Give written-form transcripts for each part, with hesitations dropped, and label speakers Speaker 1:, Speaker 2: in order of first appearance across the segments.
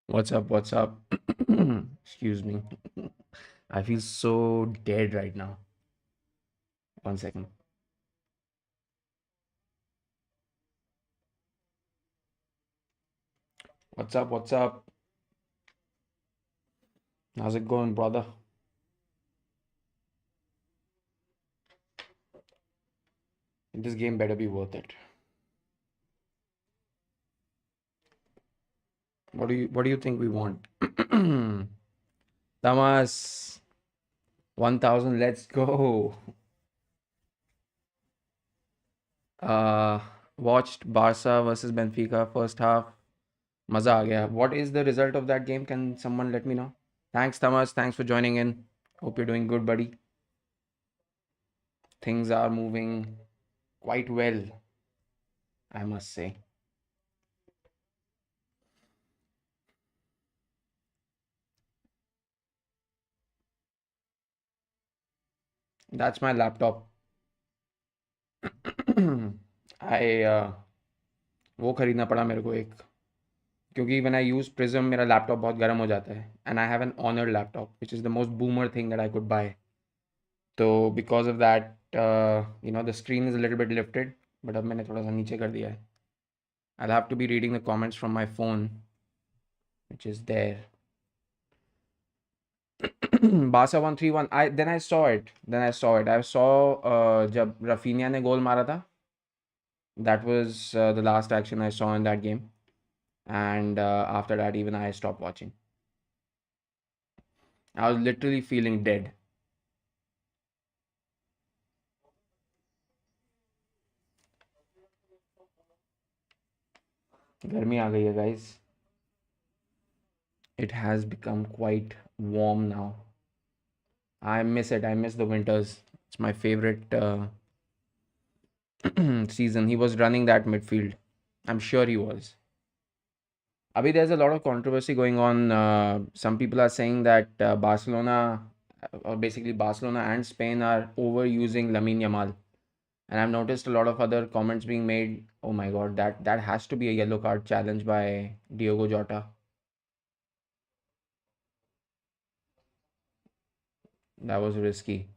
Speaker 1: What's up? What's up? Excuse me. I feel so dead right now. One second. What's up? What's up? How's it going, brother? This game better be worth it. What do you think we want? Tamas 1000, let's go. Uh Watched Barca versus Benfica first half. Maza aa gaya. What is the result of that game? Can someone let me know? Thanks, Tamas. Thanks for joining in. Hope you're doing good, buddy. Things are moving quite well, I must say. That's my laptop. I वो खरीदना पड़ा मेरे को एक, क्योंकि when I use Prism मेरा laptop बहुत गर्म हो जाता है, and I have an Honor laptop which is the most boomer thing that I could buy. So because of that, the screen is a little bit lifted, but अब मैंने थोड़ा सा नीचे कर दिया है. I'll have to be reading the comments from my phone, which is there. Barca won 3-1. I saw it. I saw जब Raphinha ने गोल मारा था. That was the last action I saw in that game. And after that, even I stopped watching. I was literally feeling dead. गर्मी आ गई है, guys. It has become quite warm now. I miss it. I miss the winters. It's my favorite season. He was running that midfield. I'm sure he was. Abhi, there's a lot of controversy going on. Some people are saying that Barcelona, or basically Barcelona and Spain, are overusing Lamine Yamal. And I've noticed a lot of other comments being made. Oh my God, that has to be a yellow card challenge by Diogo Jota. That was risky.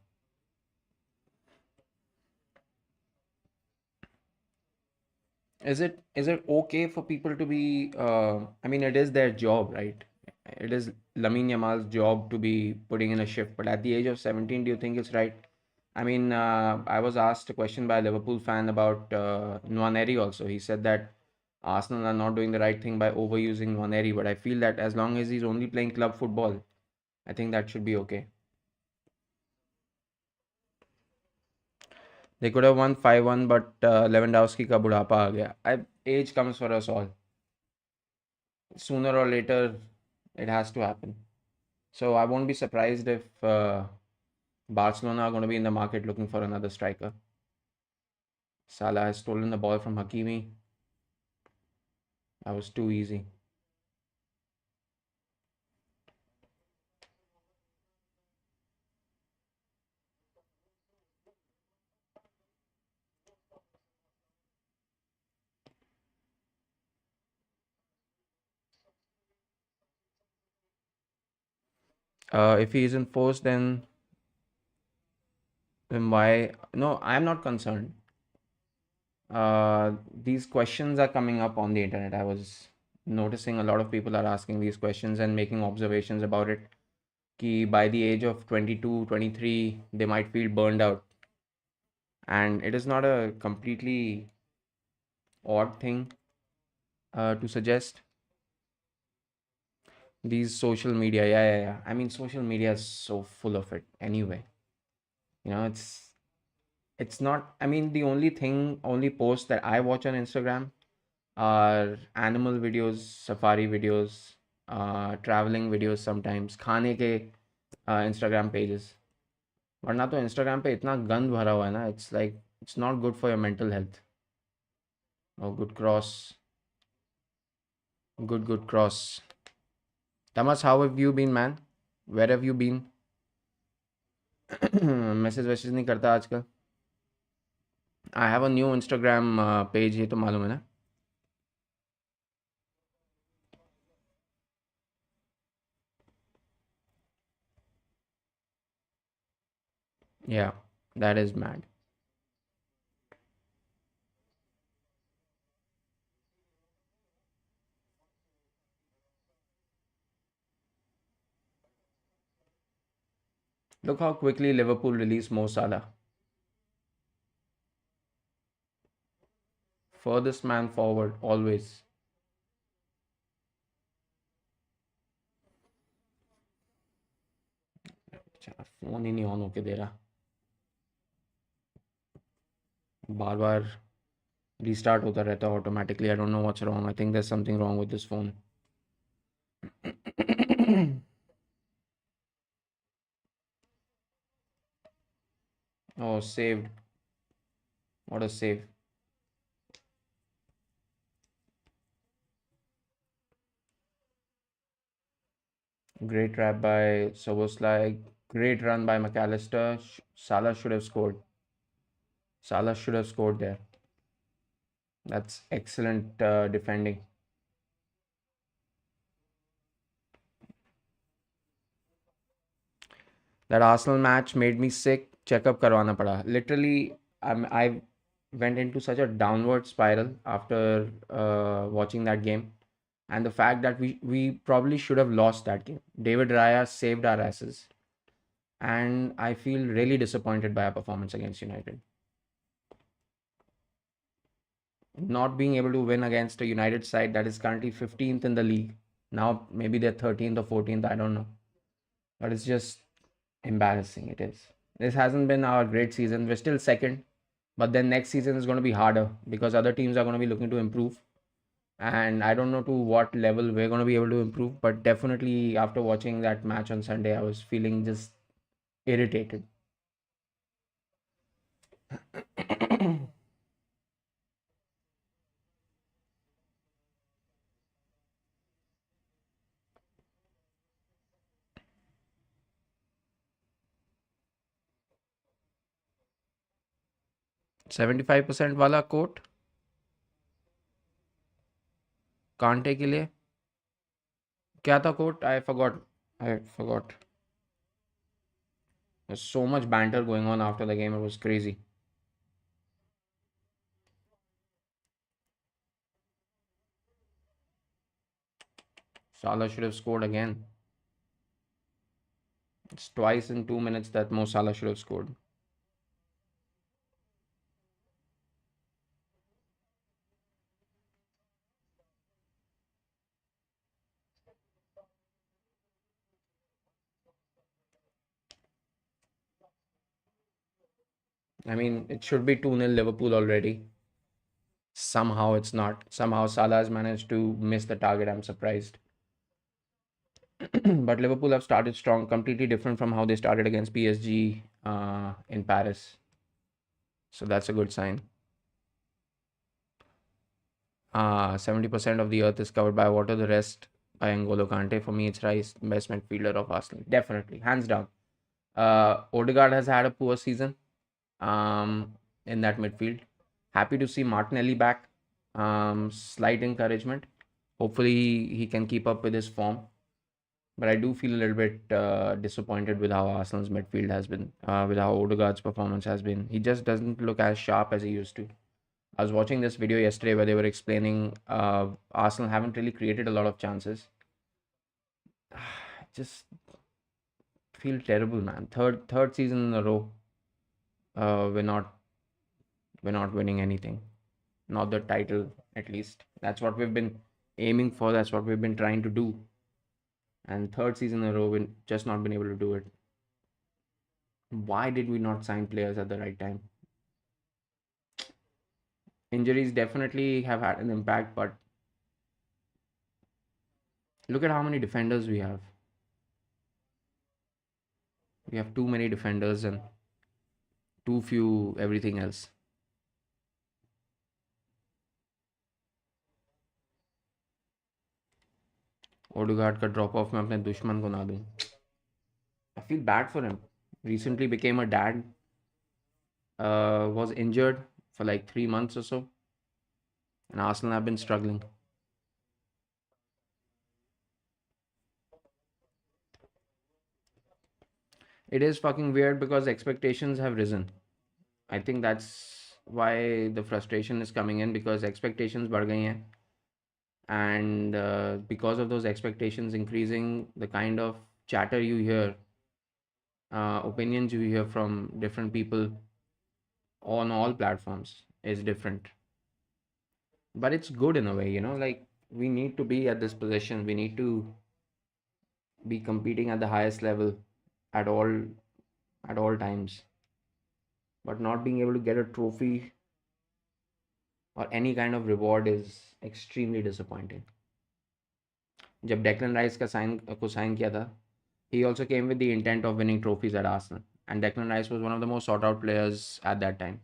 Speaker 1: Is it okay for people to be? I mean, it is their job, right? It is Lamine Yamal's job to be putting in a shift. But at the age of 17, do you think it's right? I mean, I was asked a question by a Liverpool fan about Nwaneri also. He said that Arsenal are not doing the right thing by overusing Nwaneri, but I feel that as long as he's only playing club football, I think that should be okay. They could have won 5-1, but Lewandowski ka budhapa aa gaya. Age comes for us all. Sooner or later, it has to happen. So I won't be surprised if Barcelona are going to be in the market looking for another striker. Salah has stolen the ball from Hakimi. That was too easy. If he isn't forced, then why? No, I'm not concerned. These questions are coming up on the internet. I was noticing a lot of people are asking these questions and making observations about it. Ki by the age of 22, 23, they might feel burned out. And it is not a completely odd thing to suggest. These social media, yeah. I mean, social media is so full of it anyway. It's not. I mean, the only posts that I watch on Instagram are animal videos, safari videos, traveling videos sometimes, खाने के Instagram pages. वरना तो Instagram पे इतना गंद भरा हुआ है ना, it's like it's not good for your mental health. Oh, good cross. Good cross. Tamas, how have you been, man? Where have you been? Message वैसेज नहीं करता आजकल. I have a new Instagram page, ये तो मालूम है ना. Yeah, that is mad. Look how quickly Liverpool released Mo Salah. Furthest man forward, always. अच्छा, फोन ही नहीं ऑन होके दे रहा, बार बार रीस्टार्ट होता रहता है automatically. I don't know what's wrong. I think there something wrong with this phone. Oh, saved. What a save. Great trap by Soboslai. Great run by McAllister. Salah should have scored. Salah should have scored there. That's excellent defending. That Arsenal match made me sick. Checkup करवाना पड़ा. Literally, I went into such a downward spiral after watching that game, and the fact that we probably should have lost that game. David Raya saved our asses, and I feel really disappointed by our performance against United. Not being able to win against a United side that is currently 15th in the league. Now maybe they're 13th or 14th, I don't know. But it's just embarrassing. It is. This hasn't been our great season. We're still second, but then next season is going to be harder because other teams are going to be looking to improve. And I don't know to what level we're going to be able to improve, but definitely after watching that match on Sunday, I was feeling just irritated. 75% वाला coat कांटे के लिए क्या था coat? I forgot. There's so much banter going on after the game. It was crazy. Salah should have scored again. It's twice in 2 minutes that Mo Salah should have scored. I mean, it should be 2-0 Liverpool already. Somehow it's not. Somehow Salah has managed to miss the target. I'm surprised. But Liverpool have started strong, completely different from how they started against PSG in Paris. So that's a good sign. 70% of the earth is covered by water, the rest by N'Golo Kante. For me, it's Rice, best midfielder of Arsenal. Definitely, hands down. Odegaard has had a poor season in that midfield. Happy to see Martinelli back. Slight encouragement. Hopefully, he can keep up with his form. But I do feel a little bit disappointed with how Arsenal's midfield has been, with how Odegaard's performance has been. He just doesn't look as sharp as he used to. I was watching this video yesterday where they were explaining Arsenal haven't really created a lot of chances. Just feel terrible, man. Third season in a row, we're not winning anything. Not the title, at least. That's what we've been aiming for. That's what we've been trying to do. And third season in a row, we've just not been able to do it. Why did we not sign players at the right time? Injuries definitely have had an impact, but look at how many defenders we have. We have too many defenders and too few everything else. ओडगार्ड का drop of मैं अपने दुश्मन को ना दूं. I feel bad for him. Recently became a dad. Was injured for like 3 months or so, and Arsenal have been struggling. It is fucking weird because expectations have risen. I think that's why the frustration is coming in, because expectations बढ़ गई हैं, and because of those expectations increasing, the kind of chatter you hear, opinions you hear from different people on all platforms is different. But it's good in a way, like we need to be at this position. We need to be competing at the highest level at all times. But not being able to get a trophy or any kind of reward is extremely disappointing. जब Declan rice को sign किया था, he also came with the intent of winning trophies at Arsenal, and Declan Rice was one of the most sought out players at that time.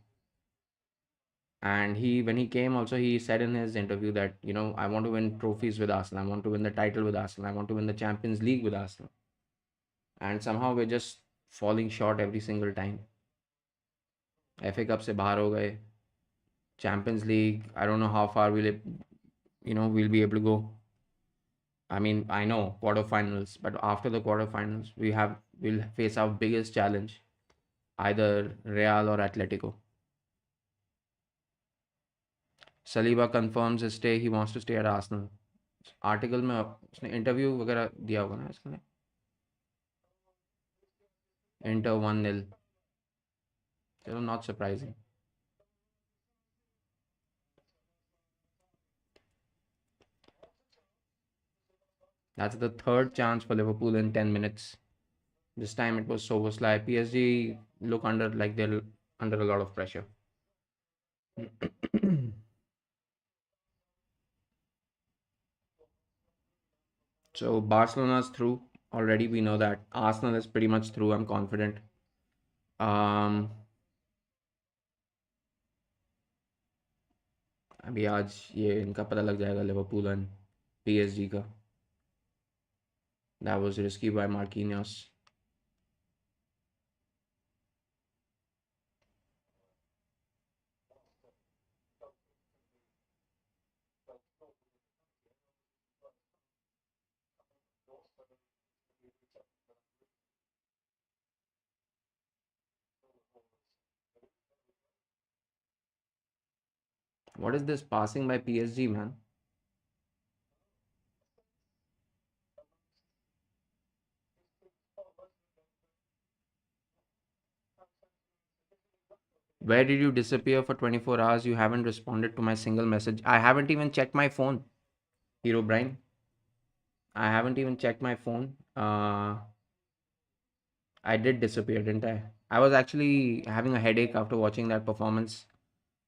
Speaker 1: And when he came also, he said in his interview that, I want to win trophies with Arsenal, I want to win the title with Arsenal, I want to win the Champions League with Arsenal. And somehow we're just falling short every single time. FA Cup से बाहर हो गए, Champions League, I don't know how far we'll be able to go. I mean, I know quarterfinals, but after the quarterfinals, we'll face our biggest challenge, either Real or Atletico. Saliba confirms his stay. He wants to stay at Arsenal. Article में उसने interview वगैरह दिया होगा ना इसने. Inter 1-0. चलो, not surprising. That's the third chance for Liverpool in 10 minutes. This time it was Soboslai. PSG look they're under a lot of pressure. So Barcelona's through already. We know that. Arsenal is pretty much through. I'm confident. अभी आज ये इनका पता लग जाएगा, Liverpool and PSG का. That was risky by Marquinhos. What is this passing by PSG, man? Where did you disappear for 24 hours? You haven't responded to my single message. I haven't even checked my phone, Hero Brian. I haven't even checked my phone. I did disappear, didn't I? I was actually having a headache after watching that performance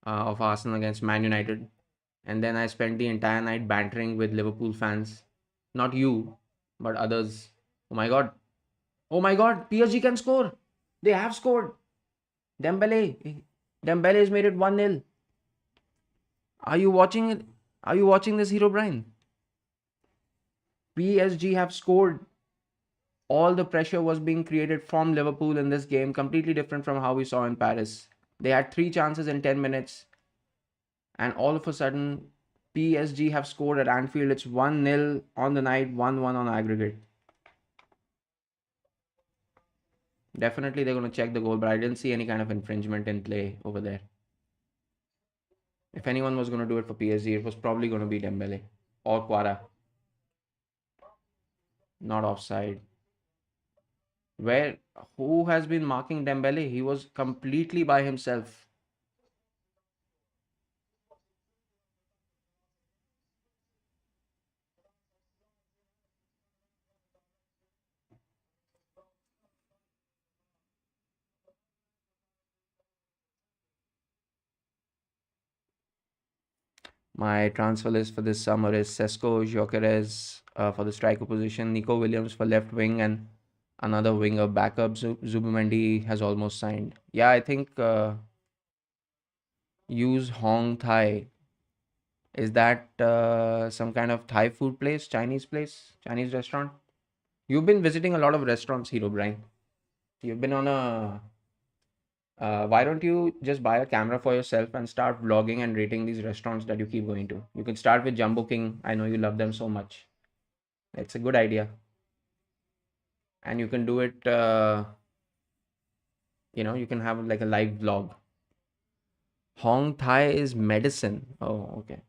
Speaker 1: of Arsenal against Man United. And then I spent the entire night bantering with Liverpool fans. Not you, but others. Oh my god. Oh my god, PSG can score. They have scored. Dembele. Dembele has made it 1-0. Are you watching it? Are you watching this, Hero Brian? PSG have scored. All the pressure was being created from Liverpool in this game, completely different from how we saw in Paris. They had 3 chances in 10 minutes. And all of a sudden, PSG have scored at Anfield. It's 1-0 on the night, 1-1 on aggregate. Definitely they're going to check the goal, but I didn't see any kind of infringement in play over there. If anyone was going to do it for PSG, it was probably going to be Dembele or Quara. Not offside. Who has been marking Dembele? He was completely by himself. My transfer list for this summer is Sesko Gyökeres for the striker position, Nico Williams for left wing, and another winger backup. Zubimendi has almost signed. Yeah, I think use Hong Thai. Is that some kind of Thai food place, Chinese restaurant? You've been visiting a lot of restaurants, Hero Brian. You've been on a... why don't you just buy a camera for yourself and start vlogging and rating these restaurants that you keep going to? You can start with Jumbo King. I know you love them so much. It's a good idea. And you can do it You can have like a live vlog. Hong Thai is medicine. Oh, okay.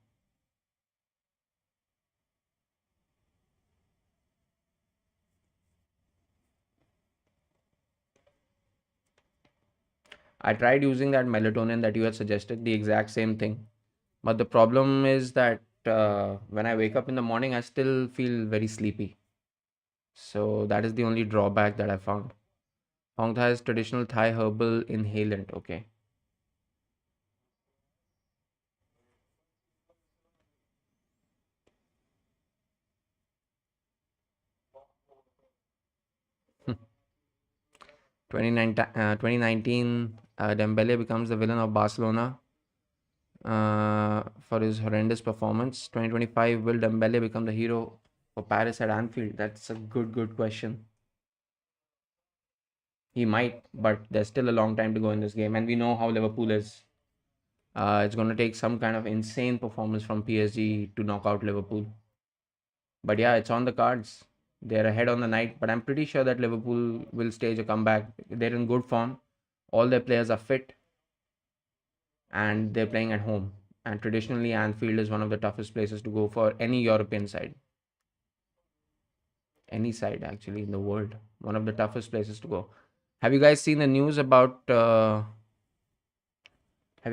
Speaker 1: I tried using that melatonin that you had suggested, the exact same thing. But the problem is that when I wake up in the morning, I still feel very sleepy. So that is the only drawback that I found. Hong Thai is traditional Thai herbal inhalant. Okay. 2019, Dembele becomes the villain of Barcelona for his horrendous performance. 2025, will Dembele become the hero for Paris at Anfield? That's a good question. He might, but there's still a long time to go in this game, and we know how Liverpool is. It's going to take some kind of insane performance from PSG to knock out Liverpool. But yeah, it's on the cards. They're ahead on the night, but I'm pretty sure that Liverpool will stage a comeback. They're in good form. All their players are fit, and they're playing at home. And traditionally, Anfield is one of the toughest places to go for any European side. Any side, actually, in the world. One of the toughest places to go. Have you guys seen the news about? Have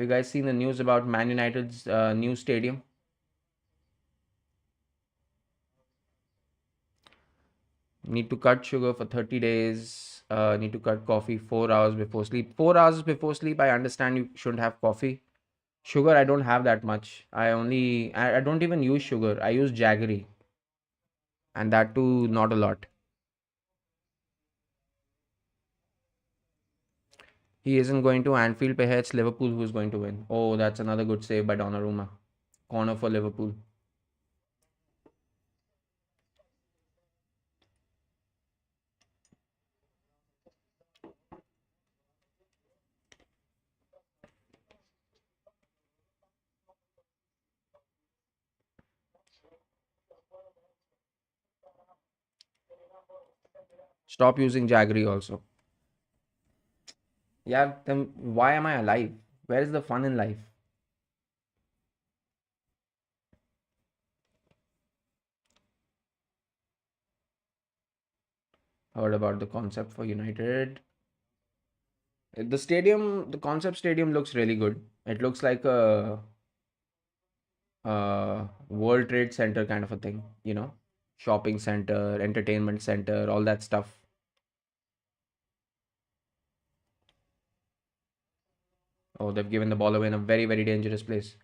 Speaker 1: you guys seen the news about Man United's new stadium? Need to cut sugar for 30 days. Need to cut coffee 4 hours before sleep. 4 hours before sleep, I understand you shouldn't have coffee. Sugar, I don't have that much. I don't even use sugar. I use jaggery. And that too, not a lot. He isn't going to Anfield. Perhaps Liverpool who is going to win. Oh, that's another good save by Donnarumma. Corner for Liverpool. Stop using jaggery also. Yeah, then why am I alive? Where is the fun in life? Heard about the concept for United. The concept stadium looks really good. It looks like a World Trade Center kind of a thing, shopping center, entertainment center, all that stuff. Oh, they've given the ball away in a very, very dangerous place.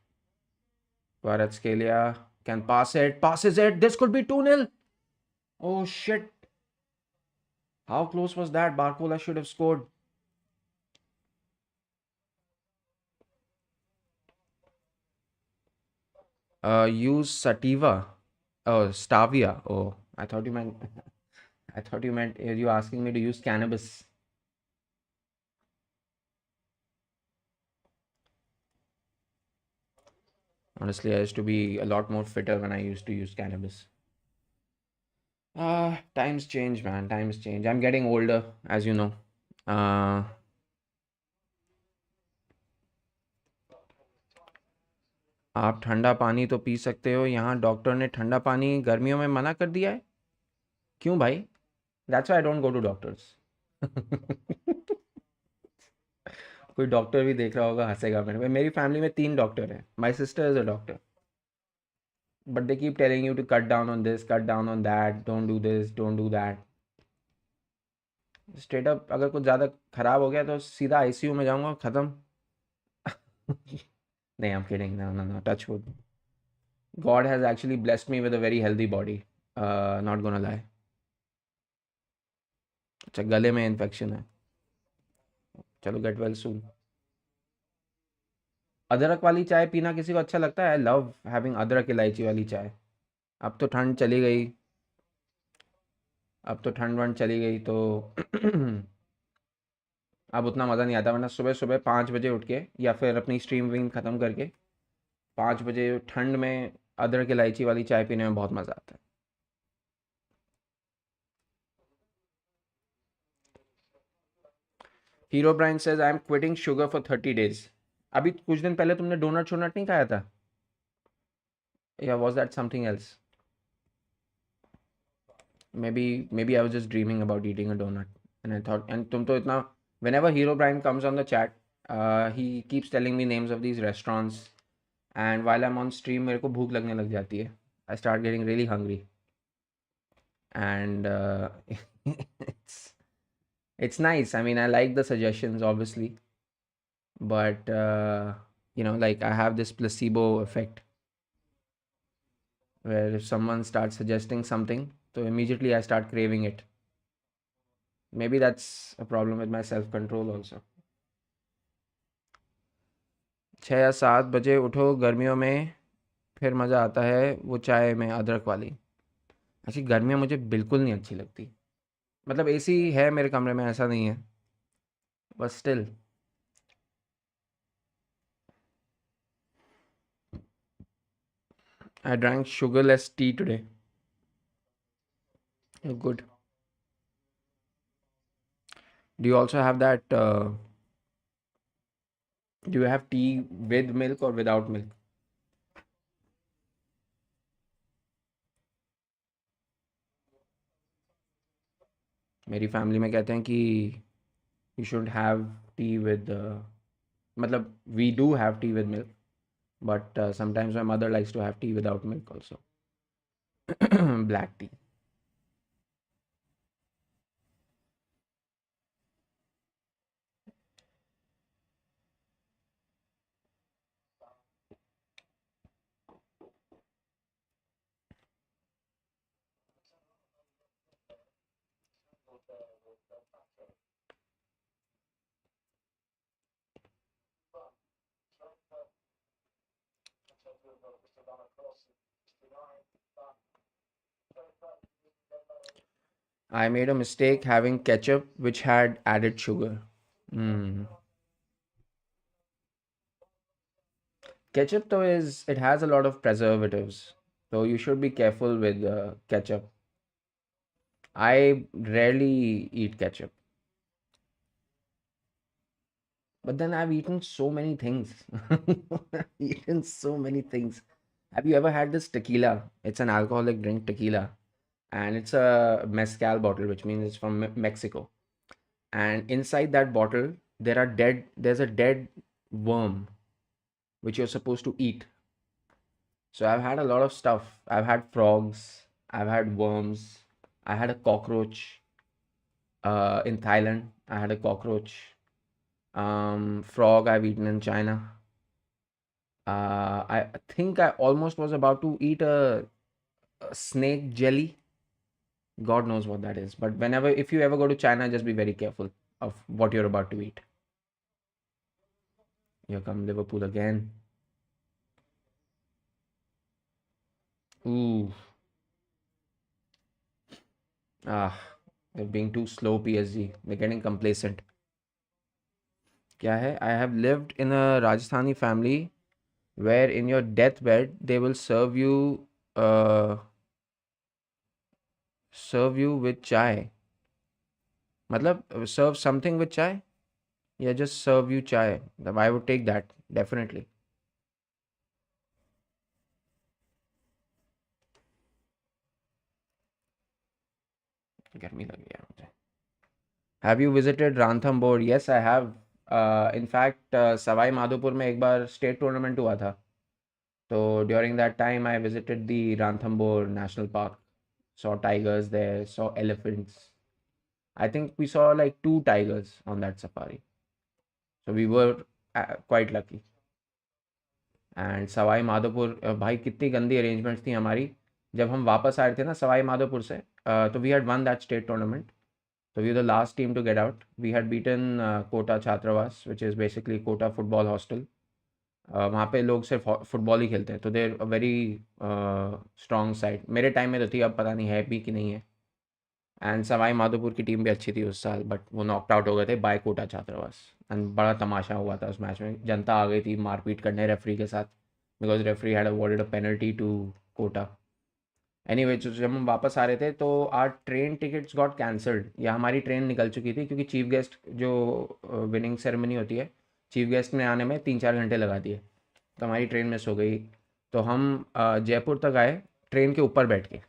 Speaker 1: Kvaratskhelia can pass it, passes it. This could be 2-0. Oh shit. How close was that? Barcola should have scored. Use sativa. Oh, stavia. Oh, I thought you meant I thought you meant you asking me to use cannabis. Honestly, I used to be a lot more fitter when I used to use cannabis. Times change, man. Times change. I'm getting older, as you know. Uh, आप ठंडा पानी तो P सकते हो, यहाँ doctor ने ठंडा पानी गर्मियों में मना कर दिया है। क्यों भाई? That's why I don't go to doctors. कोई डॉक्टर भी देख रहा होगा हंसेगा मेरे पे। मेरी फैमिली में 3 डॉक्टर हैं। My sister is a doctor, but they keep telling you to cut down on this, cut down on that, don't do this, don't do that. Straight up अगर कुछ ज़्यादा खराब हो गया तो सीधा आईसीयू में जाऊंगा, खत्म। नहीं, I am kidding, no no no, touch wood. God has actually blessed me with a very healthy body. Not gonna lie. अच्छा, गले में इन्फेक्शन है। चलो, गेट वेल सून। अदरक वाली चाय पीना किसी को अच्छा लगता है? आई लव हैविंग अदरक इलायची वाली चाय। अब तो ठंड चली गई। अब तो ठंड वंड चली गई तो अब उतना मज़ा नहीं आता, वरना सुबह सुबह 5 बजे उठ के या फिर अपनी स्ट्रीम वीम ख़त्म करके 5 बजे ठंड में अदरक इलायची वाली चाय पीने में बहुत मज़ा आता है। Hero Brian says I am quitting sugar for 30 days. अभी कुछ दिन पहले तुमने डोनट शोनट नहीं खाया था? या was that something else? Maybe I was just dreaming about eating a donut, and I thought, and तुम तो इतना, whenever Hero Brian comes on the chat, he keeps telling me names of these restaurants, and while I'm on stream मेरे को भूख लगने लग जाती है. I start getting really hungry, and it's it's nice. I mean, I like the suggestions obviously, but like I have this placebo effect where if someone starts suggesting something, so immediately I start craving it. Maybe that's a problem with my self control also. 6 या 7 बजे उठो गर्मियों में, फिर मज़ा आता है वो चाय में अदरक वाली. अच्छी गर्मियाँ मुझे बिल्कुल नहीं अच्छी लगती. मतलब एसी है मेरे कमरे में, ऐसा नहीं है, but still. I drank sugarless tea today. Good. Do you also have that? Do you have tea with milk or without milk? मेरी फैमिली में कहते हैं कि you should have tea with. मतलब we do have tea with milk, but sometimes my mother likes to have tea without milk also. Black tea. I made a mistake having ketchup which had added sugar. Mm. Ketchup though it has a lot of preservatives, so you should be careful with ketchup. I rarely eat ketchup, but then I've eaten so many things. I've eaten so many things. Have you ever had this tequila? It's an alcoholic drink, tequila, and it's a mezcal bottle, which means it's from Mexico. And inside that bottle, there's a dead worm which you're supposed to eat. So I've had a lot of stuff. I've had frogs, I've had worms, I had a cockroach. In Thailand, I had a cockroach. Frog I've eaten in China. I think I almost was about to eat a snake jelly. God knows what that is. But if you ever go to China, just be very careful of what you're about to eat. Here come Liverpool again. Ooh. They're being too slow, PSG. They're getting complacent. क्या है? I have lived in a Rajasthani family where in your deathbed they will serve you with chai. मतलब serve something with chai? Yeah, just serve you chai. I would take that, definitely. गर्मी लग गया मुझे. Have you visited Ranthambore? Yes, I have. In fact, Sawai Madhopur में एक बार state tournament हुआ था. So during that time, I visited the Ranthambore National Park. Saw tigers there, saw elephants. I think we saw like 2 tigers on that safari. So we were quite lucky. And Sawai Madhopur, भाई कितनी गंदी arrangements थी हमारी. जब हम वापस आए थे ना सवाई माधोपुर से, तो we had won that state tournament. तो we were the last team to get out. We had beaten Kota Chhatravas, which is basically Kota football hostel. वहाँ पे लोग सिर्फ फुटबॉल ही खेलते हैं, तो they're a very strong side. मेरे टाइम में तो थी, अब पता नहीं है भी कि नहीं है. एंड सवाई माधोपुर की टीम भी अच्छी थी उस साल, बट वो नॉकड आउट हो गए थे बाय कोटा छात्रावास. एंड बड़ा तमाशा हुआ था उस मैच में. जनता आ गई थी मारपीट करने रेफरी के साथ, because referee had awarded a penalty to Kota. Anyway जब हम वापस आ रहे थे तो our train tickets got cancelled, या हमारी ट्रेन निकल चुकी थी क्योंकि चीफ गेस्ट जो विनिंग सेरेमनी होती है, चीफ गेस्ट ने आने में 3-4 घंटे लगा दिए, तो हमारी ट्रेन मिस हो गई। तो हम जयपुर तक आए ट्रेन के ऊपर बैठ के।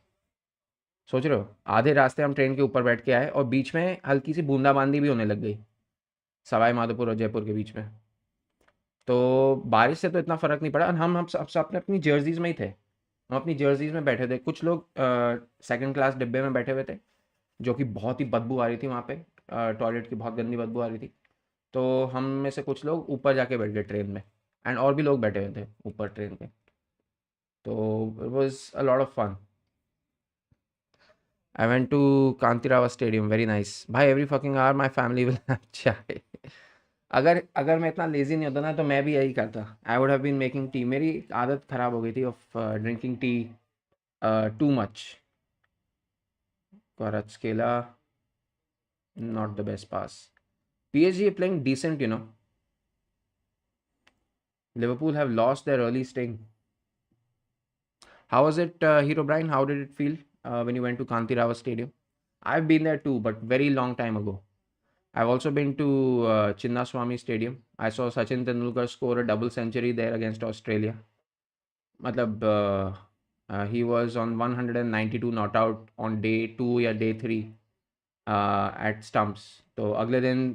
Speaker 1: सोच रहे हो, आधे रास्ते हम ट्रेन के ऊपर बैठ के आए और बीच में हल्की सी बूंदाबांदी भी होने लग गई, सवाई माधोपुर और जयपुर के बीच में। तो बारिश से तो इतना फ़र्क नहीं पड़ा, और हम सब अपने अपनी जर्सीज में ही थे। हम अपनी जर्सीज में बैठे थे, कुछ लोग सेकंड क्लास डिब्बे में बैठे हुए थे, जो कि बहुत ही बदबू आ रही थी वहाँ पे, टॉयलेट की बहुत गंदी बदबू आ रही थी। तो हम में से कुछ लोग ऊपर जाके बैठ गए ट्रेन में, एंड और भी लोग बैठे हुए थे ऊपर ट्रेन के। तो it was a lot of fun. I went to Kanteerava stadium, very nice भाई, every fucking hour my family will have chai. अगर अगर मैं इतना लेजी नहीं होता ना तो मैं भी यही करता, I would have been making tea. मेरी आदत ख़राब हो गई थी of drinking tea too much. Kvaratskhelia, not the best pass. PSG playing decent, you know. Liverpool have lost their early sting. How was it, Hero Brian? How did it feel when you went to Kantirava Stadium? I've been there too, but very long time ago. I've also been to Chinnaswamy Stadium. I saw Sachin Tendulkar score a double century there against Australia. मतलब he was on 192 not out on day 2 या day 3 eight stumps. तो अगले दिन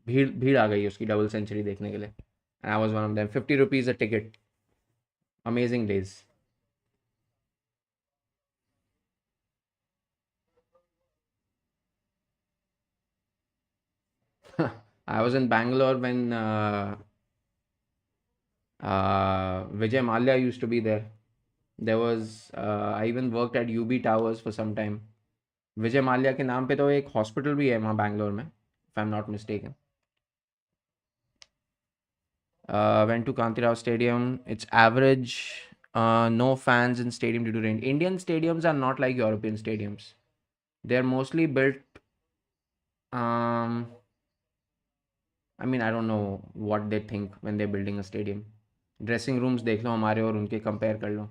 Speaker 1: भीड़ भीड़ आ गई उसकी double century देखने के लिए, and I was one of them. 50 rupees a ticket, amazing days. I was in Bangalore when Vijay Mallya used to be there. There was I even worked at UB Towers for some time. Vijay Mallya के नाम पे तो एक hospital भी है वहाँ बैंगलोर में, if I am not mistaken. Went to Kantirao Stadium. It's average. No fans in stadium due to rain. Indian stadiums are not like European stadiums. They're mostly built. Um, I mean, I don't know what they think when they're building a stadium. Dressing rooms देख लो हमारे और उनके compare कर लो.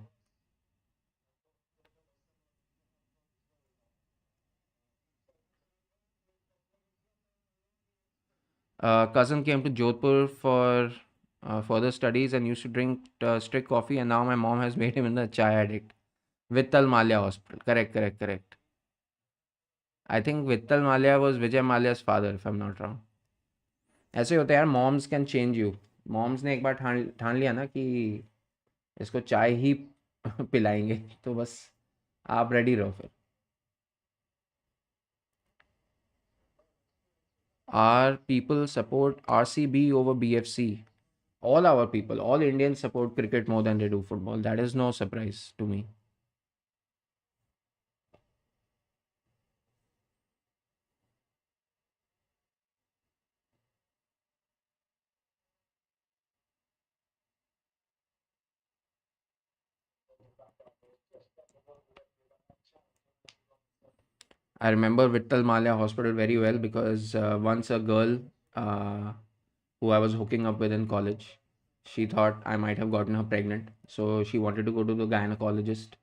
Speaker 1: Cousin came to Jodhpur for further studies and used to drink strict coffee, and now my mom has made him in the chai addict. Vittal Malia Hospital. Correct, correct, correct. I think Vittal Malia was Vijay Malia's father, if I'm not wrong. ऐसे होते हैं यार, moms can change you. Moms ने एक बार ठान ठान लिया ना कि इसको चाय ही पिलाएंगे, तो बस आप रेडी रहो फिर। Are people support RCB over BFC? All our people, all Indians support cricket more than they do football. That is no surprise to me. I remember Vittal Malia Hospital very well because once a girl uh, who I was hooking up with in college, she thought I might have gotten her pregnant. So she wanted to go to the gynecologist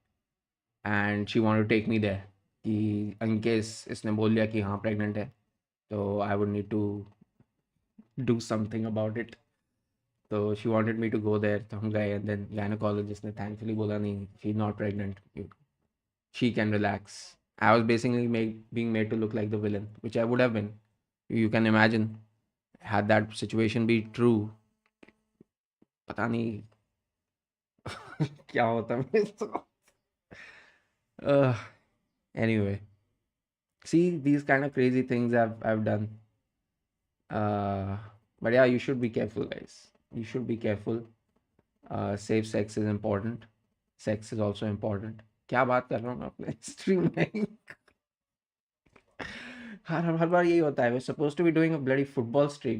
Speaker 1: and she wanted to take me there. कि in case इसने बोल दिया कि हाँ pregnant है, तो I would need to do something about it. So she wanted me to go there. तो हम गए, and then gynecologist ने thankfully बोला नहीं, she's not pregnant. She can relax. I was basically being made to look like the villain, which I would have been. You can imagine, had that situation be true, पता नहीं क्या होता मेरे साथ. Uh, anyway, see these kind of crazy things I've done. Uh, but yeah, you should be careful, guys. You should be careful. Safe sex is important. Sex is also important. क्या बात कर रहा हूँ मैं अपने स्ट्रीम में. हर बार यही होता है. We're supposed to be doing a bloody football stream.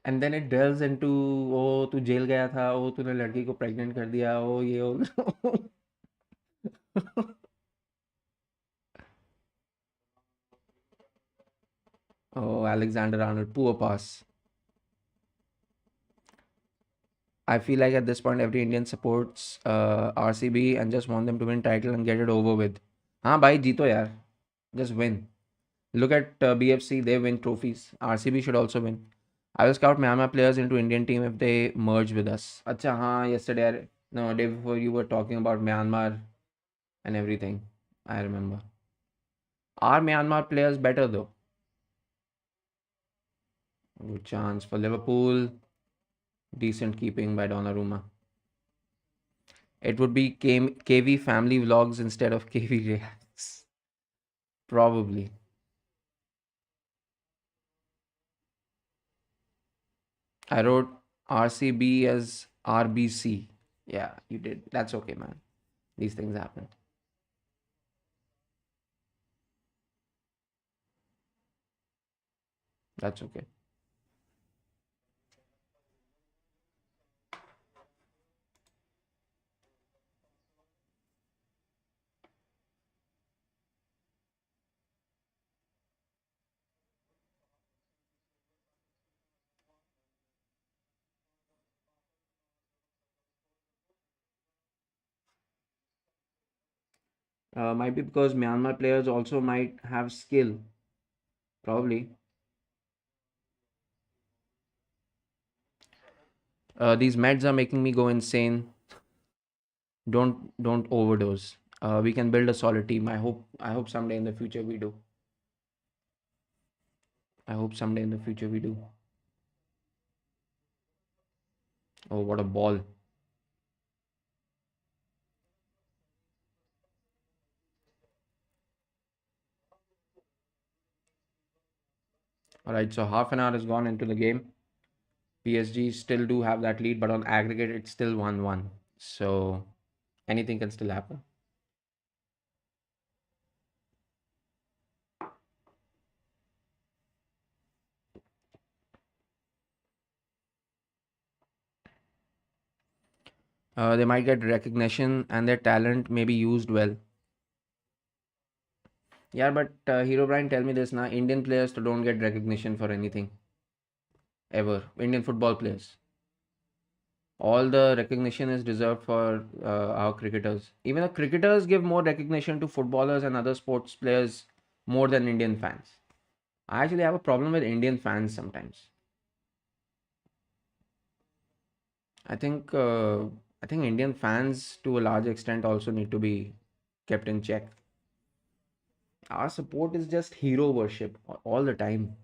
Speaker 1: And then it delves into, ओ तू जेल गया था, ओ तूने लड़की को प्रेग्नेंट कर दिया, ओ ये हो. Oh, Alexander Arnold, poor pass. I feel like at this point every Indian supports RCB and just want them to win title and get it over with. हाँ भाई जीतो यार, just win. Look at BFC, they win trophies. RCB should also win. I will scout Myanmar players into Indian team if they merge with us. अच्छा हाँ, yesterday, no, day before you were talking about Myanmar and everything. I remember. Are Myanmar players better though? Good chance for Liverpool. Decent keeping by Donnarumma. It would be KV family vlogs instead of KV reacts. Probably. I wrote RCB as RBC. Yeah, you did. That's okay, man. These things happen. That's okay. Might be because Myanmar players also might have skill. Probably. These meds are making me go insane. Don't overdose. We can build a solid team. I hope someday in the future we do. I hope someday in the future we do. Oh, what a ball. All right, so half an hour has gone into the game. PSG still do have that lead, but on aggregate, it's still 1-1. So anything can still happen. They might get recognition and their talent may be used well. Yeah, but Hero Brian, tell me this now. Indian players don't get recognition for anything ever. Indian football players. All the recognition is reserved for our cricketers. Even the cricketers give more recognition to footballers and other sports players more than Indian fans. I actually have a problem with Indian fans sometimes. I think uh, I think Indian fans to a large extent also need to be kept in check. Our support is just hero worship all the time.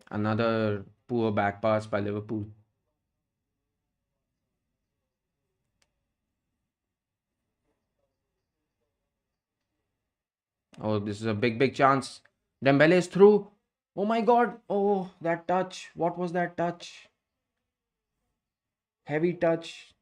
Speaker 1: Another poor back pass by Liverpool. Oh, this is a big chance. Dembele is through. Oh my God. Oh, that touch. What was that touch? Heavy touch.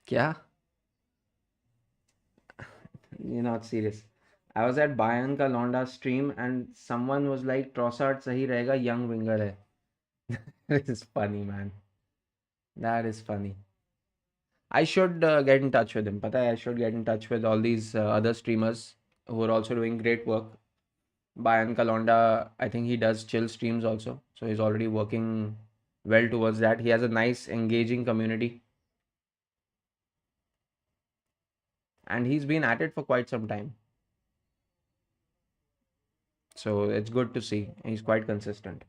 Speaker 1: क्या? You're not serious. I was at Bayan ka Londa stream and someone was like, Trossard sahi rahega, young winger hai. This is funny, man. That is funny. I should get in touch with him. Pata hai, I should get in touch with all these other streamers who are also doing great work. Bayan Kalonda, I think he does chill streams also. So he's already working well towards that. He has a nice, engaging community. And he's been at it for quite some time. So it's good to see. He's quite consistent.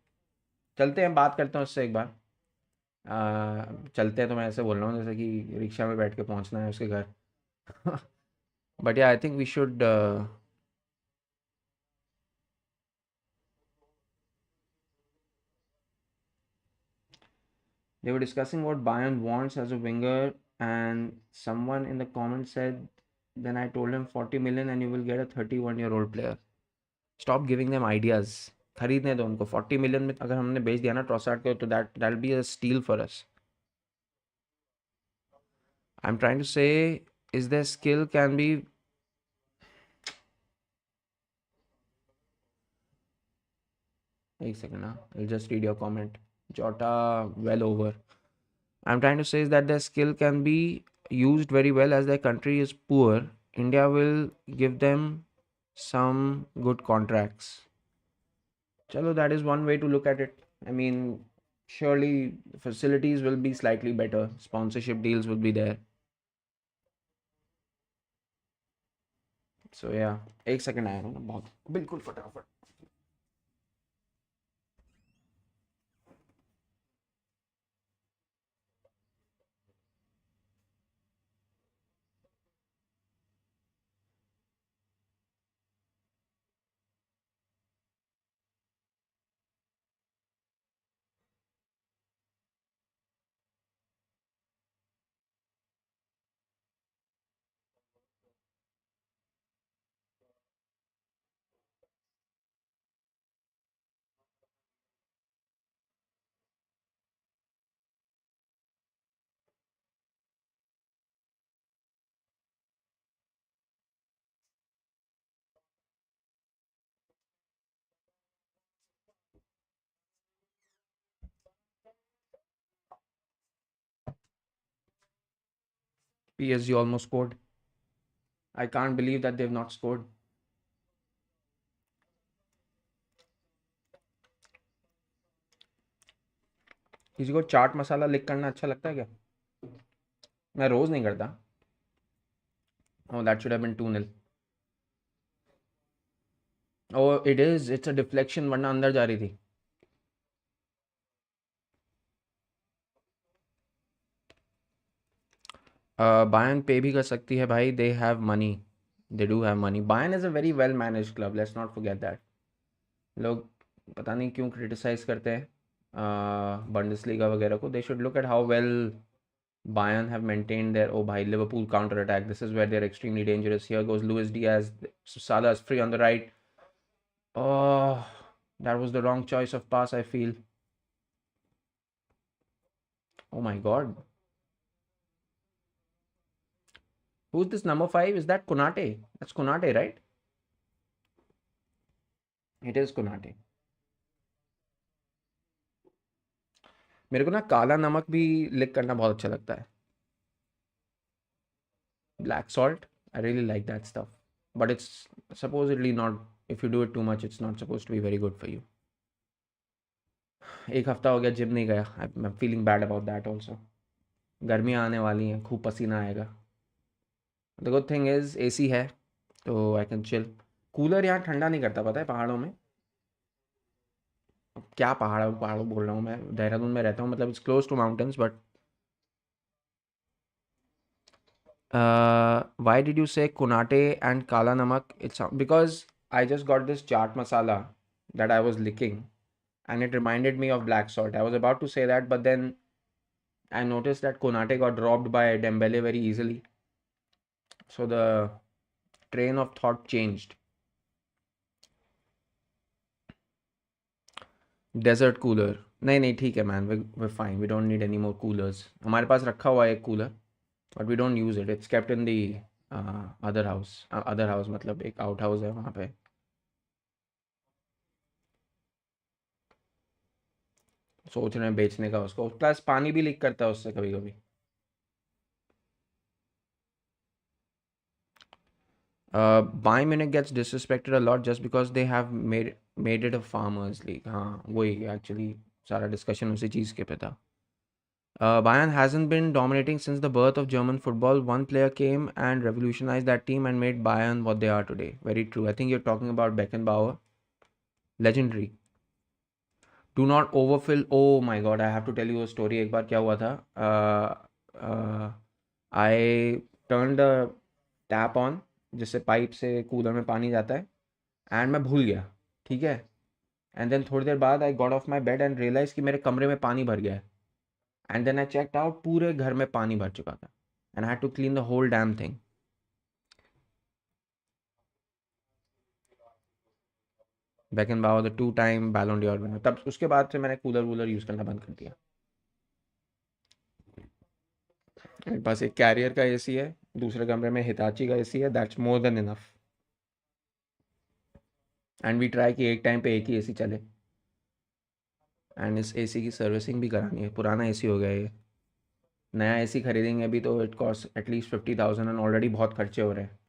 Speaker 1: चलते हैं, बात करते हैं उससे एक बार. चलते हैं तो मैं ऐसे बोल रहा हूँ जैसे कि रिक्शा में बैठ के पहुंचना है उसके घर. But yeah, I think we should. They were discussing what Bayern wants as a winger, and someone in the comments said, then I told him 40 million and you will get a 31-year-old player. Stop giving them ideas. खरीदने दो उनको. 40 million में अगर हमने बेच दिया ना Trossard को, तो that'll be a steal for us. I'm trying to say is their skill can be. One second, I'll just read your comment. Jota, well over. I'm trying to say is that their skill can be used very well as their country is poor. India will give them some good contracts. Chalo, that is one way to look at it. I mean, surely facilities will be slightly better. Sponsorship deals will be there. So yeah, एक second आया ना बहुत बिल्कुल फटाफट. PSG almost scored. I can't believe that they've not scored. किसी को चाट मसाला लिख करना अच्छा लगता है क्या? मैं रोज नहीं करता. Oh, that should have been 2-0. Oh, it is. It's a deflection. वरना अंदर जा रही थी. Bayern पे भी कर सकती है भाई. They have money. They do have money. Bayern is a very well managed club. Let's not forget that. लोग पता नहीं क्यों क्रिटिसाइज करते हैं बंडसलीगा वगैरह को. They should look at how well Bayern have maintained their. Oh bhai, Liverpool counter attack. This is where they're extremely dangerous. Here goes Luis Diaz. Salah is free on the right. Oh, that was the wrong choice of pass, I feel. Oh my god. Who's this number 5? Is that Konate? That's Konate, right? It is Konate. मेरे को ना काला नमक भी लिक करना बहुत अच्छा लगता है. Black salt. I really like that stuff. But it's supposedly not, if you do it too much, it's not supposed to be very good for you. एक हफ्ता हो गया जिम नहीं गया. I'm feeling bad about that also. गर्मियाँ आने वाली हैं, खूब पसीना आएगा. The good thing is AC है तो I can chill. कूलर यहाँ ठंडा नहीं करता, पता है, पहाड़ों में. क्या पहाड़ बोल रहा हूँ मैं, देहरादून में रहता हूँ, मतलब it's close to mountains. But why did you say kunate and kala namak? It's because I just got this chaat masala that I was licking and it reminded me of black salt. I was about to say that, but then I noticed that Konate got robbed by Dembele very easily. So the train of thought changed. Desert cooler. नहीं ठीक है man, we're fine. We don't need any more coolers. हमारे पास रखा हुआ है एक cooler, but we don't use it. It's kept in the other house. Other house मतलब एक out house है वहाँ पे. सोच रहे हैं बेचने का उसको. प्लस पानी भी लीक करता है उससे कभी कभी. Bayern Munich gets disrespected a lot just because they have made it a farmers league. हाँ वही actually सारा discussion उसी चीज़ के पे था. Bayern hasn't been dominating since the birth of German football. One player came and revolutionized that team and made Bayern what they are today. Very true. I think you're talking about Beckenbauer. Legendary. Do not overfill. Oh my god, I have to tell you a story. एक बार क्या हुआ था. I turned the tap on जिससे pipe से cooler में पानी जाता है एंड मैं भूल गया. ठीक है. एंड देन थोड़ी देर बाद I got off my bed and realise कि मेरे कमरे में पानी भर गया है. And then I checked out, पूरे घर में पानी भर चुका था and I had to clean the whole damn thing. Beckenbauer, the 2-time Balon d'Or winner. तब उसके बाद से मैंने कूलर यूज़ करना बंद कर दिया. मेरे पास एक कैरियर का एसी है दूसरे कमरे में हिताची का एसी है, that's more than enough. And we try कि एक टाइम पे एक ही एसी चले। एंड इस एसी की सर्विसिंग भी करानी है, पुराना एसी हो गया ये। नया एसी खरीदेंगे अभी तो it cost at least 50,000 and already बहुत खर्चे हो रहे हैं।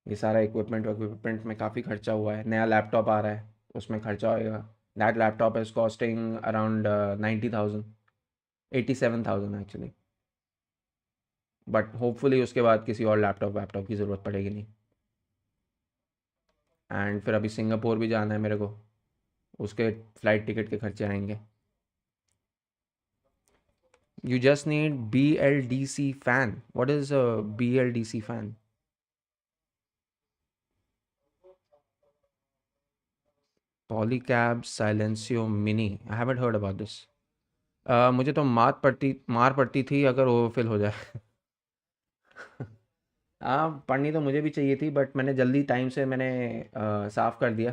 Speaker 1: ये सारा इक्विपमेंट में काफ़ी खर्चा हुआ है। नया लैपटॉप आ रहा है, उसमें खर्चा होएगा। That laptop is costing around 90,000, 87,000 actually. But hopefully उसके बाद किसी और लैपटॉप की ज़रूरत पड़ेगी नहीं। एंड फिर अभी सिंगापुर भी जाना है मेरे को, उसके फ़्लाइट टिकट के खर्चे आएंगे। You just need BLDC fan. What is a BLDC fan? Polycab Silencio Mini. I haven't heard about this. मुझे तो मार पड़ती थी अगर ओवरफिल हो जाए। हाँ, पढ़नी तो मुझे भी चाहिए थी, बट मैंने जल्दी टाइम से मैंने साफ़ कर दिया।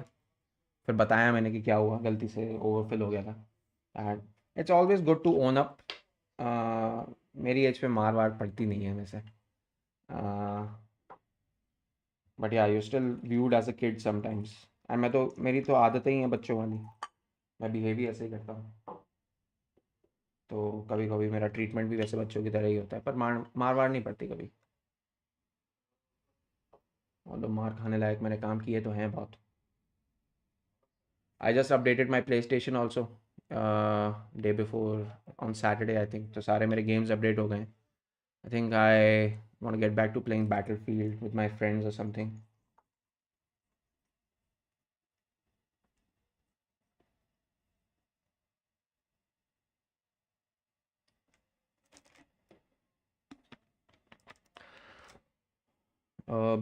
Speaker 1: फिर बताया मैंने कि क्या हुआ, गलती से ओवरफिल हो गया था। And it's always good to own up. मेरी एज पे मार वार पड़ती नहीं है वैसे। But yeah you still viewed as a kid sometimes. And मैं तो, मेरी तो आदतें ही हैं बच्चों वाली। मैं बिहेव ही ऐसे ही करता हूँ। तो कभी कभी मेरा ट्रीटमेंट भी वैसे बच्चों की तरह ही होता है, पर मार मार वार नहीं पड़ती कभी। और तो मार खाने लायक मैंने काम किए तो हैं बहुत। I just updated my PlayStation also day before, on Saturday I think. तो सारे मेरे गेम्स अपडेट हो गए हैं। I think I want get back to playing Battlefield with my friends और समथिंग।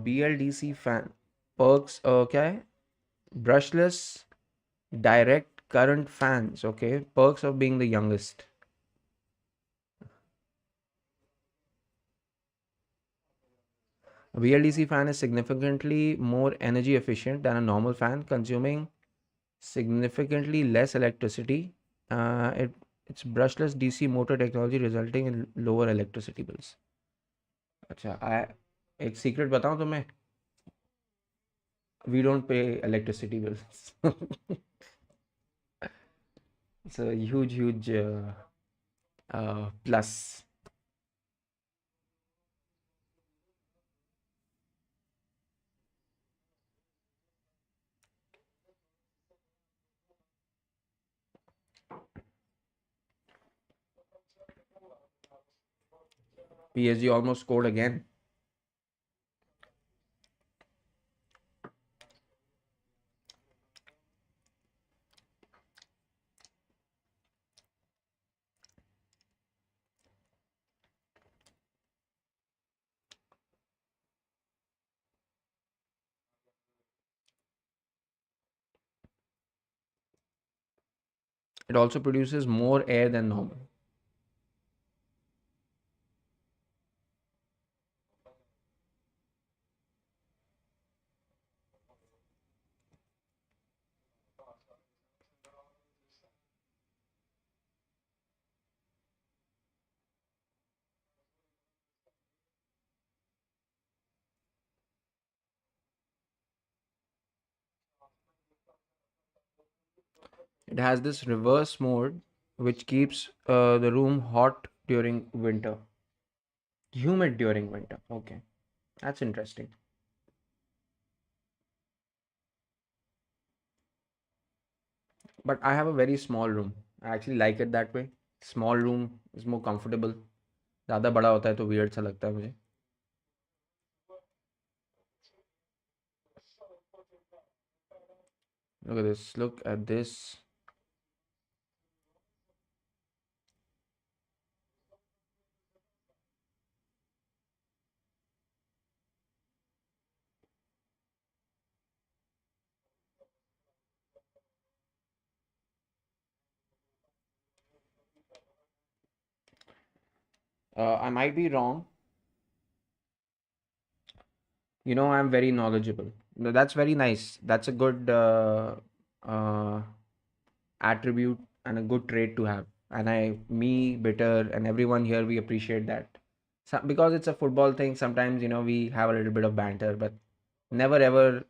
Speaker 1: BLDC फैन पर्क्स क्या है? Brushless direct current fans. Okay, perks of being the youngest. A VLDC fan is significantly more energy efficient than a normal fan, consuming significantly less electricity. It's brushless DC motor technology resulting in lower electricity bills. अच्छा, एक secret बताऊं तुम्हें? We don't pay electricity bills. It's a huge plus. PSG almost scored again. It also produces more air than normal. It has this reverse mode which keeps the room hot during winter, humid during winter. Okay, that's interesting. But I have a very small room. I actually like it that way. Small room is more comfortable. ज़्यादा बड़ा होता है तो weird सा लगता है मुझे. Look at this. Look at this. I might be wrong. I'm very knowledgeable. No, that's very nice. That's a good uh, attribute and a good trait to have. And me, Bitter, and everyone here, we appreciate that. Because it's a football thing, sometimes we have a little bit of banter, but never ever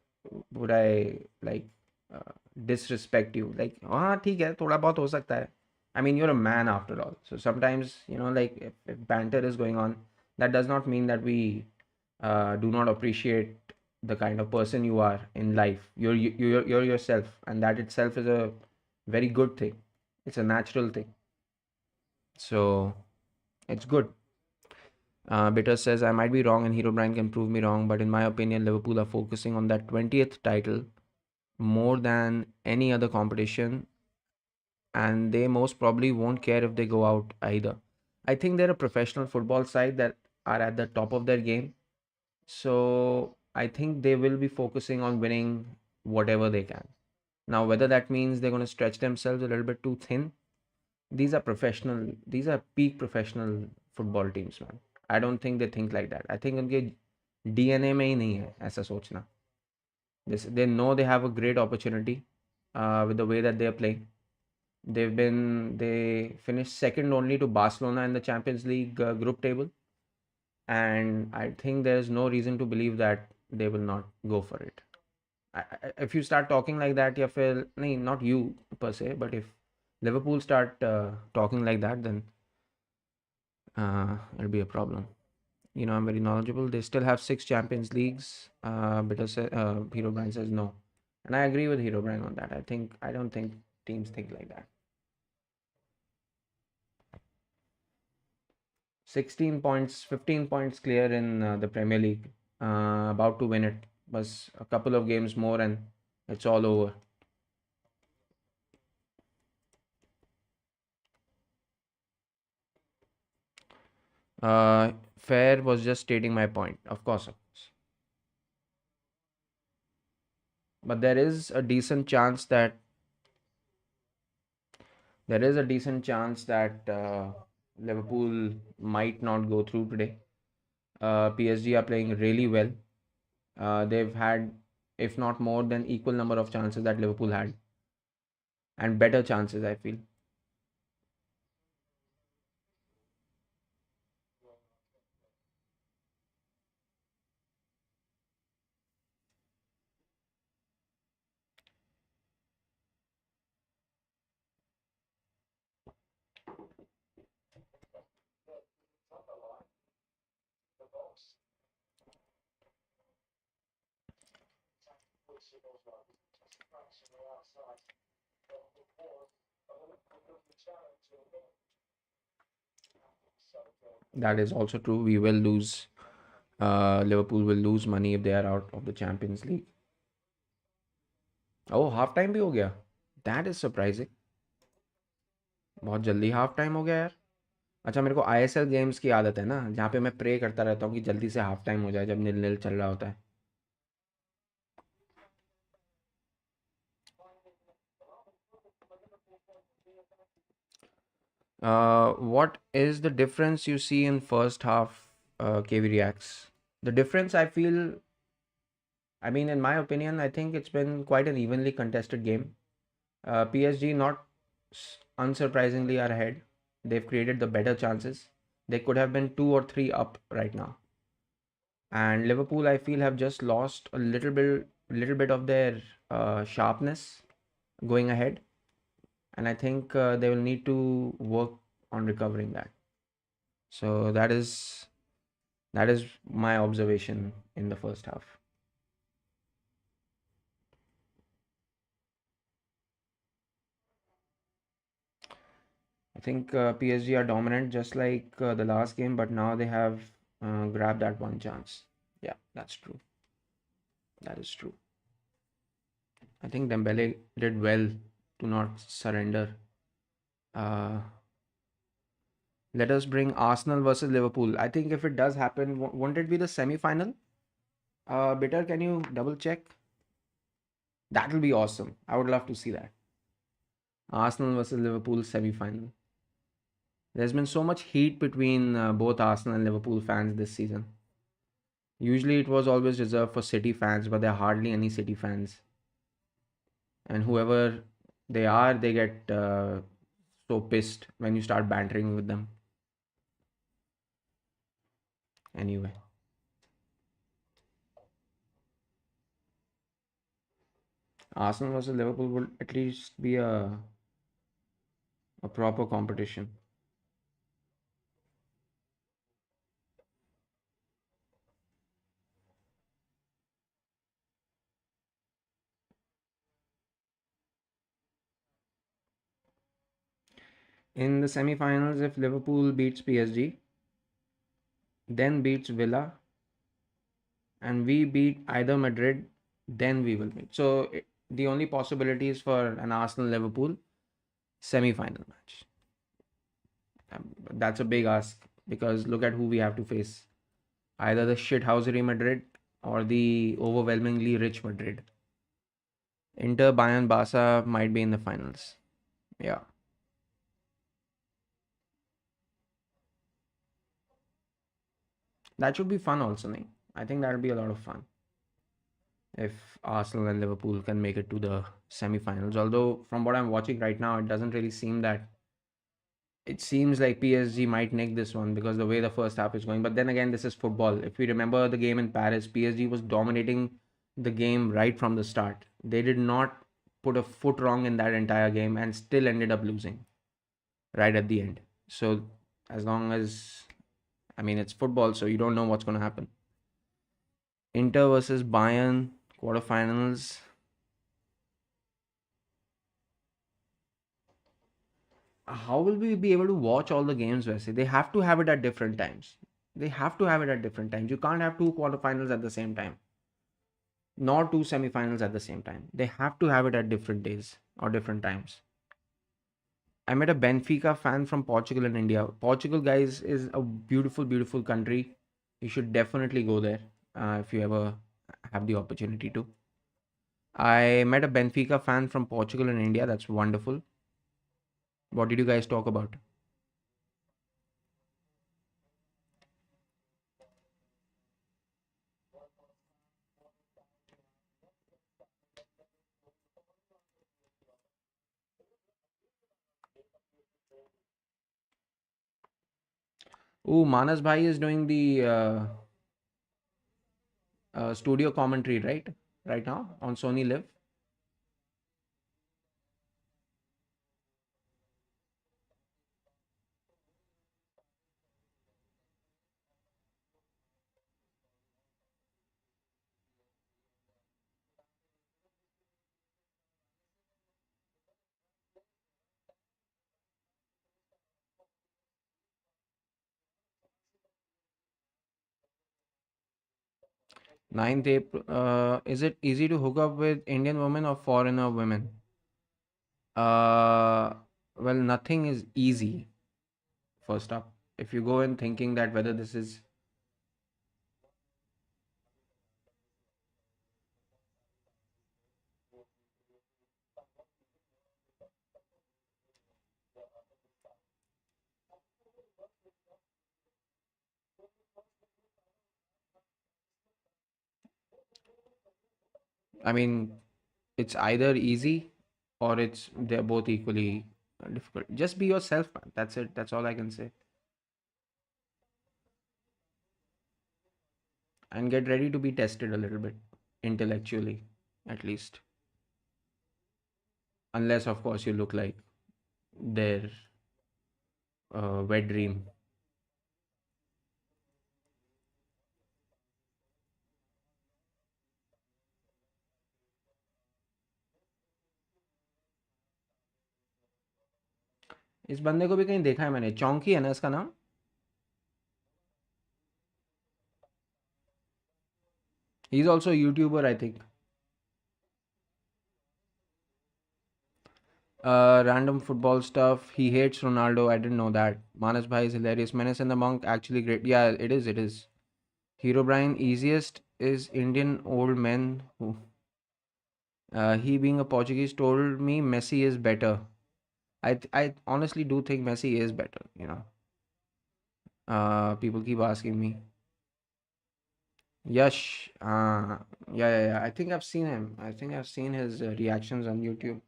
Speaker 1: would I like uh, disrespect you. Like, हाँ ठीक है, थोड़ा बहुत हो सकता है. I mean, you're a man after all. So sometimes, like if banter is going on, that does not mean that we do not appreciate the kind of person you are in life. You're yourself, and that itself is a very good thing. It's a natural thing. So it's good. Bitter says, I might be wrong and Hero Brian can prove me wrong, but in my opinion, Liverpool are focusing on that 20th title more than any other competition, and they most probably won't care if they go out either. I think they're a professional football side that are at the top of their game. So I think they will be focusing on winning whatever they can. Now, whether that means they're going to stretch themselves a little bit too thin, these are peak professional football teams, man. I don't think they think like that. I think उनके DNA में ही नहीं है ऐसा सोचना. They know they have a great opportunity with the way that they are playing. They finished second only to Barcelona in the Champions League group table, and I think there's no reason to believe that they will not go for it. If you start talking like that, या फिर नहीं, not you per se, but if Liverpool start talking like that, then it'll be a problem. I'm very knowledgeable. They still have six Champions Leagues. Because Hero Brand says no, and I agree with Hero Brand on that. I don't think teams think like that. 16 points, 15 points clear in the Premier League. About to win it. Was a couple of games more, and it's all over. Fair was just stating my point, of course, of course. But there is a decent chance that Liverpool might not go through today. PSG are playing really well. They've had, if not more than equal number of chances that Liverpool had, and better chances, I feel. That is also true. We will lose. Liverpool will lose money if they are out of the Champions League. Oh, half time भी हो गया. That is surprising. बहुत जल्दी half time हो गया यार. अच्छा, मेरे को ISL गेम्स की आदत है ना, जहाँ पे मैं प्रे करता रहता हूँ कि जल्दी से हाफ टाइम हो जाए जब 0-0 चल रहा होता है. What is the difference you see in first half, KV reacts? The difference I feel, I mean, in my opinion, I think it's been quite an evenly contested game. PSG not unsurprisingly are ahead. They've created the better chances. They could have been 2 or 3 up right now. And Liverpool, I feel, have just lost a little bit of their sharpness going ahead. And I think they will need to work on recovering that. So that is my observation in the first half. I think PSG are dominant just like the last game, but now they have grabbed that one chance. Yeah, that's true. That is true. I think Dembele did well to not surrender. Uh, Let us bring Arsenal versus Liverpool. I think if it does happen, won't it be the semi-final? Bitter, can you double check? That will be awesome. I would love to see that. Arsenal versus Liverpool semi-final. There's been so much heat between both Arsenal and Liverpool fans this season. Usually it was always reserved for City fans, but there are hardly any City fans. And whoever they are, they get so pissed when you start bantering with them. anyway. Arsenal versus Liverpool would at least be a proper competition. In the semi-finals, if Liverpool beats PSG, then beats Villa, and we beat either Madrid, then we will meet. So the only possibilities for an Arsenal Liverpool semi-final match. That's a big ask because look at who we have to face. Either the shithousery Madrid or the overwhelmingly rich Madrid. Inter, Bayern, Barca might be in the finals. Yeah. That should be fun also, nahi? I think that would be a lot of fun if Arsenal and Liverpool can make it to the semi-finals. Although from what I'm watching right now, it doesn't really seem that. It seems like PSG might nick this one because the way the first half is going. But then again, this is football. If we remember the game in Paris, PSG was dominating the game right from the start. They did not put a foot wrong in that entire game and still ended up losing right at the end. So as long as, I mean, it's football, so you don't know what's going to happen. Inter versus Bayern quarterfinals. How will we be able to watch all the games, Wesley? They have to have it at different times. They have to have it at different times. You can't have two quarterfinals at the same time, nor two semifinals at the same time. They have to have it at different days or different times. I met a Benfica fan from Portugal and India. Portugal, guys, is a beautiful, beautiful country. You should definitely go there if you ever have the opportunity to. I met a Benfica fan from Portugal and India. That's wonderful. What did you guys talk about? Oh, Manas Bhai is doing the studio commentary, right? Right now on Sony Live. Ninth April. Is it easy to hook up with Indian women or foreigner women? Uh, well, nothing is easy. First up, if you go in thinking that whether this is, I mean, it's either easy or they're both equally difficult. Just be yourself, man. That's it. That's all I can say. And get ready to be tested a little bit intellectually, at least. Unless, of course, you look like their wet dream. इस बंदे को भी कहीं देखा है मैंने चौंकी है ना इसका नाम he is also YouTuber I think random football stuff. He hates Ronaldo. I didn't know that. Manas Bhai is hilarious. Menace and the Monk actually great. Yeah, it is. It is. Hero Brian easiest is Indian old men who. He being a Portuguese told me Messi is better. I honestly do think Messi is better. You know. People keep asking me. Yash. Yeah. I think I've seen him. I think I've seen his reactions on YouTube.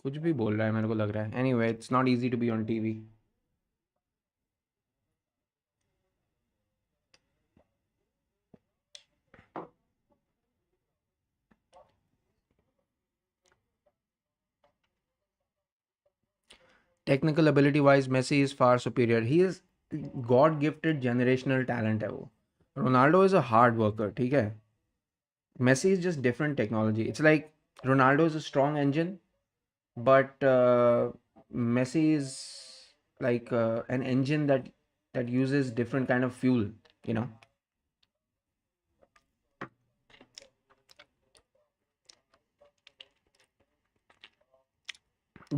Speaker 1: कुछ भी बोल रहा है मेरे को लग रहा है. Anyway, it's not easy to be on TV. Technical ability wise, Messi is far superior. He is God gifted generational talent है वो. Ronaldo is a hard worker, ठीक है. Messi is just different technology. It's like Ronaldo is a strong engine, but Messi is like an engine that uses different kind of fuel. You know,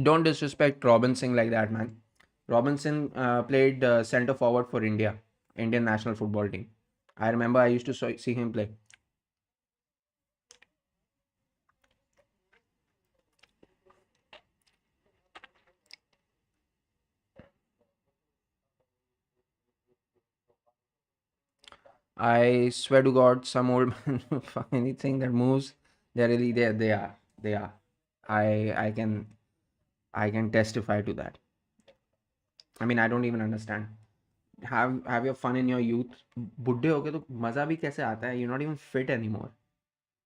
Speaker 1: don't disrespect Robinson like that, man. Robinson played center forward for India, Indian national football team. I remember I used to see him play. I swear to God, some old man, anything that moves, they're really there. They are. I can testify to that. I mean, I don't even understand. Have your fun in your youth. बुड्ढे होके तो मजा भी कैसे आता है? You're not even fit anymore.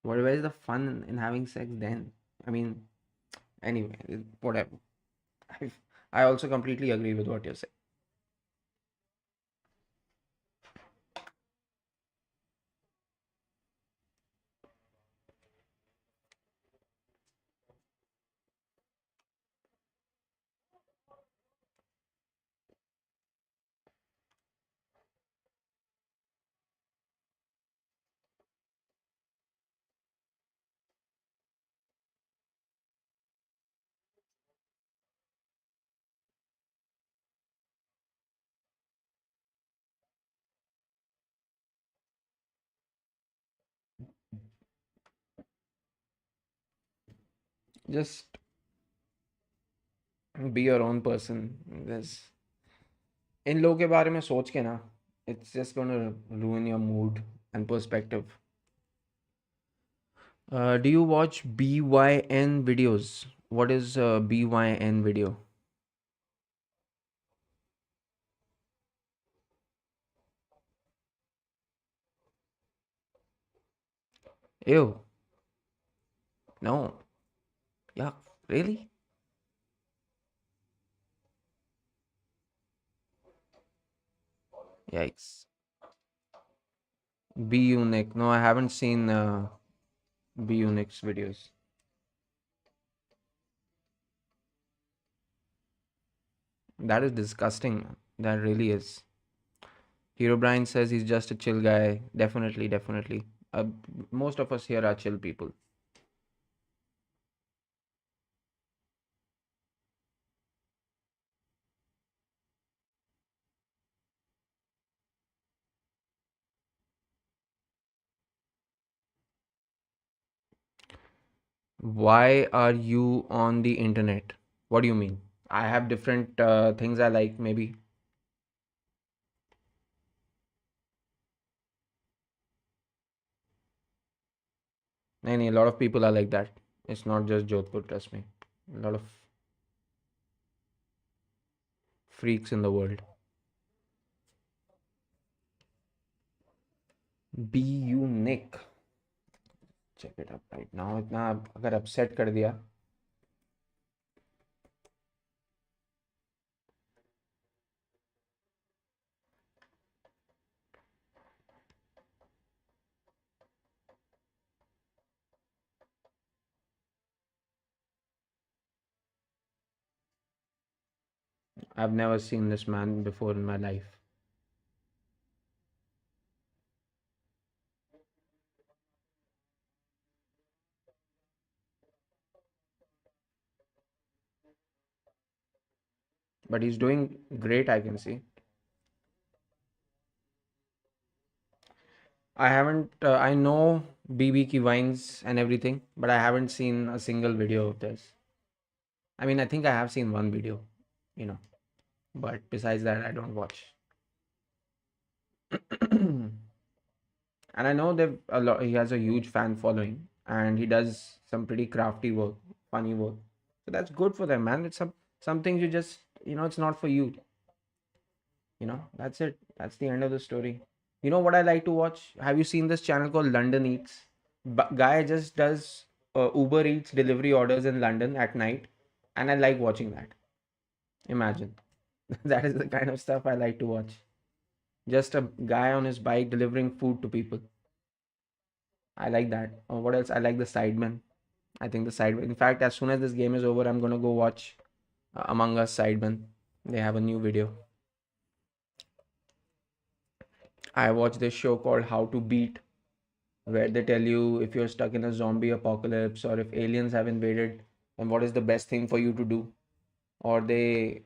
Speaker 1: Where is the fun in having sex then? I mean, anyway, whatever. I, I also completely agree with what you're saying. Just be your own person. There's इन लोगों के बारे में सोच के ना, it's just gonna ruin your mood and perspective. Do you watch BYN videos? What is BYN video? Ew, no. Yeah, really? Yikes. B Unique. No, I haven't seen B Unique's videos. That is disgusting, man. That really is. Hero Brian says he's just a chill guy. Definitely, definitely. Most of us here are chill people. Why are you on the internet? What do you mean? I have different things I like, maybe. A lot of people are like that. It's not just Jodhpur, trust me. A lot of freaks in the world. Be unique. Check it up right now. इतना अगर upset कर दिया. I've never seen this man before in my life. But he's doing great, I can see. I haven't, I know BB Ki Vines and everything, but I haven't seen a single video of this. I mean, I think I have seen one video, you know, but besides that, I don't watch. And I know that a lot, he has a huge fan following and he does some pretty crafty work, funny work. So that's good for them, man. It's some things you just, it's not for you. That's it. That's the end of the story. You know what I like to watch? Have you seen this channel called London Eats? Guy just does Uber Eats delivery orders in London at night, and I like watching that. Imagine. That is the kind of stuff I like to watch. Just a guy on his bike delivering food to people. I like that. What else? I like the Sidemen. I think the Sidemen. In fact, as soon as this game is over, I'm gonna go watch Among Us Sidemen. They have a new video. I watched this show called How to Beat, where they tell you if you're stuck in a zombie apocalypse or if aliens have invaded, then what is the best thing for you to do. Or they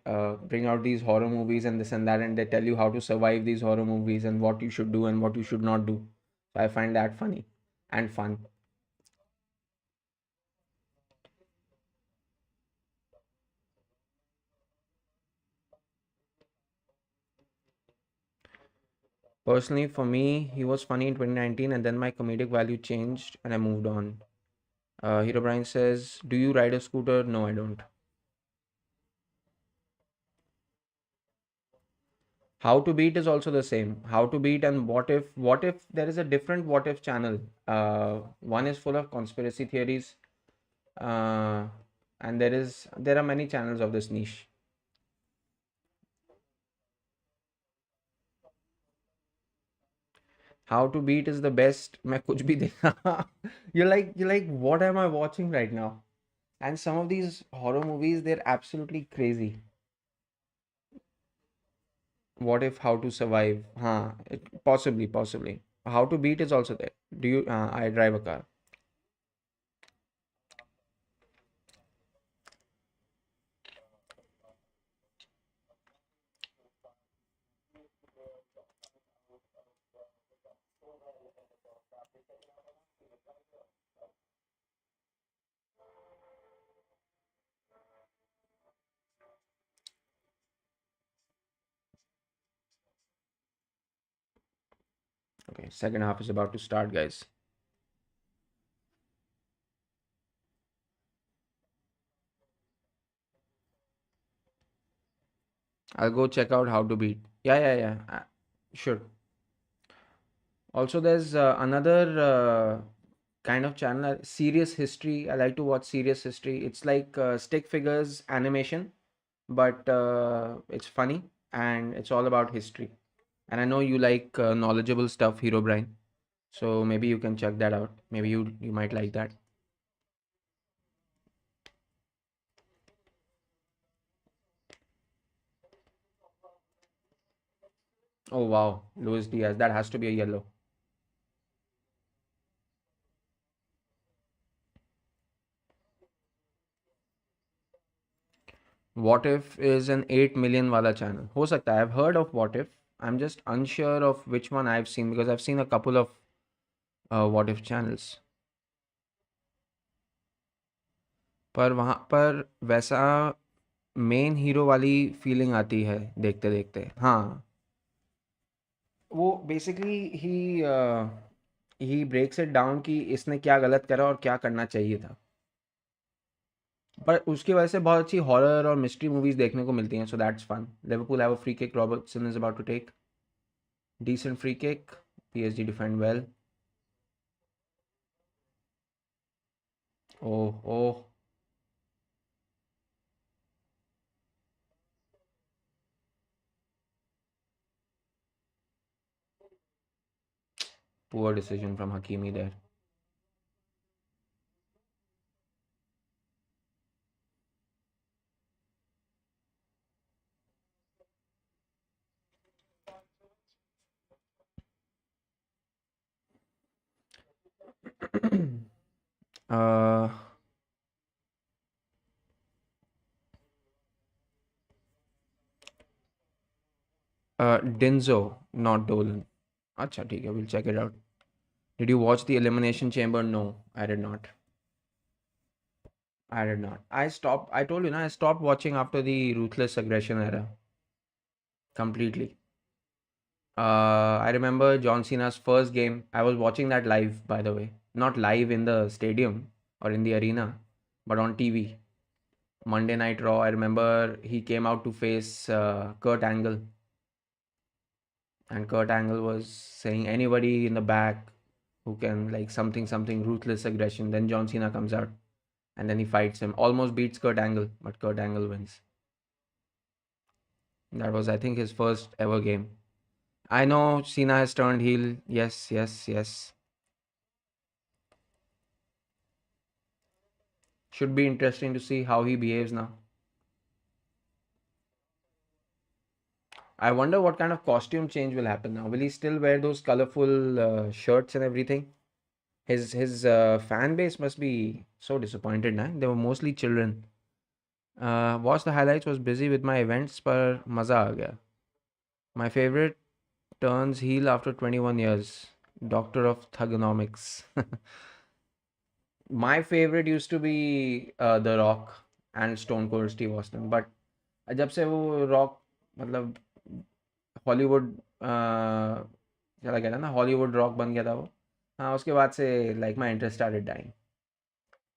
Speaker 1: bring out these horror movies and this and that, and they tell you how to survive these horror movies and what you should do and what you should not do. So I find that funny and fun. Personally, for me, he was funny in 2019, and then my comedic value changed and I moved on. Hero Brian says, "Do you ride a scooter?" No, I don't. How to Beat is also the same. How to Beat and What if there is a different What If channel. One is full of conspiracy theories, uh, and there are many channels of this niche. How to Beat is the best. मैं कुछ भी देखा. You're like, what am I watching right now? And some of these horror movies, they're absolutely crazy. What if How to Survive? Possibly. How to Beat is also there. Do you? I drive a car. Okay, second half is about to start, guys. I'll go check out How to Beat. Yeah. Sure. Also, there's another kind of channel, Serious History. I like to watch Serious History. It's like stick figures animation, but it's funny and it's all about history. And I know you like knowledgeable stuff, Hero Brian. So maybe you can check that out. Maybe you might like that. Oh wow, Luis Diaz. That has to be a yellow. What If is an 8 million wala channel. हो सकता है. I've heard of What If. I'm just unsure of which one I've seen because I've seen a couple of What If channels. पर वहाँ पर वैसा main hero वाली feeling आती है देखते देखते. हाँ, वो बेसिकली ही ब्रेक्स इट डाउन कि इसने क्या गलत करा और क्या करना चाहिए था. पर उसकी वजह से बहुत अच्छी हॉरर और मिस्ट्री मूवीज देखने को मिलती हैं. So that's fun. Liverpool have a free kick. Robertson is about to take decent free kick. PSG defend well. Oh, poor decision from Hakimi there. Uh, Dinzo, not Dolan. Acha, ठीक है, we'll check it out. Did you watch the Elimination Chamber? No, I did not. I did not. I stopped. I told you, na, I stopped watching after the Ruthless Aggression era completely. I remember John Cena's first game. I was watching that live, by the way. Not live in the stadium or in the arena, but on TV. Monday Night Raw. I remember he came out to face Kurt Angle, and Kurt Angle was saying anybody in the back who can like something ruthless aggression. Then John Cena comes out and then he fights him. Almost beats Kurt Angle, but Kurt Angle wins. That was, I think, his first ever game. I know Cena has turned heel. Yes, yes, yes. Should be interesting to see how he behaves now. I wonder what kind of costume change will happen now. Will he still wear those colorful shirts and everything? His fan base must be so disappointed now. They were mostly children. Watched the highlights. Was busy with my events, पर मजा आ गया. My favorite turns heel after 21 years. Doctor of Thugonomics. My favorite used to be The Rock and Stone Cold Steve Austin, but जब से वो rock मतलब Hollywood चला गया था ना, हॉलीवुड रॉक बन गया था वो, हाँ उसके बाद से like my interest started dying.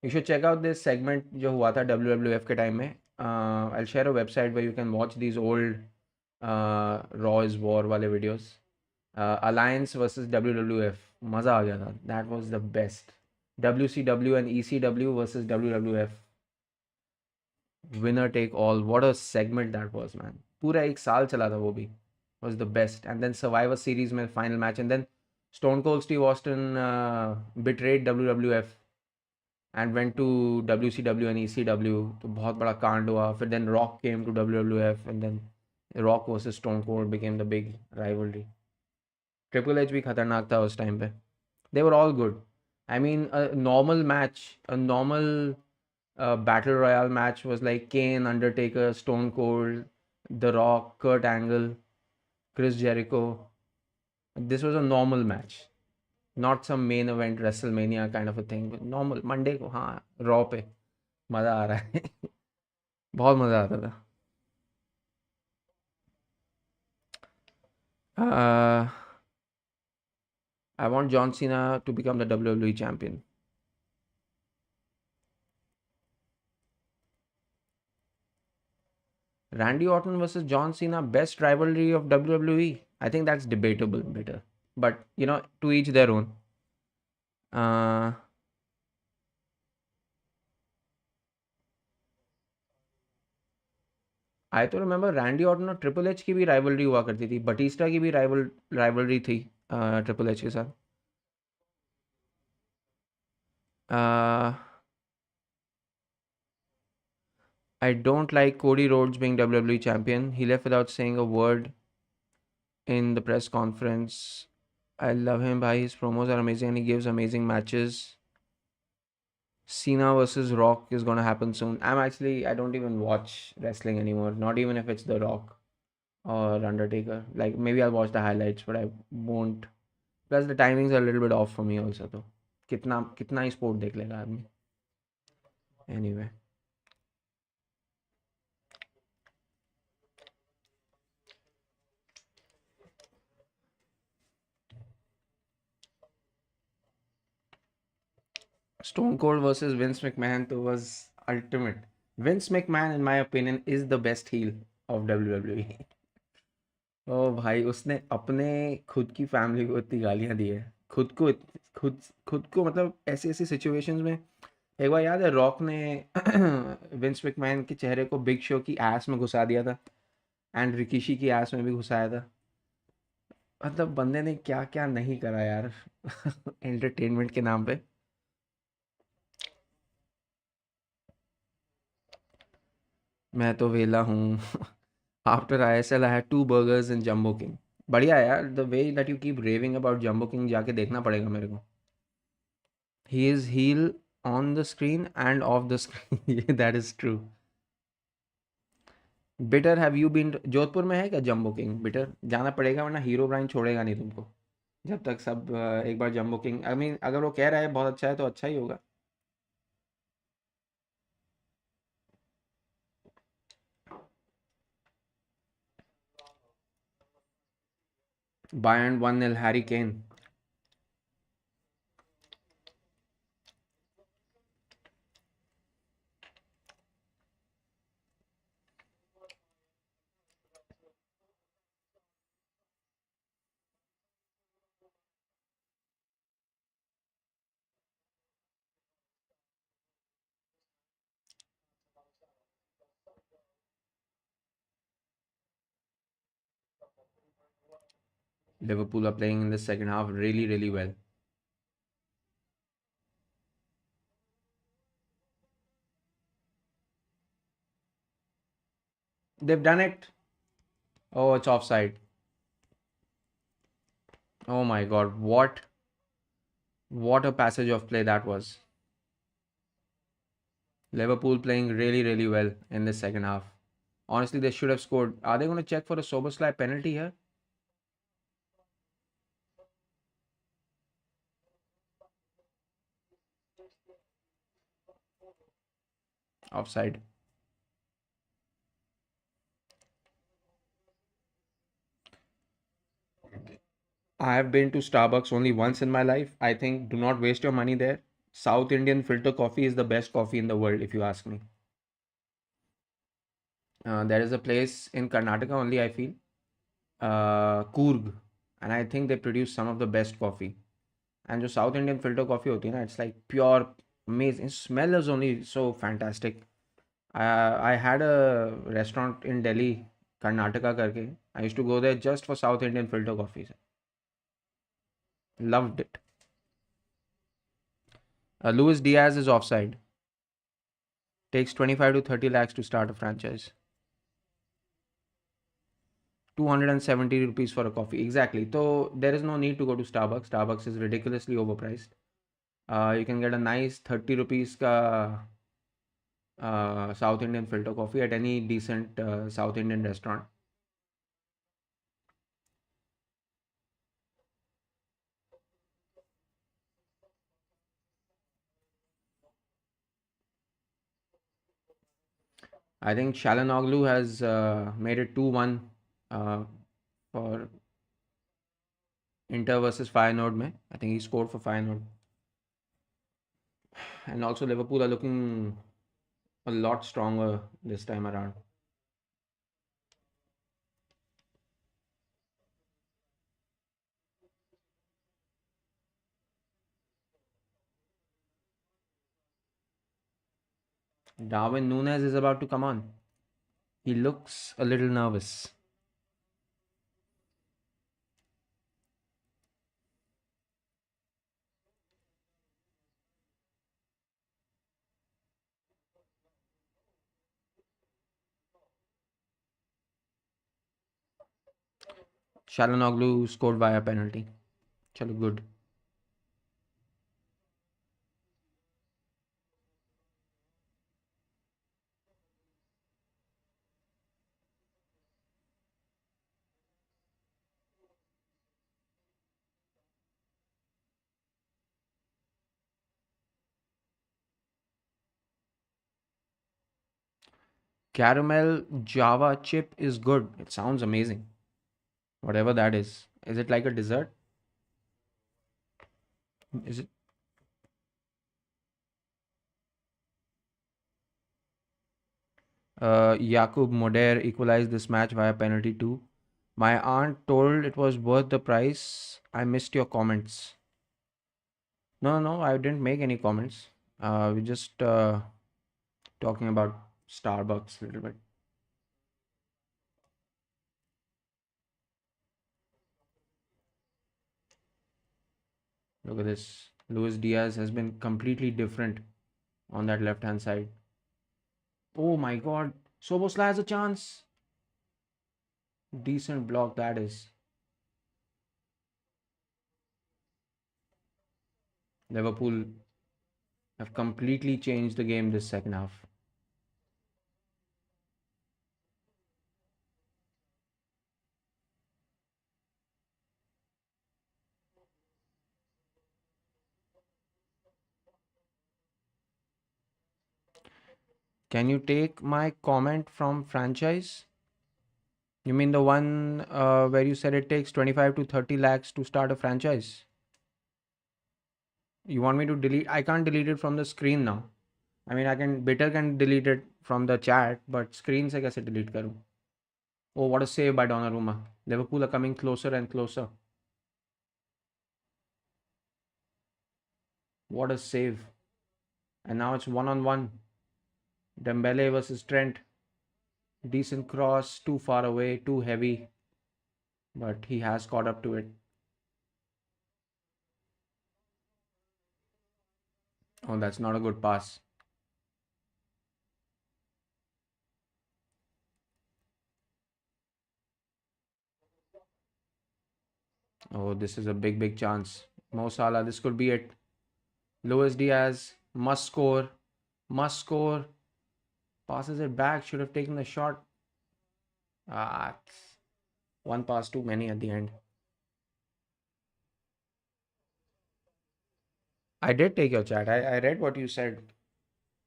Speaker 1: You should check out this segment जो हुआ था WWF के टाइम में. I share a website way you can watch these old Raw is War वाले वीडियोस. अलायंस वर्सेस WWF, मज़ा आ गया था. That was the best. WCW and ECW versus WWF, winner take all. What a segment that was man. पूरा एक साल चला था वो भी. Was the best. And then Survivor Series में final match, and then Stone Cold Steve Austin betrayed WWF and went to WCW and ECW. तो बहुत बड़ा कांड हुआ. फिर then Rock came to WWF and then Rock versus Stone Cold became the big rivalry. Triple H भी खतरनाक था उस टाइम पे. They were all good. I mean, a normal match, a normal battle royale match was like Kane, Undertaker, Stone Cold, The Rock, Kurt Angle, Chris Jericho. This was a normal match, not some main event WrestleMania kind of a thing. But normal Monday को, हाँ, raw पे मज़ा आ रहा है. बहुत मज़ा आता था. uh, I want John Cena to become the WWE champion. Randy Orton versus John Cena, best rivalry of WWE. I think that's debatable better, but you know, to each their own. uh, आई तो remember Randy Orton और triple H की भी rivalry हुआ करती थी. Batista की भी rivalry थी ट्रिपल एच के साथ. I don't like Cody Rhodes being WWE champion. He left without saying a word in the press conference. I love him. Bhai, his promos are amazing and he gives amazing matches. Cena versus Rock is gonna happen soon. I don't even watch wrestling anymore. Not even if it's The Rock or Undertaker. Like maybe I'll watch the highlights, but I won't. Plus the timings are a little bit off for me also. तो कितना ही sport देख लेगा आदमी. Anyway. Stone Cold versus Vince McMahon was ultimate. Vince McMahon, in my opinion, is the best heel of WWE. ओ भाई, उसने अपने खुद की फैमिली को इतनी गालियां दी है. खुद को मतलब ऐसी ऐसी सिचुएशंस में. एक बार याद है रॉक ने विंस मैकमैन के चेहरे को बिग शो की एस में घुसा दिया था, एंड रिकीशी की एस में भी घुसाया था. मतलब बंदे ने क्या क्या नहीं करा यार एंटरटेनमेंट के नाम पे. मैं तो वेला हूँ. After ISL I had 2 burgers in Jumbo King. बढ़िया है यार. The way that you keep raving about Jumbo King, जाके देखना पड़ेगा मेरे को. He is heel On the screen and off the screen. That is true. Bitter have you been Jodhpur में है क्या जम्बो किंग बिटर जाना पड़ेगा वरना हीरो ब्राइन छोड़ेगा नहीं तुमको जब तक सब एक बार जम्बो किंग आई मीन अगर वो कह रहा है बहुत अच्छा है तो अच्छा ही होगा Bayern 1-0 Harry Kane. Liverpool are playing in the second half really, really well. They've done it. Oh, it's offside. Oh my God, what a passage of play that was. Liverpool playing really, really well in the second half. Honestly, they should have scored. Are they going to check for a Soberslide penalty here? Offside. I have been to Starbucks only once in my life. I think do not waste your money there. South Indian filter coffee is the best coffee in the world, if you ask me. There is a place in Karnataka only, I feel. Coorg. And I think they produce some of the best coffee. And जो South Indian filter coffee होती है ना, it's like pure, amazing. Smell is only so fantastic. I had a restaurant in Delhi, Karnataka करके. I used to go there just for South Indian filter coffees. Loved it. Luis Diaz is offside. Takes 25 to 30 lakhs to start a franchise. 270 rupees for a coffee. Exactly. So there is no need to go to Starbucks. Starbucks is ridiculously overpriced. You can get a nice 30 rupees ka South Indian filter coffee at any decent South Indian restaurant. I think Shalanoglu has made it 2-1 for Inter versus Feyenoord. Mein. I think he scored for Feyenoord. And also Liverpool are looking a lot stronger this time around. Darwin Núñez is about to come on. He looks a little nervous. Shalanoglu scored via penalty. Chalo, good. Caramel Java chip is good. It sounds amazing. Whatever that is. Is it like a dessert? Is it? Jakub Moder equalized this match via penalty too. My aunt told it was worth the price. I missed your comments. No, no, no, I didn't make any comments. We just talking about Starbucks a little bit. Look at this. Luis Diaz has been completely different on that left hand side. Oh my God. Sobosla has a chance. Decent block that is. Liverpool have completely changed the game this second half. Can you take my comment from franchise? You mean the one where you said it takes 25 to 30 lakhs to start a franchise? You want me to delete? I can't delete it from the screen now. I mean, I can, Bitter can delete it from the chat, but screen se kaise delete karu? Oh, what a save by Donnarumma. Liverpool are coming closer and closer. What a save. And now it's one on one. Dembele versus Trent. Decent cross, too far away, too heavy. But he has caught up to it. Oh, that's not a good pass. Oh, this is a big, big chance. Mo Salah, this could be it. Luis Diaz must score. Must score. Passes it back. Should have taken the shot. Ah, one pass too many at the end. I did take your chat. I read what you said.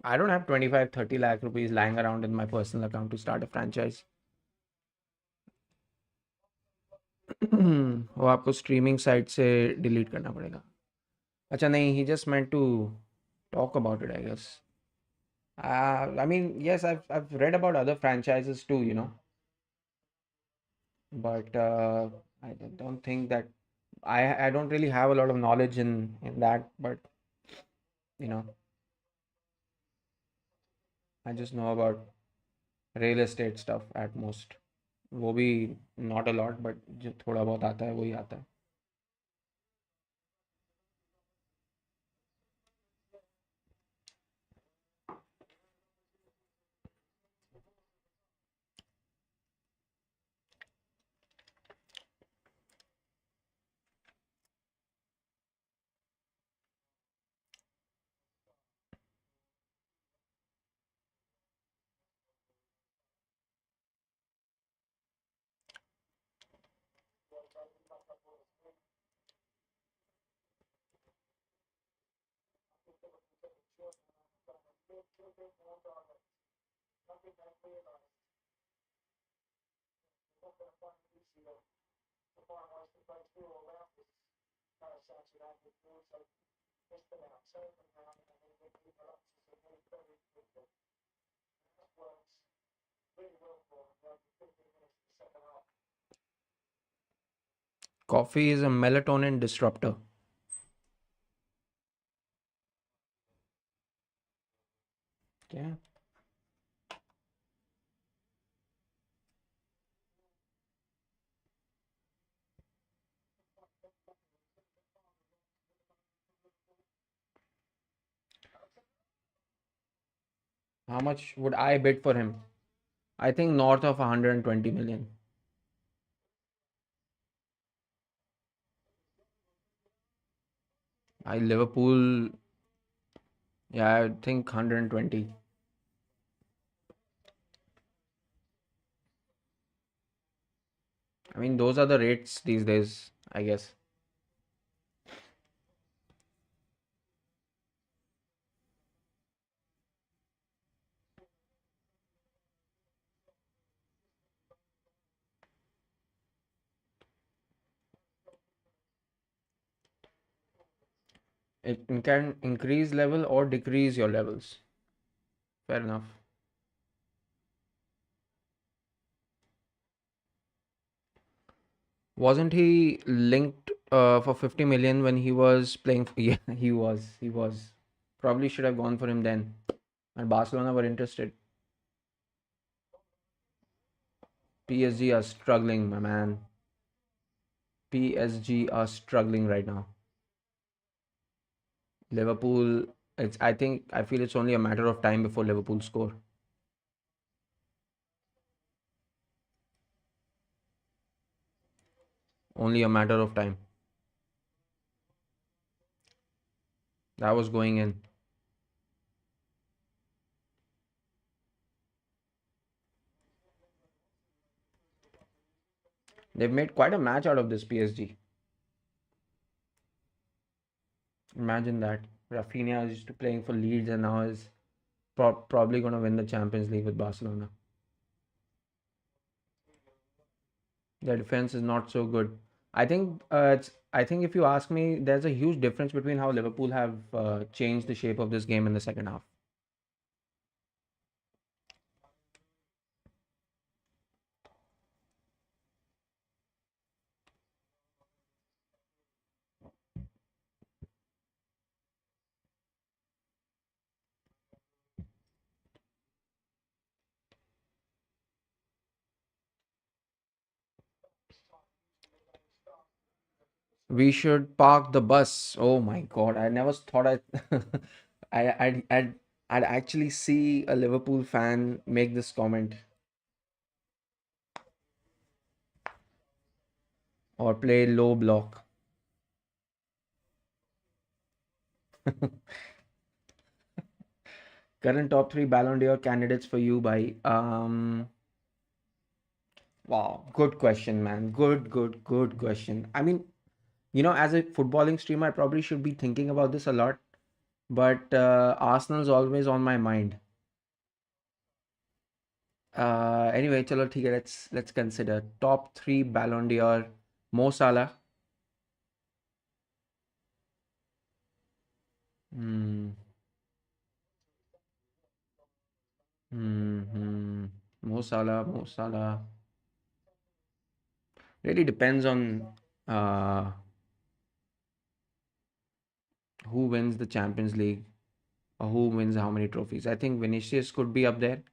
Speaker 1: I don't have 25, 30 lakh rupees lying around in my personal account to start a franchise. वो आपको streaming site से delete करना पड़ेगा. अच्छा नहीं, he just meant to talk about it, I guess. I mean, yes, I've read about other franchises too, but I don't think that I don't really have a lot of knowledge in that, but you know, I just know about real estate stuff at most. वो भी not a lot, but जो थोड़ा बहुत आता है वही आता है. Coffee is a melatonin disruptor. Yeah. How much would I bid for him? I think north of 120 million. Liverpool, yeah, I think 120. I mean, those are the rates these days, I guess. It can increase level or decrease your levels. Fair enough. Wasn't he linked for 50 million when he was playing? Yeah, he was. He was. Probably should have gone for him then. And Barcelona were interested. PSG are struggling, my man. PSG are struggling right now. Liverpool, I feel it's only a matter of time before Liverpool score. Only a matter of time. That was going in. They've made quite a match out of this PSG. Imagine that. Rafinha is used to playing for Leeds and now is probably going to win the Champions League with Barcelona. Their defense is not so good. I think if you ask me, there's a huge difference between how Liverpool have changed the shape of this game in the second half. We should park the bus. Oh my God, I never thought I'd actually see a Liverpool fan make this comment or play low block. Current top three Ballon d'Or candidates for you by wow, good question, man. Good question. I mean, as a footballing streamer, I probably should be thinking about this a lot, but Arsenal's always on my mind. Anyway, chalo, ठीक है, let's consider top three Ballon d'Or. Mo Salah. Hmm. Hmm. Mo Salah. Mo Salah. Really depends on uh, who wins the Champions League or who wins how many trophies. I think Vinicius could be up there.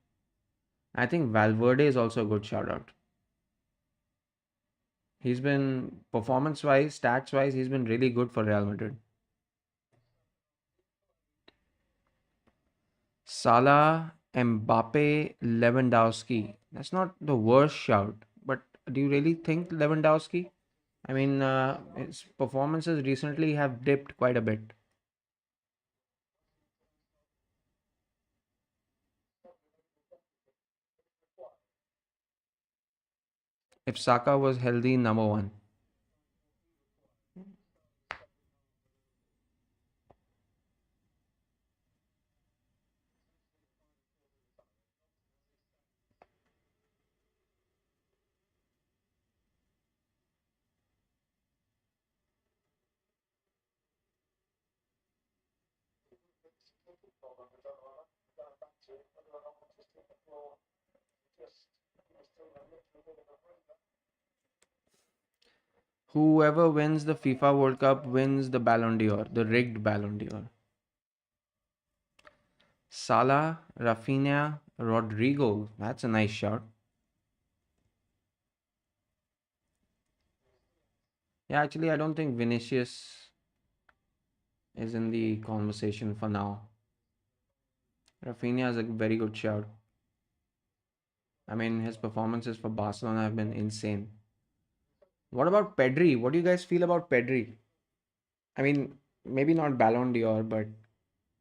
Speaker 1: I think Valverde is also a good shout out. He's been performance wise, stats wise, he's been really good for Real Madrid. Salah, Mbappe, Lewandowski. That's not the worst shout, but do you really think Lewandowski? I mean, his performances recently have dipped quite a bit. If Saka was healthy, number one. Whoever wins the FIFA World Cup wins the Ballon d'Or, the rigged Ballon d'Or. Salah, Rafinha, Rodrigo. That's a nice shout. Yeah, actually, I don't think Vinicius is in the conversation for now. Rafinha is a very good shout. I mean, his performances for Barcelona have been insane. What about Pedri? What do you guys feel about Pedri? I mean, maybe not Ballon d'Or, but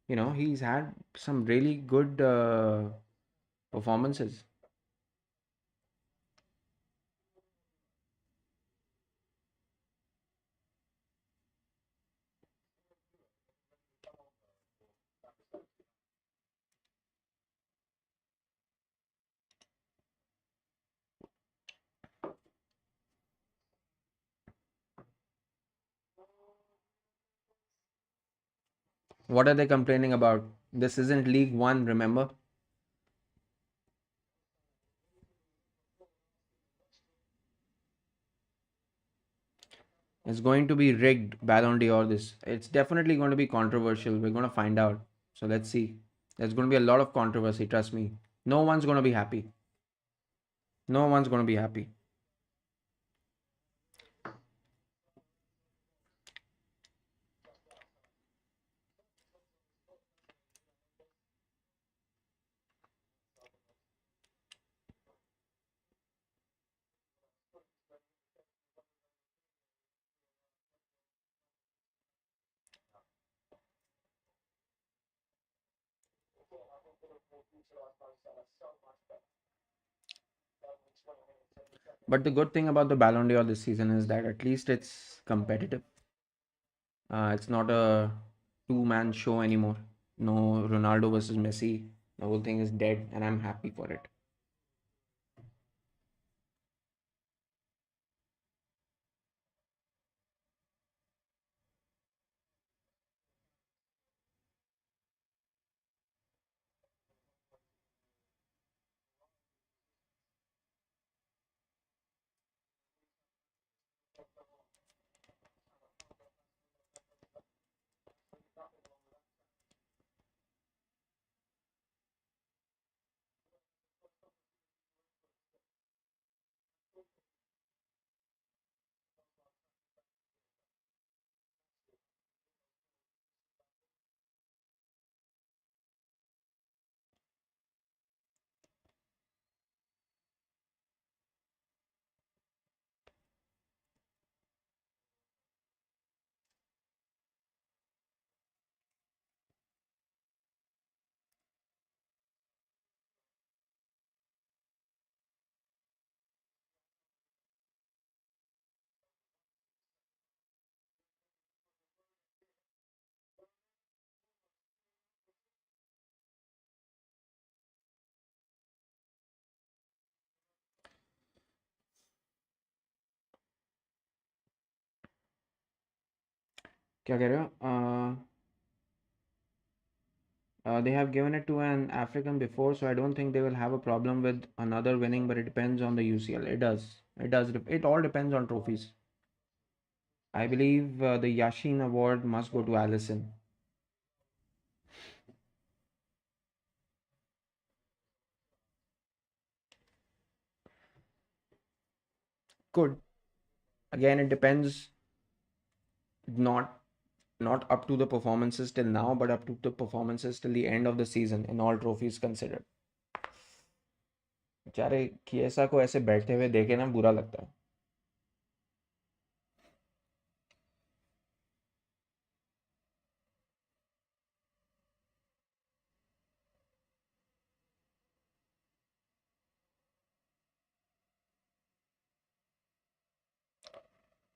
Speaker 1: he's had some really good performances. What are they complaining about? This isn't League One, remember? It's going to be rigged Ballon d'Or. It's definitely going to be controversial. We're going to find out. So let's see. There's going to be a lot of controversy, trust me. No one's going to be happy. No one's going to be happy. But the good thing about the Ballon d'Or this season is that at least it's competitive. It's not a two-man show anymore. No Ronaldo versus Messi. The whole thing is dead, and I'm happy for it. क्या कह रहे हो? They have given it to an African before, so I don't think they will have a problem with another winning. But it depends on the UCL. It does. It does. It all depends on trophies. I believe the Yashin Award must go to Allison. Could. Again, it depends. Not not up to the performances till now, but up to the performances till the end of the season in all trophies considered. बेचारे किएसा को ऐसे बैठते हुए देखे ना बुरा लगता है.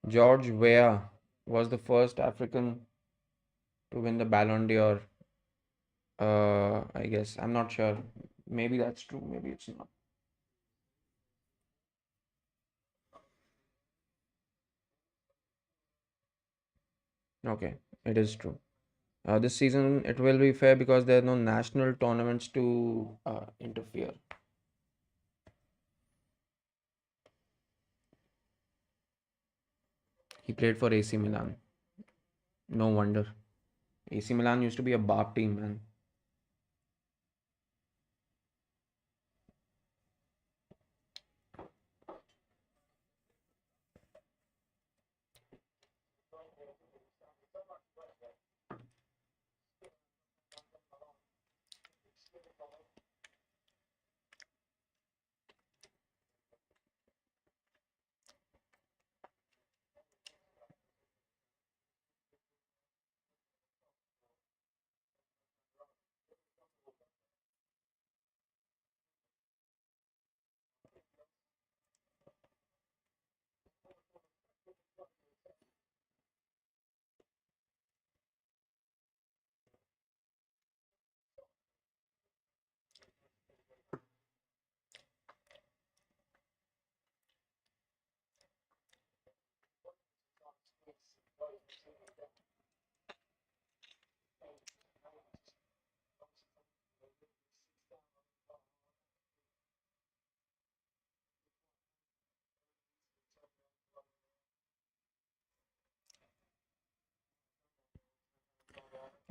Speaker 1: George Weah was the first African to win the Ballon d'Or. I guess I'm not sure. Maybe that's true. Maybe it's not. Okay, it is true. This season it will be fair because there are no national tournaments to interfere. He played for AC Milan. No wonder. AC Milan used to be a barb team, man.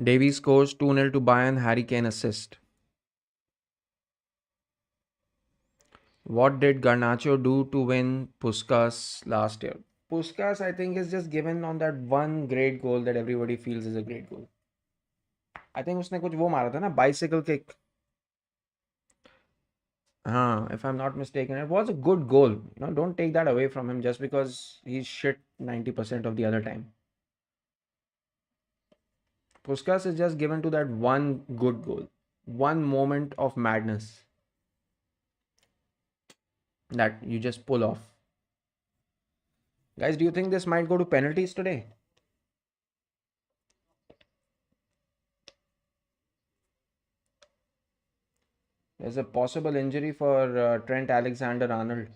Speaker 1: Davies scores 2-0 to Bayern, Harry Kane assist. What did Garnacho do to win Puskas last year? Puskas, I think, is just given on that one great goal that everybody feels is a great goal. I think उसने कुछ वो मारा था ना bicycle kick. If I'm not mistaken, it was a good goal. No, don't take that away from him just because he's shit 90% of the other time. Puskas is just given to that one good goal, one moment of madness. that you just pull off. Guys, do you think this might go to penalties today? There's a possible injury for Trent Alexander-Arnold.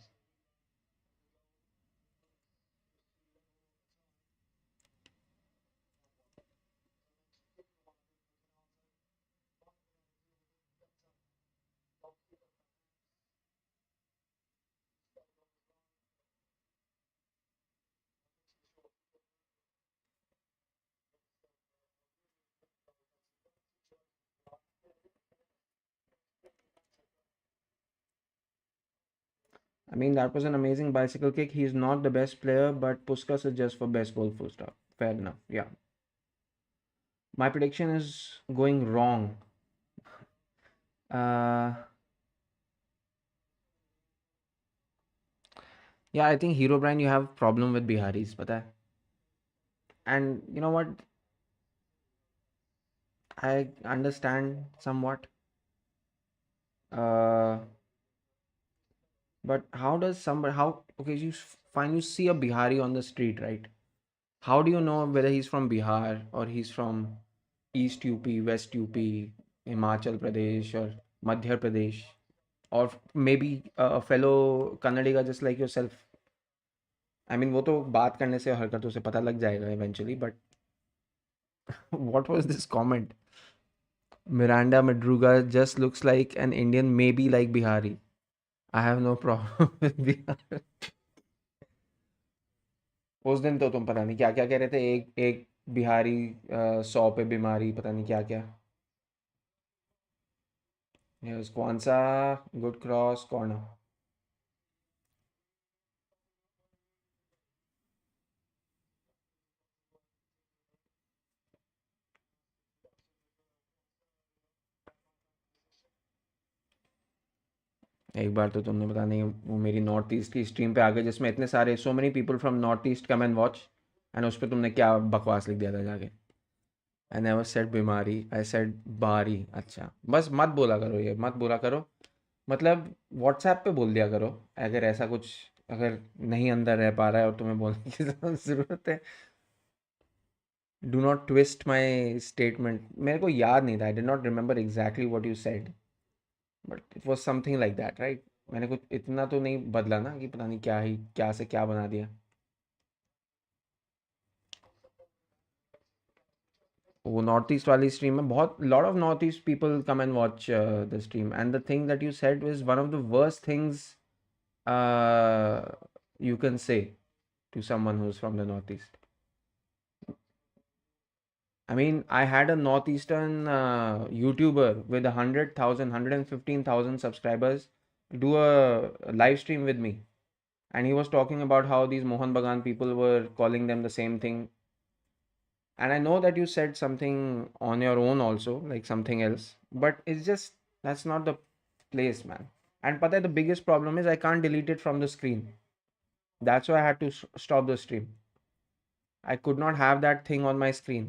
Speaker 1: I mean, that was an amazing bicycle kick. He's not the best player, but Puskas is just for best goal, full stop. Fair enough. Yeah. My prediction is going wrong. Uh, yeah, I think Hero Brian, you have problem with Biharis, but and you know what? I understand somewhat. Uh, but how does somebody how okay find you see a Bihari on the street, right? How do you know whether he's from Bihar or he's from East UP, West UP, Himachal Pradesh or Madhya Pradesh, or maybe a fellow Kannadiga just like yourself? I mean, वो तो बात करने से और हरकतों से पता लग जाएगा eventually. But what was this comment? Miranda Madruga just looks like an Indian, maybe like Bihari. I have no problem with Bihar. उस दिन तो तुम पता नहीं क्या क्या कह रहे थे, एक एक बिहारी 100 पे बीमारी, पता नहीं क्या क्या। यस, कौन सा? Good cross corner. एक बार तो तुमने पता नहीं वो मेरी नॉर्थ ईस्ट की स्ट्रीम पे आ गए जिसमें इतने सारे so many people from north east come and watch, and उस पर तुमने क्या बकवास लिख दिया था जाके। आई नेवर सेड बीमारी, आई सेड बारी। अच्छा, बस मत बोला करो, ये मत बोला करो। मतलब व्हाट्सएप पे बोल दिया करो अगर ऐसा कुछ, अगर नहीं अंदर रह पा रहा है और तुम्हें बोलने की ज़रूरत है। Do not twist my statement. मेरे को याद नहीं था, I did not remember exactly what you said, but it was something like that, right? मैंने कुछ इतना तो नहीं बदला ना कि पता नहीं क्या ही क्या से क्या बना दिया। वो नॉर्थ ईस्ट वाली स्ट्रीम में बहुत lot of north east people come and watch the stream, and the thing that you said is one of the worst things you can say to someone who's from the Northeast. I mean, I had a Northeastern YouTuber with 100,000, 115,000 subscribers do a live stream with me. And he was talking about how these Mohan Bagan people were calling them the same thing. And I know that you said something on your own also, like something else, but it's just that's not the place, man. And but the biggest problem is I can't delete it from the screen. That's why I had to stop the stream. I could not have that thing on my screen.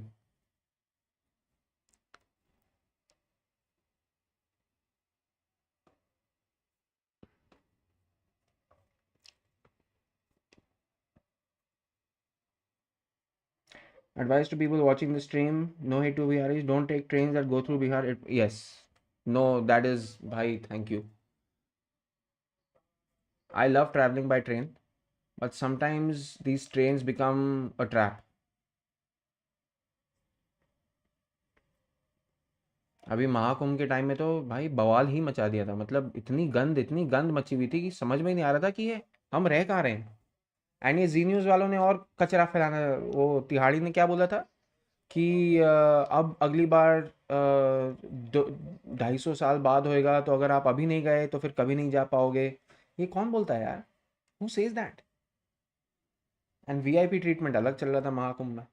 Speaker 1: Advice to people watching the stream: no hate to Biharis. Don't take trains that go through Bihar. Yes. No, that is, bhai, thank you. I love traveling by train, but sometimes these trains become a trap. अभी महाकुंभ के time में तो भाई बवाल ही मचा दिया था, मतलब इतनी गंद मची हुई थी कि समझ में ही नहीं आ रहा था कि ये हम रह कहाँ रहे हैं। एंड ये जी न्यूज़ वालों ने और कचरा फैलाना, वो तिहाड़ी ने क्या बोला था कि अब अगली बार 250 साल बाद होएगा, तो अगर आप अभी नहीं गए तो फिर कभी नहीं जा पाओगे। ये कौन बोलता है यार? Who says that? And VIP treatment अलग चल रहा था महाकुंभ में।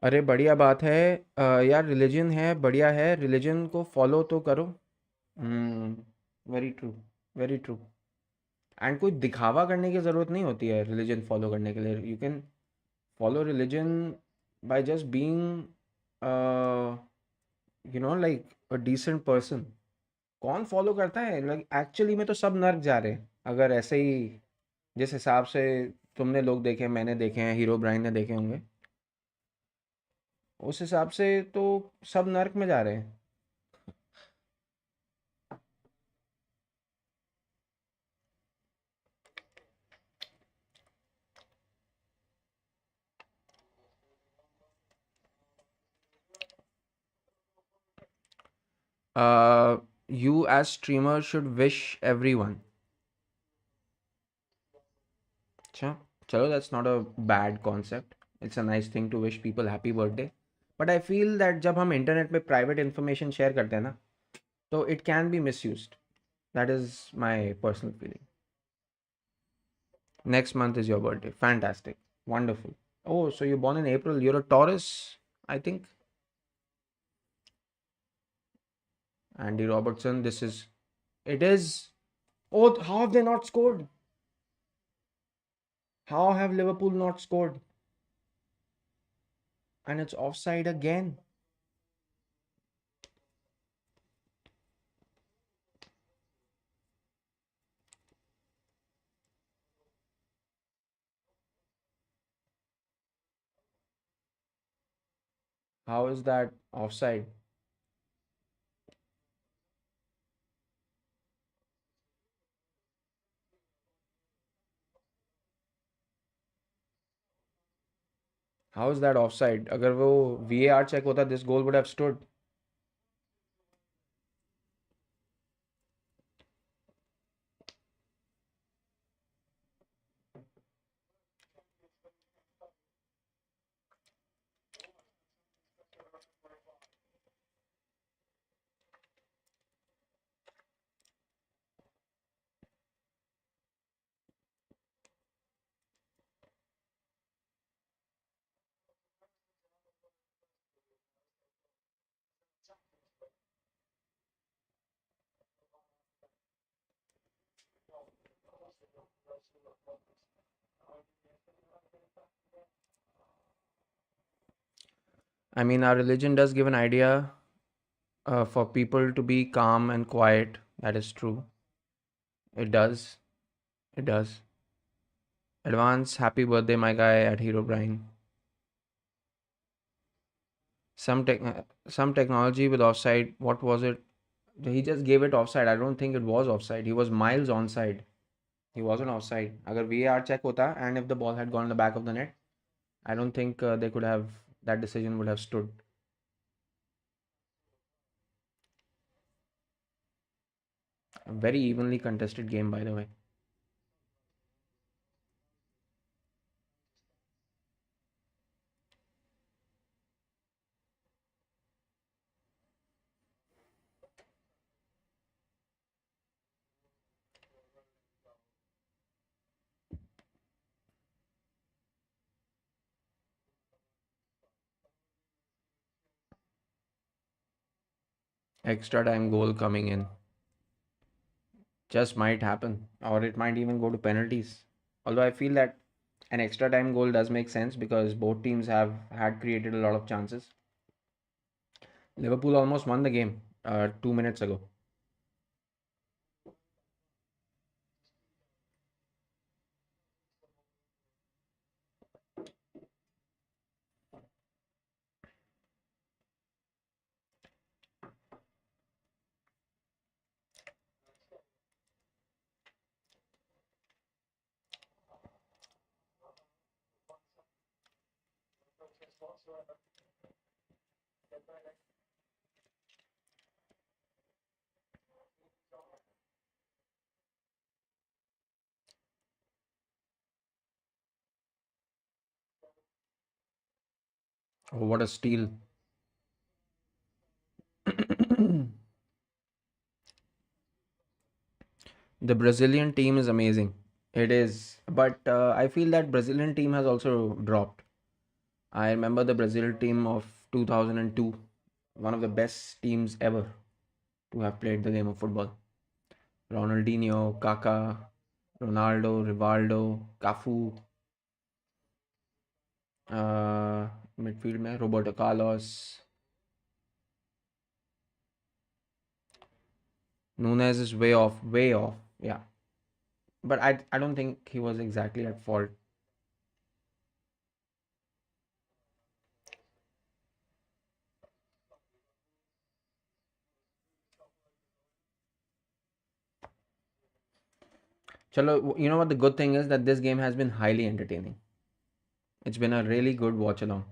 Speaker 1: अरे बढ़िया बात है। यार रिलीजन है, बढ़िया है, रिलीजन को फॉलो तो करो। Very true, very true. And कोई दिखावा करने की ज़रूरत नहीं होती है रिलीजन फॉलो करने के लिए। You can follow religion by just being like a decent person. कौन फॉलो करता है? लाइक एक्चुअली में तो सब नर्क जा रहे हैं अगर ऐसे ही, जिस हिसाब से तुमने लोग देखे, मैंने देखे हैं, हीरो ब्राइन ने देखे होंगे, उस हिसाब से तो सब नर्क में जा रहे हैं। You as streamer should wish everyone. अच्छा, चलो, that's not a bad concept. It's a nice thing to wish people happy birthday. But I feel that जब हम इंटरनेट पे प्राइवेट इन्फॉर्मेशन शेयर करते हैं ना, तो it can be misused. That is my personal feeling. Next month is your birthday. Fantastic. Wonderful. Oh, so you're born in April. You're a Taurus, I think. Andy Robertson, this is. It is. Oh, how have they not scored? How have Liverpool not scored? And it's offside again. How is that offside? How is that offside? अगर वो VAR check होता, this goal would have stood. I mean, our religion does give an idea for people to be calm and quiet. That is true. It does. It does. Advance happy birthday, my guy at Hero Brian. Some technology with offside. What was it? He just gave it offside. I don't think it was offside. He was miles onside. He wasn't offside. अगर VAR check होता and if the ball had gone in the back of the net, I don't think they could have, that decision would have stood. A very evenly contested game, by the way. Extra time goal coming in. Just might happen, or it might even go to penalties. Although I feel that an extra time goal does make sense because both teams have had created a lot of chances. Liverpool almost won the game 2 minutes ago. Oh, what a steal. The Brazilian team is amazing. It is, but I feel that Brazilian team has also dropped. I remember the Brazil team of 2002, one of the best teams ever to have played the game of football. Ronaldinho, Kaká, Ronaldo, Rivaldo, Cafu, uh, midfield में Roberto Carlos. Nunes is way off, way off. Yeah, but I don't think he was exactly at fault. Chalo, you know what the good thing is that this game has been highly entertaining. It's been a really good watch along.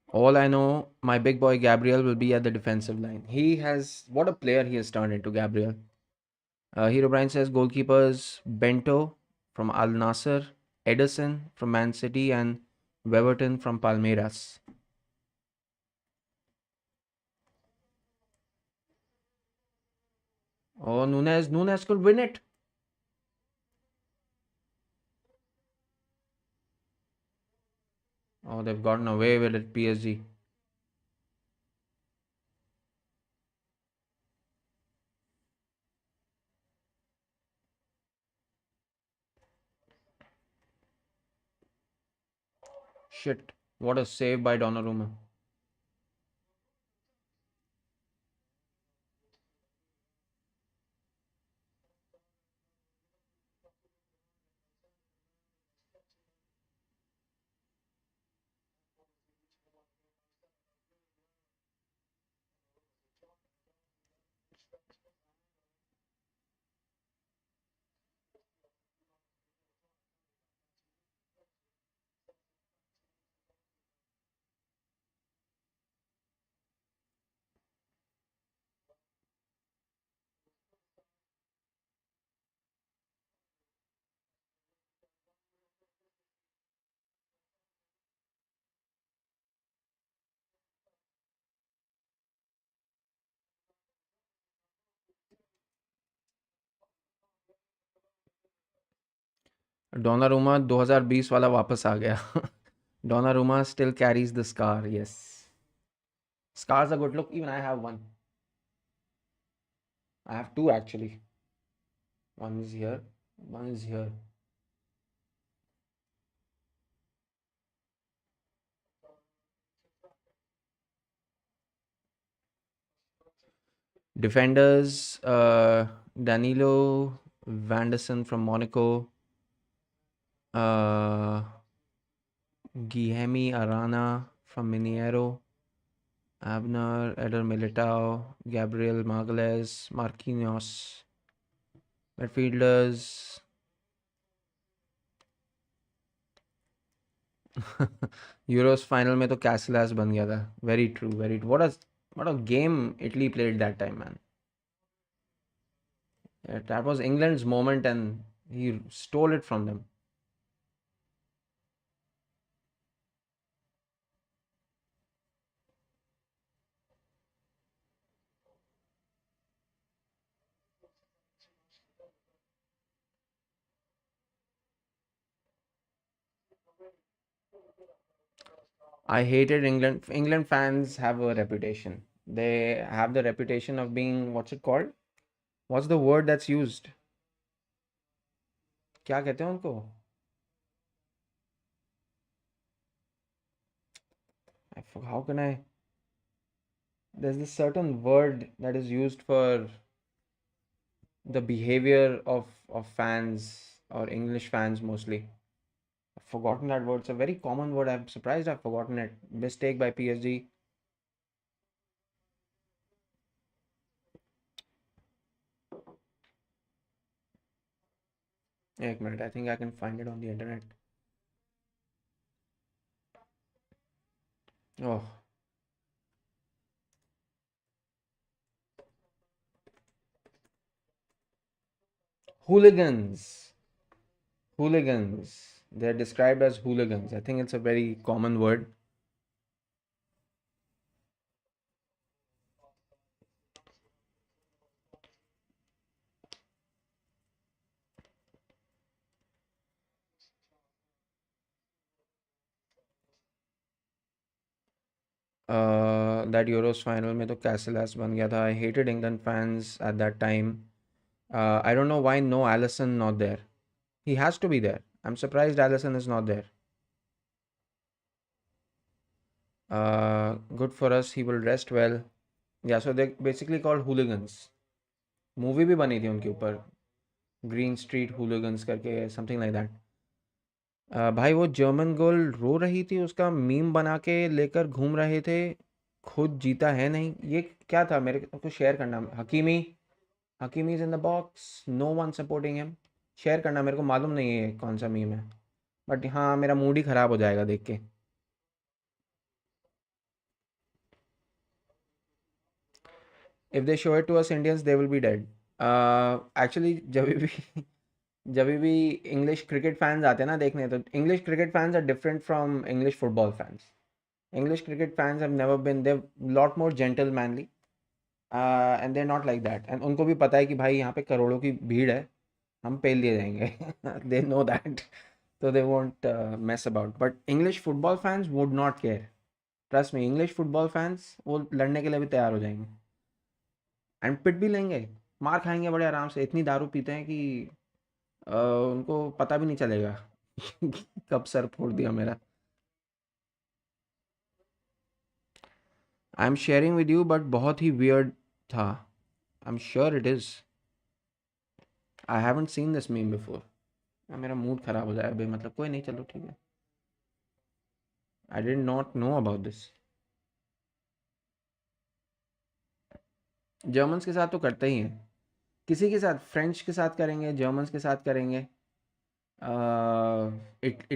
Speaker 1: All I know, my big boy Gabriel will be at the defensive line. He has what a player he has turned into, Gabriel. Hero Brian says goalkeepers Bento from Al Nasser, Edison from Man City, and Weverton from Palmeiras. Oh, Nunes could win it. Oh, they've gotten away with it, PSG. Shit, what a save by Donnarumma. Donnarumma 2020 वाला वापस आ गया. Donnarumma still carries the scar, yes. Scars are good. Look, even I have one. I have two actually. One is here, one is here. Defenders, Danilo Vanderson from Monaco, uh, Guilherme Arana from Mineiro, Abner, Eder Militao, Gabriel Magalhaes, Marquinhos. Midfielders, Euros final में तो Casillas बन गया था. Very true, very true. What a game Italy played that time, man. That was England's moment and he stole it from them. I hated England. England fans have a reputation. They have the reputation of being, what's it called? What's the word that's used? क्या कहते हैं उनको? How can I? There's this certain word that is used for the behavior of fans or English fans mostly. I've forgotten that word. It's a very common word. I'm surprised I've forgotten it. Mistake by PSG. एक minute. I think I can find it on the internet. Oh, hooligans. Hooligans. They're described as hooligans. I think it's a very common word. That Euros final में तो Casillas बन गया था. I hated England fans at that time. I don't know why no Alisson not there. He has to be there. I'm surprised Alisson is not there. Good for us. He will rest well. Yeah, so they're basically called hooligans. Movie भी बनी थी उनके ऊपर, green street हूलिगन्स करके, something like that. भाई वो German girl रो रही थी, उसका मीम बना के लेकर घूम रहे थे, खुद जीता है नहीं. ये क्या था, मेरे को शेयर करना. Hakimi, Hakimi is in the box, no one supporting him. Share करना, मेरे को मालूम नहीं है कौन सा मीम है, बट हाँ मेरा मूड ही ख़राब हो जाएगा देख के. If they show it to us Indians they will be dead. Actually जब भी इंग्लिश क्रिकेट फैंस आते हैं ना देखने, तो English cricket fans are different from English football fans. English cricket fans have never been, they're lot more gentlemanly, and they're not like that. And उनको भी पता है कि भाई यहाँ पे करोड़ों की भीड़ है, हम पेल लिए जाएंगे. They know that, so they won't mess about. But English football fans would not care. Trust me, English football fans वो लड़ने के लिए भी तैयार हो जाएंगे. एंड पिट भी लेंगे, मार खाएंगे बड़े आराम से. इतनी दारू पीते हैं कि उनको पता भी नहीं चलेगा कब सर फोड़ दिया मेरा. I am sharing with you, but बहुत ही वियर्ड था. I am sure it is. I haven't seen this meme before. मेरा मूड ख़राब हो जाएगा भाई. मतलब कोई नहीं, चलो ठीक है. I did not know about this. Germans के साथ तो करते ही हैं, किसी के साथ, फ्रेंच के साथ करेंगे, जर्मन्स के साथ करेंगे,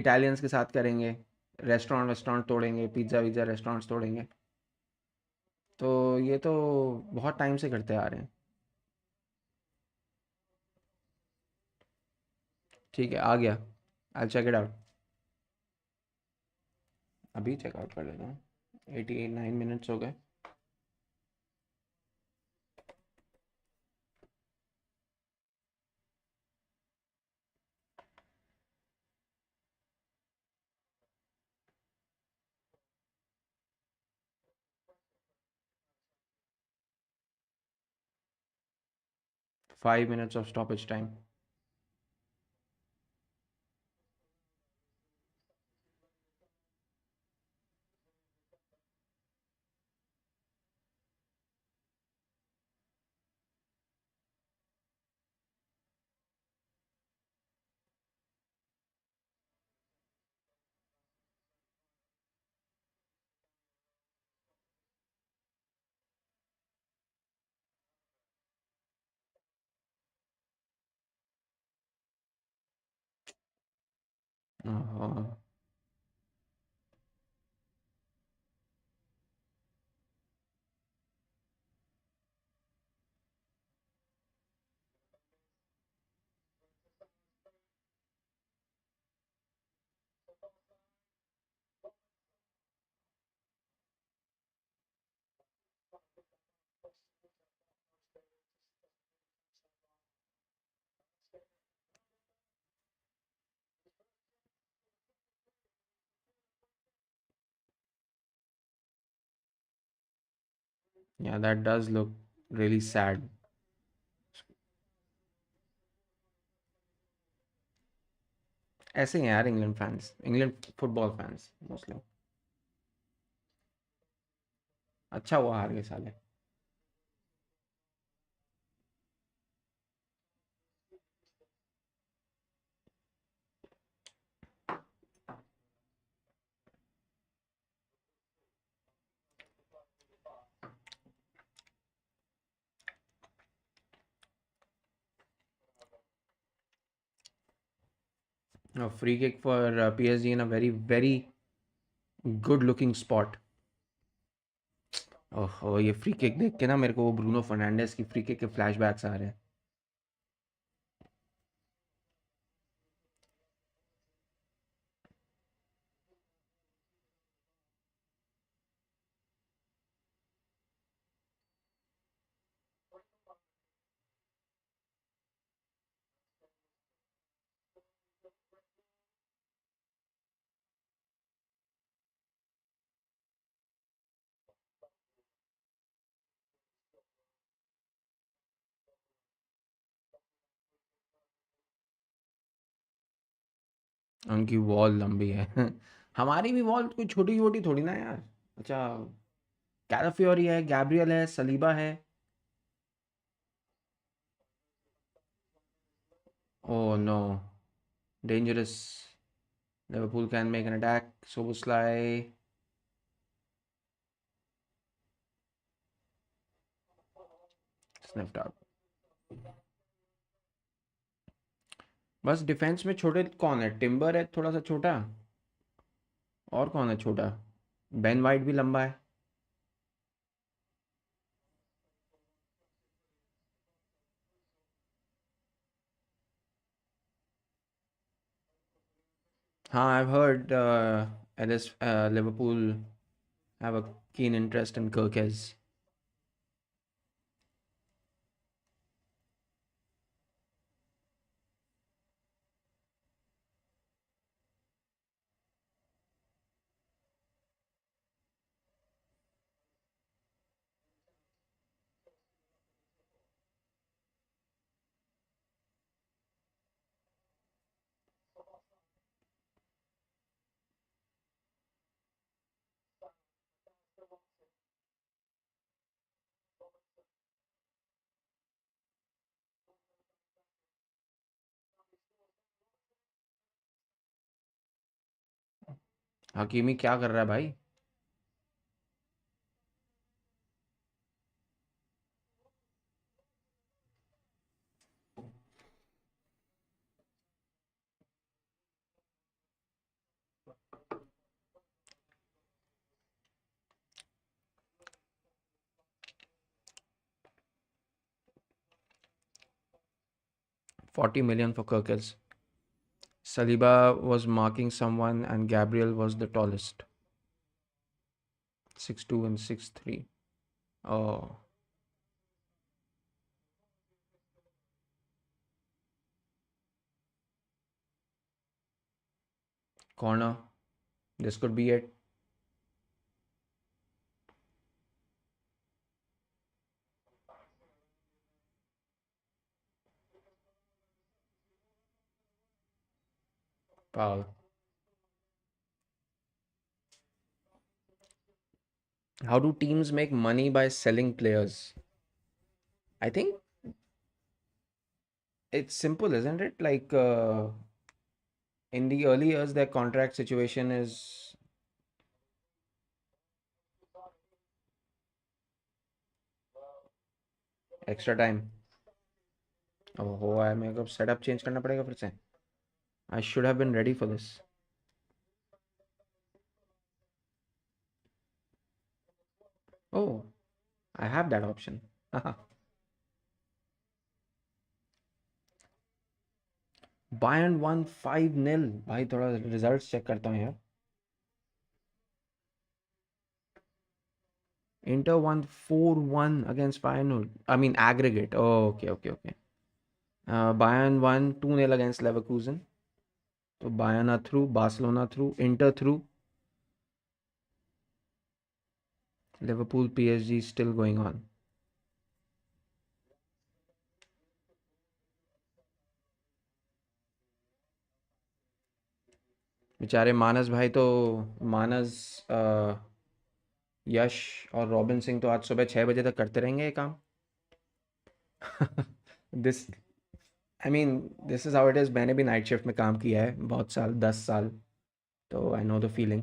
Speaker 1: इटालियंस के साथ करेंगे, रेस्टोरेंट तोड़ेंगे, पिज़्ज़ा विज़्ज़ा रेस्टोरेंट्स तोड़ेंगे. तो ये तो बहुत टाइम से करते आ रहे हैं. ठीक है, आ गया. I check it out. अभी चेकआउट कर लेता हूँ. 89 मिनट्स हो गए. Five minutes of stoppage time. Yeah, that does look really sad. ऐसे ही हैं यार England fans, England football fans mostly. अच्छा हुआ हार गए साले. A free kick for PSG in a very very good looking spot. ओह, ये फ्री किक देख के ना मेरे को वो ब्रूनो फर्नांडिस की फ्री किक के फ्लैशबैक्स आ रहे हैं. उनकी वॉल लंबी है। हमारी भी वॉल कोई छोटी छोटी थोड़ी ना यार। अच्छा, कैलाफियोरी है, गैब्रियल है, सलीबा है। Oh no, dangerous. Liverpool can make an attack. Soboslai sniffed out. बस डिफेंस में छोटे कौन है? टिम्बर है थोड़ा सा छोटा। और कौन है छोटा? बेन वाइट भी लंबा है। हाँ, I've heard Ellis, Liverpool have a keen interest in Kirkez. Hakimi क्या कर रहा है भाई? 40 million for Kirkez. Saliba was marking someone and Gabriel was the tallest. 6'2" and 6'3". Oh, corner. This could be it. Foul. How do teams make money by selling players? I think it's simple, isn't it? Like in the early years, their contract situation is extra time. Oh, I मेरे को setup change करना पड़ेगा फिर से. I should have been ready for this. Oh, I have that option. Bayern won 5-0. भाई थोड़ा results check करता हूँ यार. Inter won 4-1 against Bayern. I mean aggregate. Oh, okay, okay, okay. Bayern won 2-0 against Leverkusen. So Bayern are through, Barcelona through, Inter through, Liverpool PSG is still going on. बेचारे मानस भाई तो मानस यश और robin Singh तो आज सुबह 6 बजे तक करते रहेंगे ये काम. This I mean this is how it is. मैंने भी नाइट शिफ्ट में काम किया है बहुत साल, 10 साल. तो I know the feeling.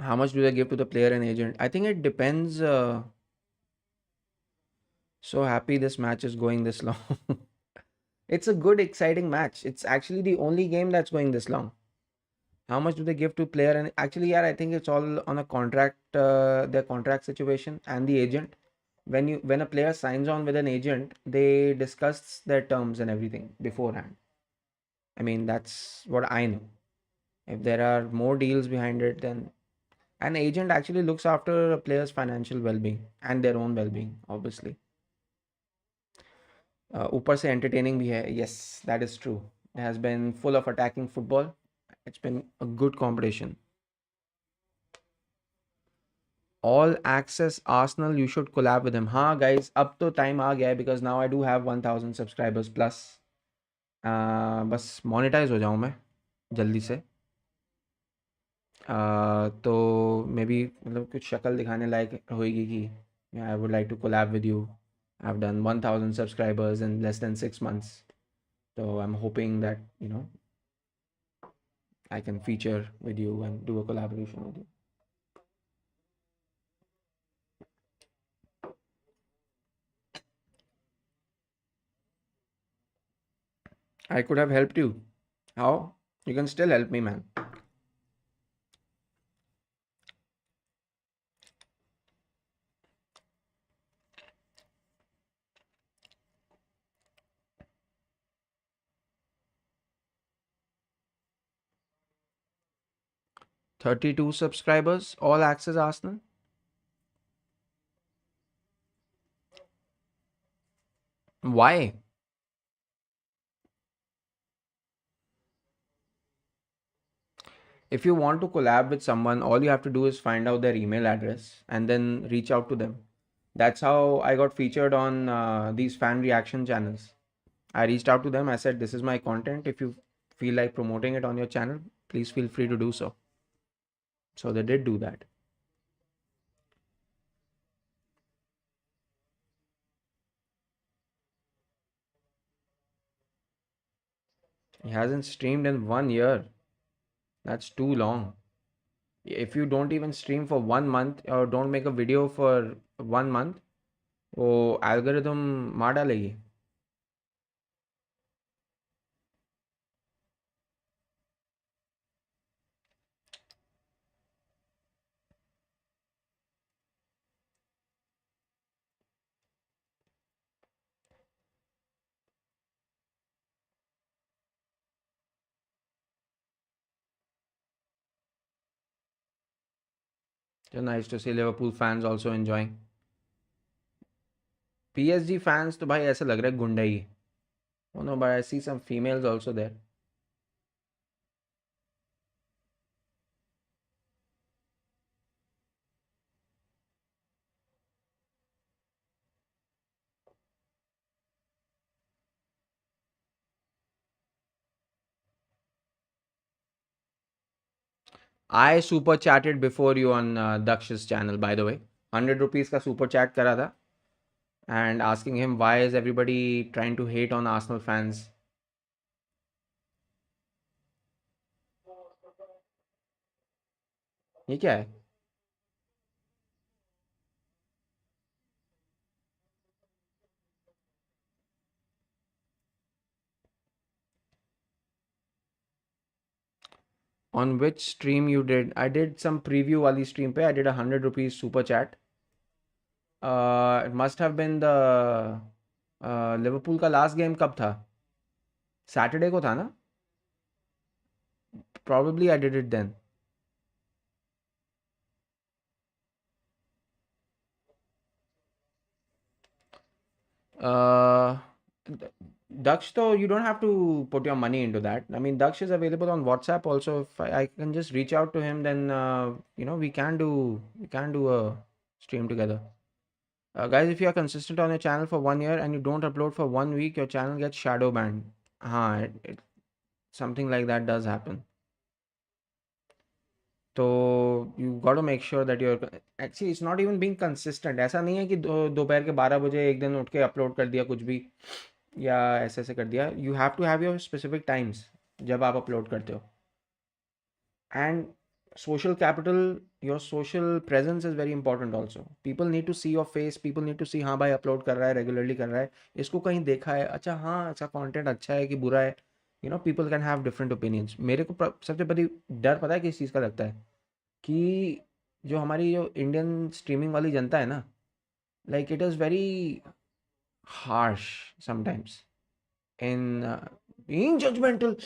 Speaker 1: How much do they give to the player and agent? I think it depends. So happy this match is going this long. It's a good, exciting match. It's actually the only game that's going this long. How much do they give to player? And actually, yeah, I think it's all on a contract, their contract situation and the agent. When a player signs on with an agent, they discuss their terms and everything beforehand. I mean, that's what I know. If there are more deals behind it, then an agent actually looks after a player's financial well-being and their own well-being, obviously. ऊपर से entertaining भी है. Yes, that is true. It has been full of attacking football. It's been a good competition. all access Arsenal, you should collab with him. हाँ guys, अब तो time आ गया है because now I do have 1000 subscribers plus. बस monetize हो जाऊँ मैं जल्दी से. तो मे बी मतलब कुछ शक्ल दिखाने लायक होएगी कि I would like to collab with you. I have done 1000 subscribers in less than 6 months. So I'm hoping that I can feature with you and do a collaboration with you. I could have helped you. How? You can still help me, man. $32 subscribers, all access Arsenal. Why? If you want to collab with someone, all you have to do is find out their email address and then reach out to them. That's how I got featured on these fan reaction channels. I reached out to them. I said, this is my content. If you feel like promoting it on your channel, please feel free to do so. So they did do that. He hasn't streamed in 1 year. That's too long. If you don't even stream for 1 month or don't make a video for 1 month, वो algorithm मार डालेगी. So nice to see Liverpool fans also enjoying. PSG fans तो भाई ऐसा लग रहा है गुंडा ही. Oh no, but I see some females also there. I super chatted before you on Daksh's channel, by the way. 100 rupees का super chat करा था. And asking him why is everybody trying to hate on Arsenal fans. ये क्या है? On which stream you did? I did some preview वाली stream पे. I did 100 rupees super chat. It must have been the Liverpool का last game कब था? Saturday को था ना? Probably I did it then. Daksh, though, you don't have to put your money into that. I mean, Daksh is available on WhatsApp also. If I can just reach out to him, then we can do a stream together. Guys, if you are consistent on your channel for 1 year and you don't upload for 1 week, your channel gets shadow banned. Something like that does happen. तो you got to make sure that you're actually it's not even being consistent. ऐसा नहीं है कि दोपहर के 12 बजे एक दिन उठ के अपलोड कर दिया कुछ भी या ऐसे ऐसे कर दिया. You have to have your specific times जब आप अपलोड करते हो. And social capital, your social presence is very important also. People need to see your face. People need to see हाँ भाई अपलोड कर रहा है, रेगुलरली कर रहा है, इसको कहीं देखा है, अच्छा हाँ इसका कंटेंट अच्छा है कि बुरा है. People can have different opinions. मेरे को सबसे बड़ी डर पता है किस चीज़ का लगता है कि जो हमारी जो इंडियन स्ट्रीमिंग वाली जनता है ना, like it is very harsh sometimes in being judgemental.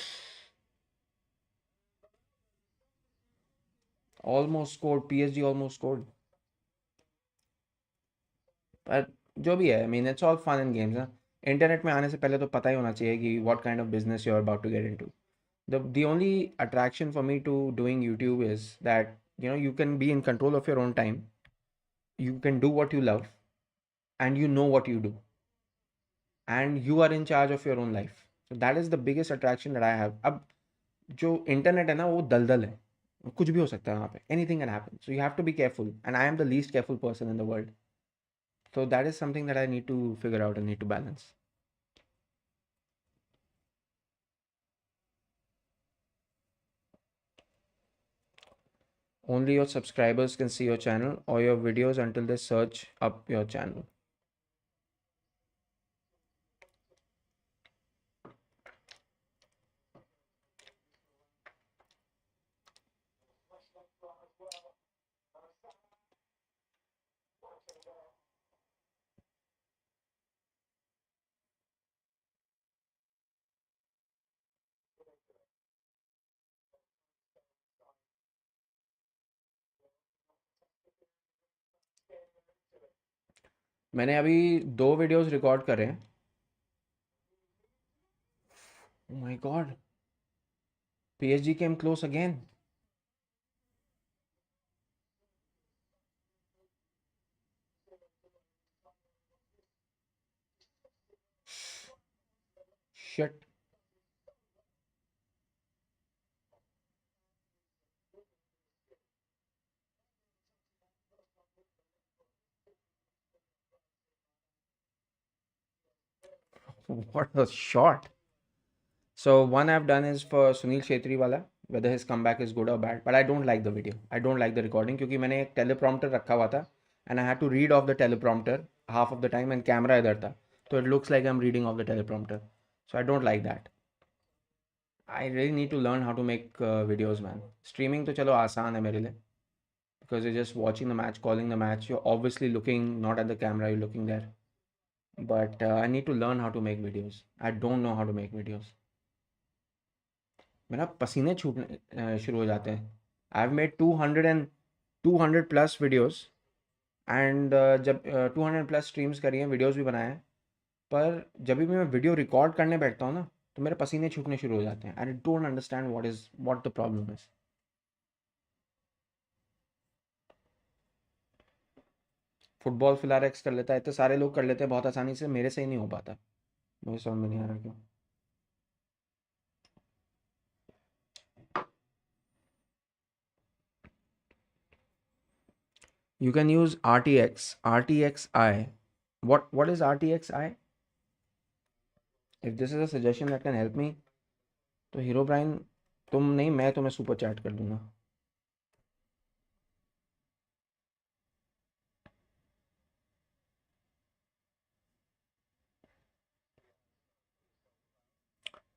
Speaker 1: Almost scored, PSG almost scored. पर जो भी है, I mean it's all fun and games ना. इंटरनेट में आने से पहले तो पता ही होना चाहिए कि what kind of business you are about to get into. The only attraction for me to doing YouTube is that you can be in control of your own time. you can do what you love, and you know what you do, and you are in charge of your own life. So that is the biggest attraction that I have. अब जो internet है ना वो दलदल है, कुछ भी हो सकता है वहाँ पे, anything can happen, so you have to be careful, and I am the least careful person in the world. So that is something that I need to figure out and need to balance. Only your subscribers can see your channel or your videos until they search up your channel. मैंने अभी 2 videos record करे हैं. Oh my god, PSG came close again. Shit. What a shot. So one I've done is for Sunil Shetty wala, whether his comeback is good or bad. But I don't like the video. I don't like the recording क्योंकि मैंने एक teleprompter रखा हुआ था, and I had to read off the teleprompter half of the time, and camera इधर था, so it looks like I'm reading off the teleprompter. So I don't like that. I really need to learn how to make videos, man. Streaming तो चलो आसान है मेरे लिए, because you're just watching the match, calling the match. You're obviously looking not at the camera, you're looking there. But I need to learn how to make videos. I don't know how to make videos. मेरा पसीने छूटने शुरू हो जाते हैं. I have made 200 plus videos, and जब 200 plus streams करी हैं, वीडियोस भी बनाए हैं, पर जब भी मैं वीडियो रिकॉर्ड करने बैठता हूँ ना, तो मेरे पसीने छूटने शुरू हो जाते हैं. I don't understand what the problem is. Football फिलारेक्स कर लेता है, इतने सारे लोग कर लेते हैं बहुत आसानी से, मेरे से ही नहीं हो पाता. मुझे समझ में नहीं आ रहा क्यों. You can use RTXi. What is RTXi? If this is a suggestion that can help me, तो हीरो ब्राइन, तुम नहीं, मैं तुम्हें सुपर चैट कर दूंगा.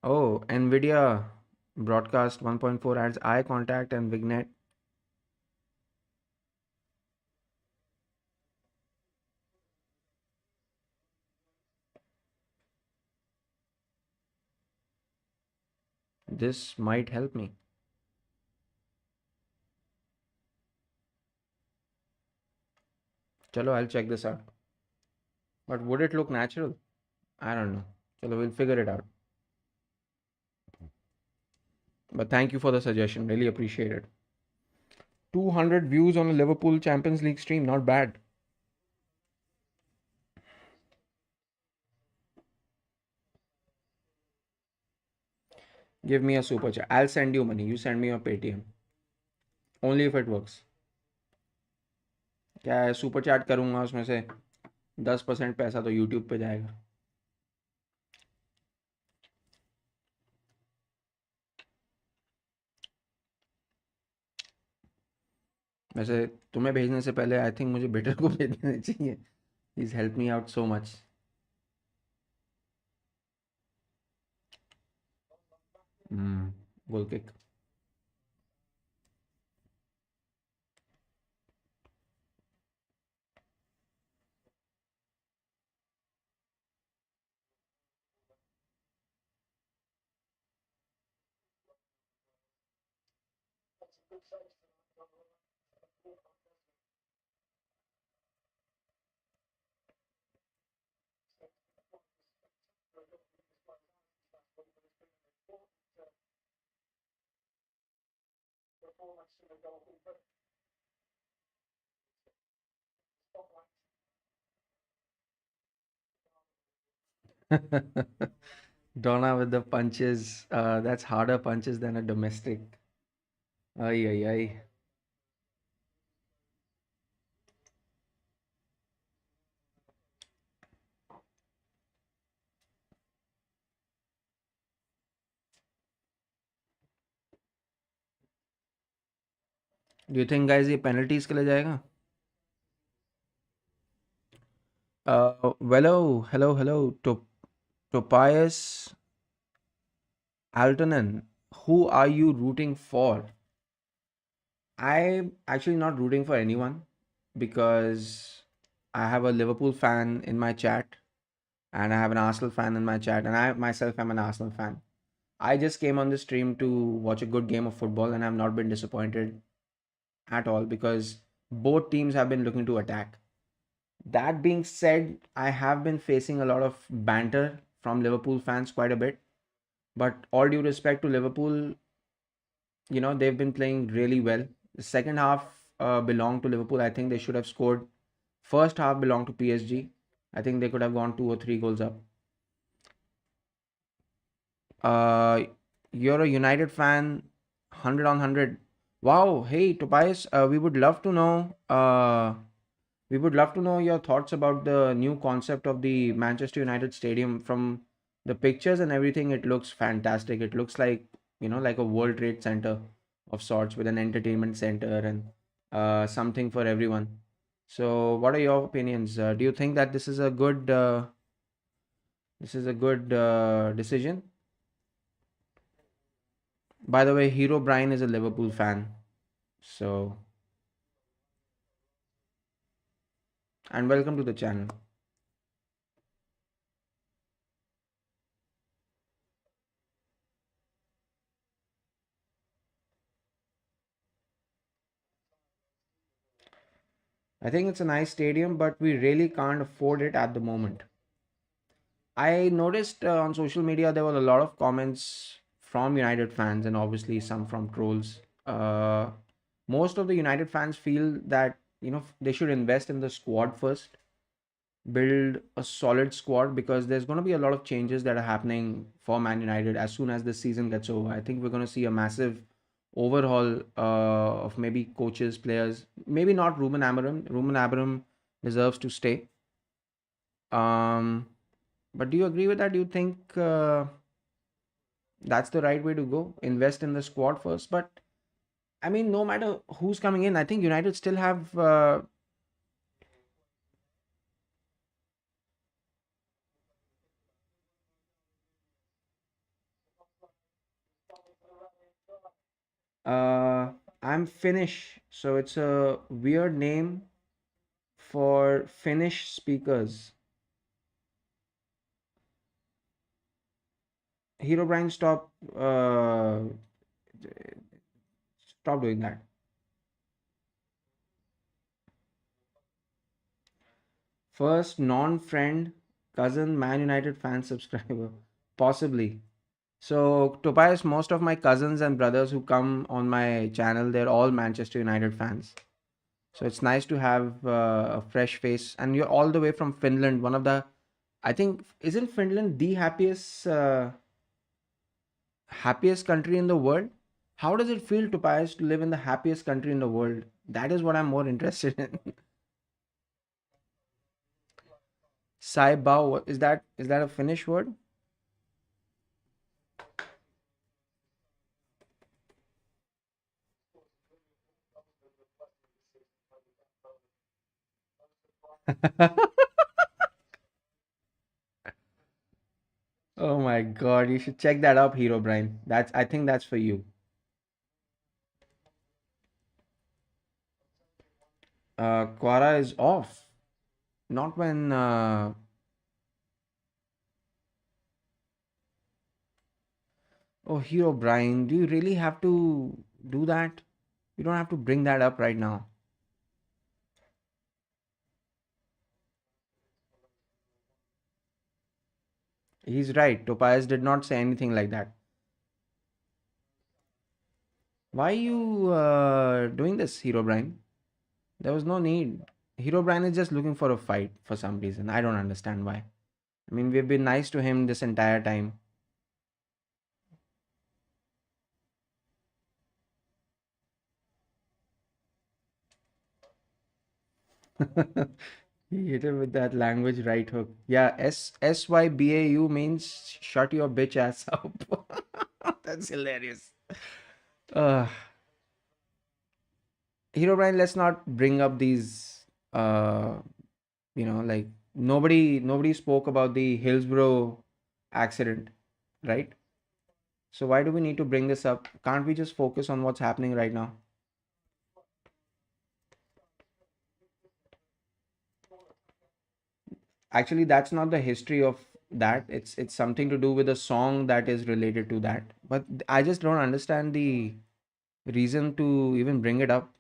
Speaker 1: Oh, NVIDIA broadcast 1.4 adds eye contact and vignette. This might help me. Chalo, I'll check this out. But would it look natural? I don't know. Chalo, we'll figure it out. But thank you for the suggestion. Really appreciate it. 200 views on a Liverpool Champions League stream. Not bad. Give me a super chat. I'll send you money. You send me your Paytm. Only if it works. क्या है, super chat करूंगा, उसमें से 10% पैसा तो YouTube पे जाएगा. वैसे तुम्हें भेजने से पहले आई थिंक मुझे बेटर को भेज देना चाहिए. He's helped me out so much. Goal kick. Donna with the punches. That's harder punches than a domestic. Ay, ay, ay. Do you think guys ये penalties के लिए जाएगा? Hello. Tobias Altonen. Who are you rooting for? I'm actually not rooting for anyone because I have a Liverpool fan in my chat and I have an Arsenal fan in my chat, and I myself am an Arsenal fan. I just came on the stream to watch a good game of football and I've not been disappointed at all because both teams have been looking to attack. That being said, I have been facing a lot of banter from Liverpool fans quite a bit. But all due respect to Liverpool, they've been playing really well. The second half belonged to Liverpool. I think they should have scored. First half belonged to PSG. I think they could have gone 2 or 3 goals up. Uh, you're a United fan, 100 on 100. Wow, hey Tobias, we would love to know your thoughts about the new concept of the Manchester United Stadium. From the pictures and everything, it looks fantastic. It looks like, like a World Trade Center of sorts with an entertainment center and something for everyone. So, what are your opinions? Do you think that this is a good decision? By the way, Hero Brian is a Liverpool fan. So, and welcome to the channel. I think it's a nice stadium, but we really can't afford it at the moment. I noticed on social media there were a lot of comments from United fans and obviously some from trolls. Most of the United fans feel that they should invest in the squad first, build a solid squad because there's going to be a lot of changes that are happening for Man United as soon as this season gets over. I think we're going to see a massive overhaul of maybe coaches, players. Maybe not Ruben Amorim. Ruben Amorim deserves to stay. Um, but do you agree with that? Do you think that's the right way to go? Invest in the squad first. But I mean, no matter who's coming in, I think United still have. I'm Finnish, so it's a weird name for Finnish speakers. Hero Brian, stop doing that. First non-friend, cousin, Man United fan subscriber, possibly. So Tobias, most of my cousins and brothers who come on my channel, they're all Manchester United fans. So it's nice to have a fresh face, and you're all the way from Finland, one of the, I think, isn't Finland the happiest country in the world? How does it feel, Tobias, to live in the happiest country in the world? That is what I'm more interested in. Saibao, is that a Finnish word? Oh my God, you should check that up, Hero Brian. I think that's for you. Quara is off. Not when. Oh, Hero Brian, do you really have to do that? You don't have to bring that up right now. He's right. Tobias did not say anything like that. Why are you doing this, Hero Brian? There was no need. Hero Brian is just looking for a fight for some reason. I don't understand why. I mean, we've been nice to him this entire time. He hit him with that language right hook. Yeah, SYBAU means shut your bitch ass up. That's hilarious. Uh, Hero Brian, let's not bring up these. Uh, like nobody spoke about the Hillsborough accident, right? So why do we need to bring this up? Can't we just focus on what's happening right now? Actually, that's not the history of that. It's something to do with a song that is related to that. But I just don't understand the reason to even bring it up.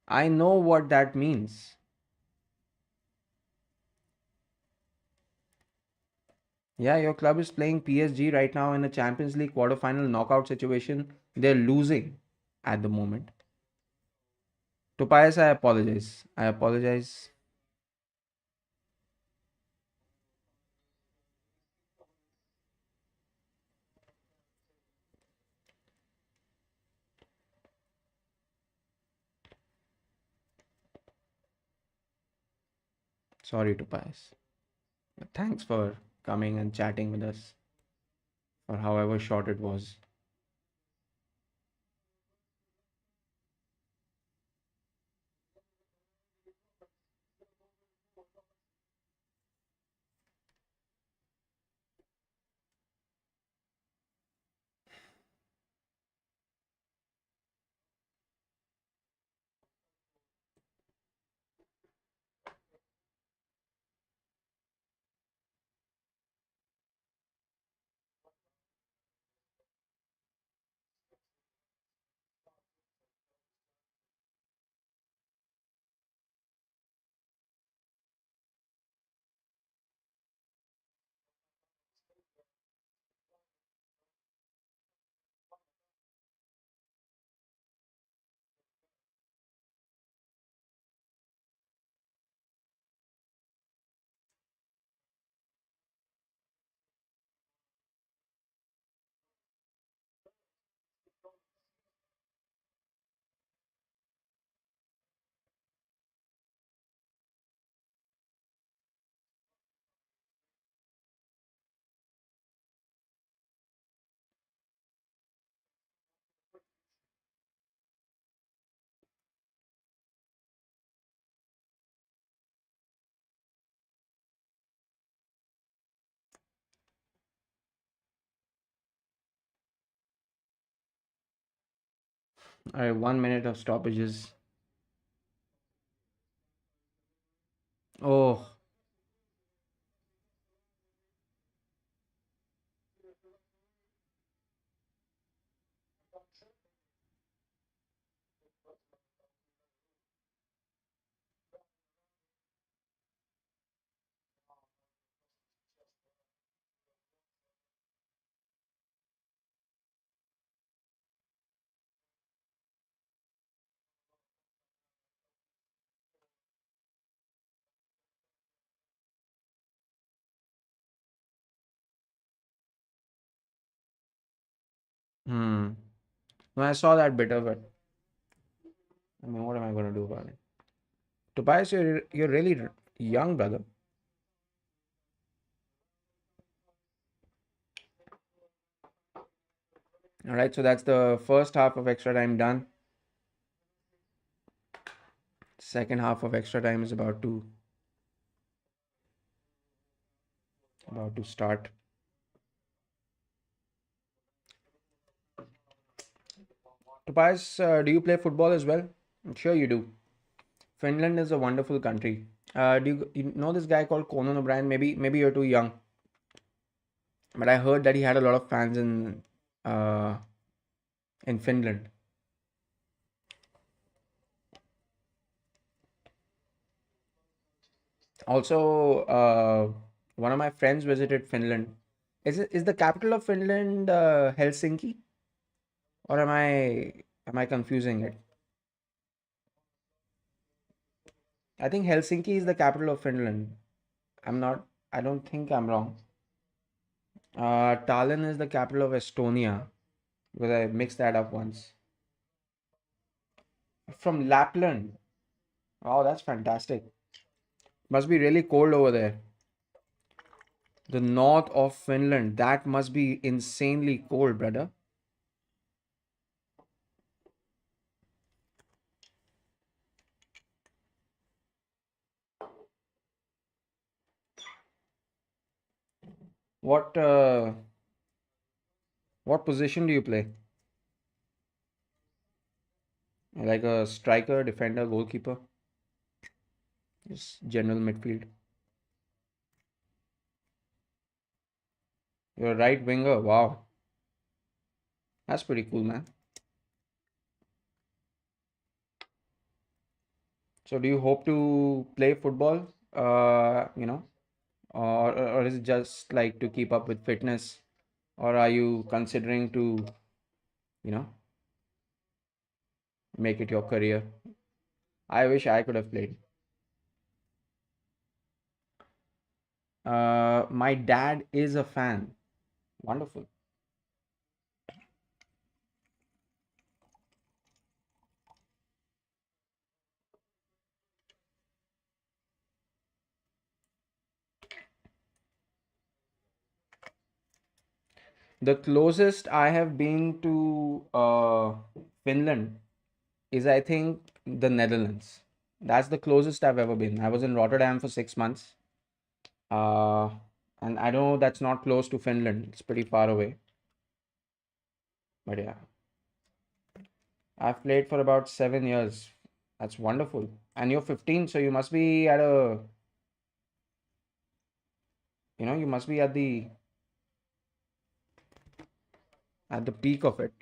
Speaker 1: I know what that means. Yeah, your club is playing PSG right now in a Champions League quarterfinal knockout situation. They're losing at the moment. Tobias, I apologize. I apologize. Sorry, Tobias. But thanks for coming and chatting with us for however short it was. All right, 1 minute of stoppages. Oh, hmm. No, I saw that bit of it. I mean, what am I going to do about it? Tobias, you're really young, brother. All right, so that's the first half of extra time done. Second half of extra time is about to start. Tobias, do you play football as well? I'm sure you do. Finland is a wonderful country. Do you know this guy called Conan O'Brien? Maybe you're too young, but I heard that he had a lot of fans uh, in Finland. Also, one of my friends visited Finland. Is the capital of Finland Helsinki, or am I confusing it? I think Helsinki is the capital of Finland. I'm not, I don't think I'm wrong. Tallinn is the capital of Estonia because I mixed that up once. From Lapland. Wow, that's fantastic. Must be really cold over there. The north of Finland. That must be insanely cold, brother. What what position do you play? Like a striker, defender, goalkeeper? Just general midfield. You're a right winger. Wow. That's pretty cool, man. So do you hope to play football? Or is it just like to keep up with fitness? Or are you considering to, you know, make it your career? I wish I could have played. My dad is a fan. Wonderful. The closest I have been to Finland is, I think, the Netherlands. That's the closest I've ever been. I was in Rotterdam for 6 months. Uh, and I know that's not close to Finland. It's pretty far away. But yeah, I've played for about 7 years. That's wonderful. And you're 15, so you must be at you must be at the peak of it.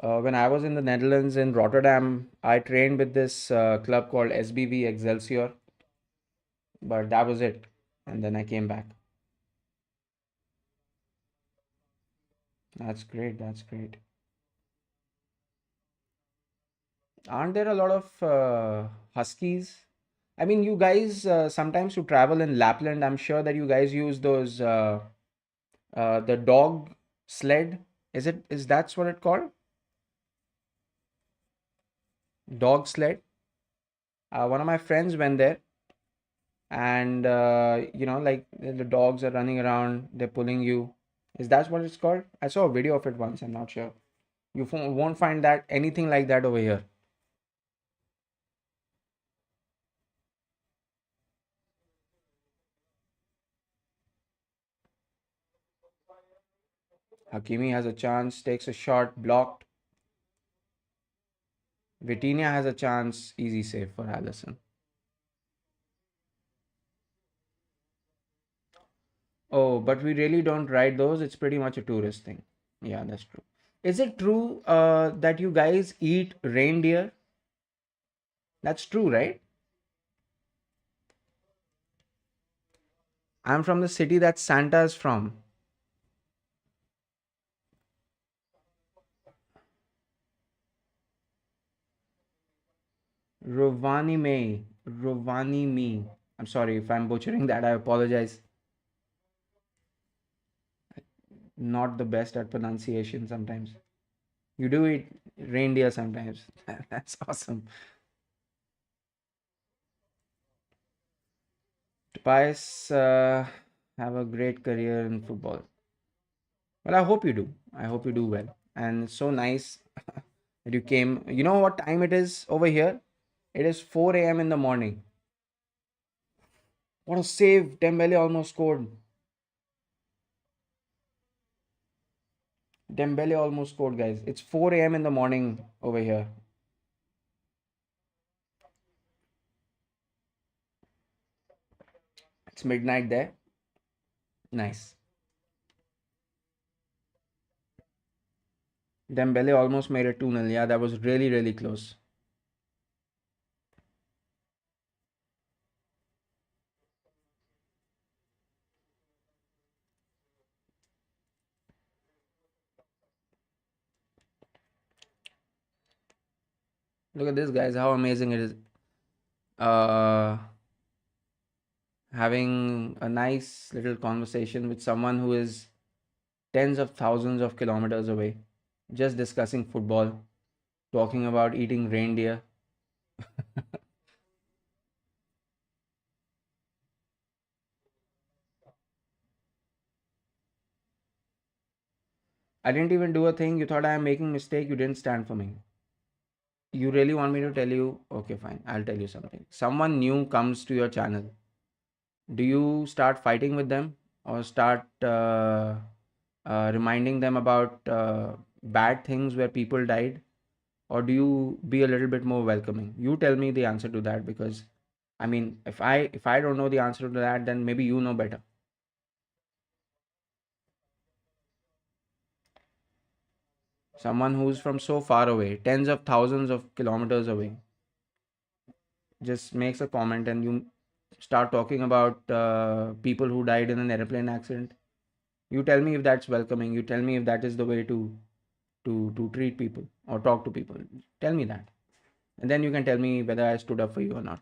Speaker 1: When I was in the Netherlands in Rotterdam, I trained with this club called SBV Excelsior, but that was it. And then I came back. That's great. That's great. Aren't there a lot of huskies? I mean, you guys sometimes to travel in Lapland, I'm sure that you guys use those the dog sled. Is that's what it called? Dog sled. One of my friends went there, and like the dogs are running around, they're pulling you. Is that what it's called? I saw a video of it once. I'm not sure. You won't find that anything like that over here. Hakimi has a chance, takes a shot, blocked. Vitinha has a chance, easy save for Allison. Oh, but we really don't ride those. It's pretty much a tourist thing. Yeah, that's true. Is it true that you guys eat reindeer? That's true, right? I'm from the city that Santa is from. Rovaniemi. Rovaniemi. I'm sorry if I'm butchering that. I apologize. Not the best at pronunciation sometimes. You do eat reindeer sometimes. That's awesome. Tobias have a great career in football. Well, I hope you do. I hope you do well. And it's so nice that you came. You know what time it is over here? It is 4 a.m. in the morning. What a save! Dembele almost scored. Dembele almost scored, guys. It's 4 a.m. in the morning over here. It's midnight there. Nice. Dembele almost made it 2-0. Yeah, that was really, really close. Look at this, guys. How amazing it is. Uh, Having a nice little conversation with someone who is tens of thousands of kilometers away, just discussing football, talking about eating reindeer. I didn't even do a thing. You thought I am making mistake. You didn't stand for me. You really want me to tell you? Okay, fine. I'll tell you something. Someone new comes to your channel. Do you start fighting with them or start reminding them about bad things where people died? Or do you be a little bit more welcoming? You tell me the answer to that, because I mean, if I don't know the answer to that, then maybe you know better. Someone who's from so far away, tens of thousands of kilometers away, just makes a comment and you start talking about people who died in an airplane accident. You tell me if that's welcoming. You tell me if that is the way to treat people or talk to people. Tell me that, and then you can tell me whether I stood up for you or not.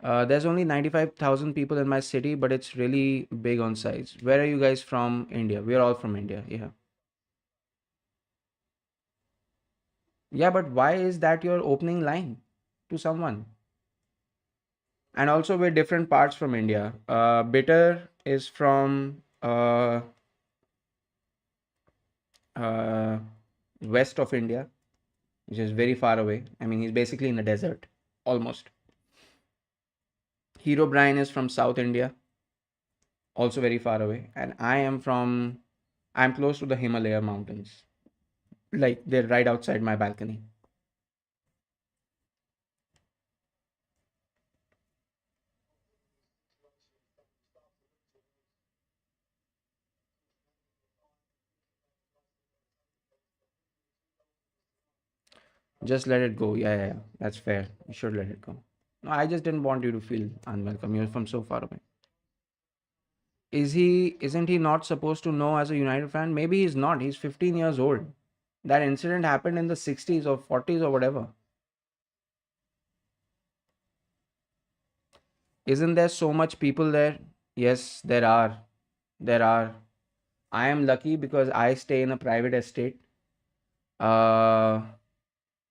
Speaker 1: There's only 95,000 people in my city, but it's really big on size. Where are you guys from? India. We're all from India. Yeah. Yeah, but why is that your opening line to someone? And also, we're different parts from India. Bitter is from uh, west of India, which is very far away. I mean, he's basically in a desert, almost. Hero Brian is from South India, also very far away. And I'm close to the Himalaya mountains. Like, they're right outside my balcony. Just let it go. Yeah, yeah, yeah. That's fair. You should let it go. No, I just didn't want you to feel unwelcome. You're from so far away. Isn't he not supposed to know as a United fan? Maybe he's not. He's 15 years old. That incident happened in the 60s or 40s or whatever. Isn't there so much people there? Yes, there are. There are. I am lucky because I stay in a private estate. Uh,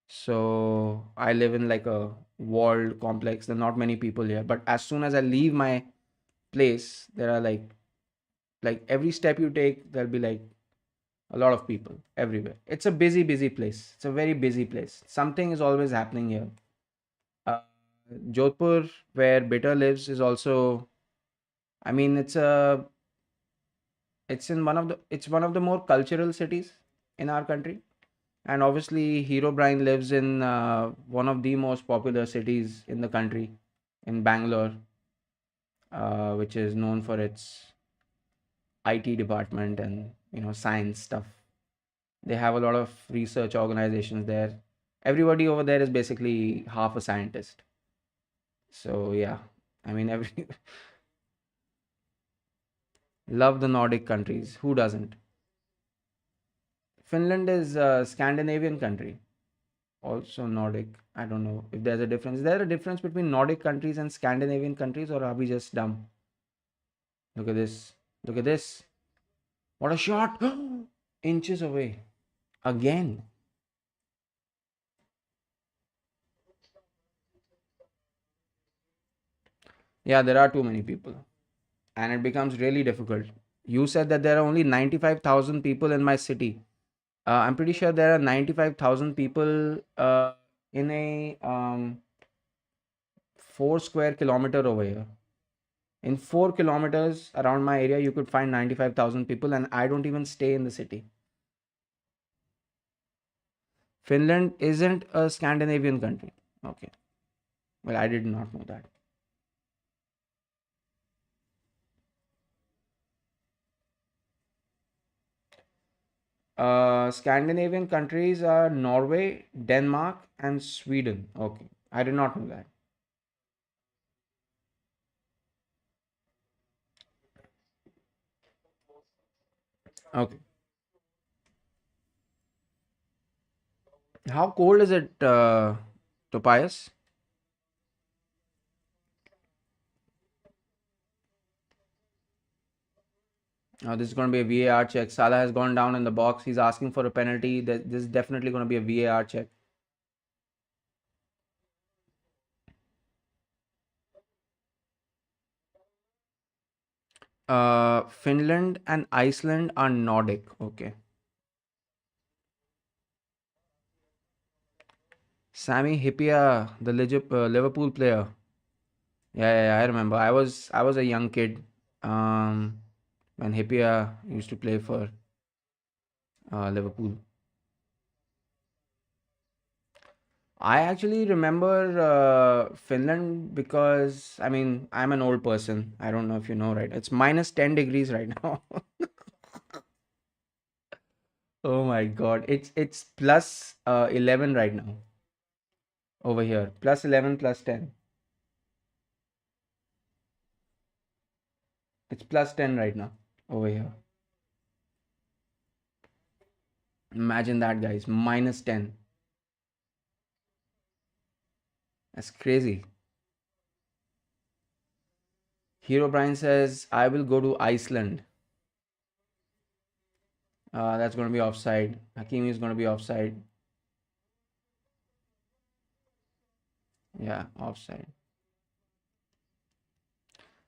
Speaker 1: so I live in like a walled complex. There are not many people here. But as soon as I leave my place, there are like every step you take, there'll be like a lot of people everywhere. It's a busy, busy place. It's a very busy place. Something is always happening here. Uh, Jodhpur, where Bitter lives, is also. I mean, it's one of the more cultural cities in our country, and obviously, Hero Brian lives in one of the most popular cities in the country, in Bangalore, which is known for its IT department and science stuff. They have a lot of research organizations there. Everybody over there is basically half a scientist. So yeah, I mean, every love the Nordic countries. Who doesn't? Finland is a Scandinavian country, also Nordic. I don't know if there's a difference. Is there a difference between Nordic countries and Scandinavian countries, or are we just dumb? Look at this. Look at this. What a shot! Inches away. Again. Yeah, there are too many people. And it becomes really difficult. You said that there are only 95,000 people in my city. I'm pretty sure there are 95,000 people in a 4 square kilometer over here. In 4 kilometers around my area, you could find 95,000 people, and I don't even stay in the city. Finland isn't a Scandinavian country. Okay. Well, I did not know that. Scandinavian countries are Norway, Denmark, and Sweden. Okay. I did not know that. Okay. How cold is it, Tobias? This is going to be a VAR check. Salah has gone down in the box. He's asking for a penalty. This is definitely going to be a VAR check. Finland and Iceland are Nordic. Okay. Sami Hyypiä, the Liverpool player. Yeah, I remember. I was a young kid when Hyypiä used to play for Liverpool. I actually remember Finland because I mean I'm an old person. I don't know if you know, right? It's minus 10 degrees right now. Oh my God. It's plus 11 right now over here. Plus 11, plus 10. It's plus 10 right now over here. Imagine that, guys. Minus 10. That's crazy. Hero Brian says, I will go to Iceland. That's going to be offside. Hakimi is going to be offside. Yeah, offside.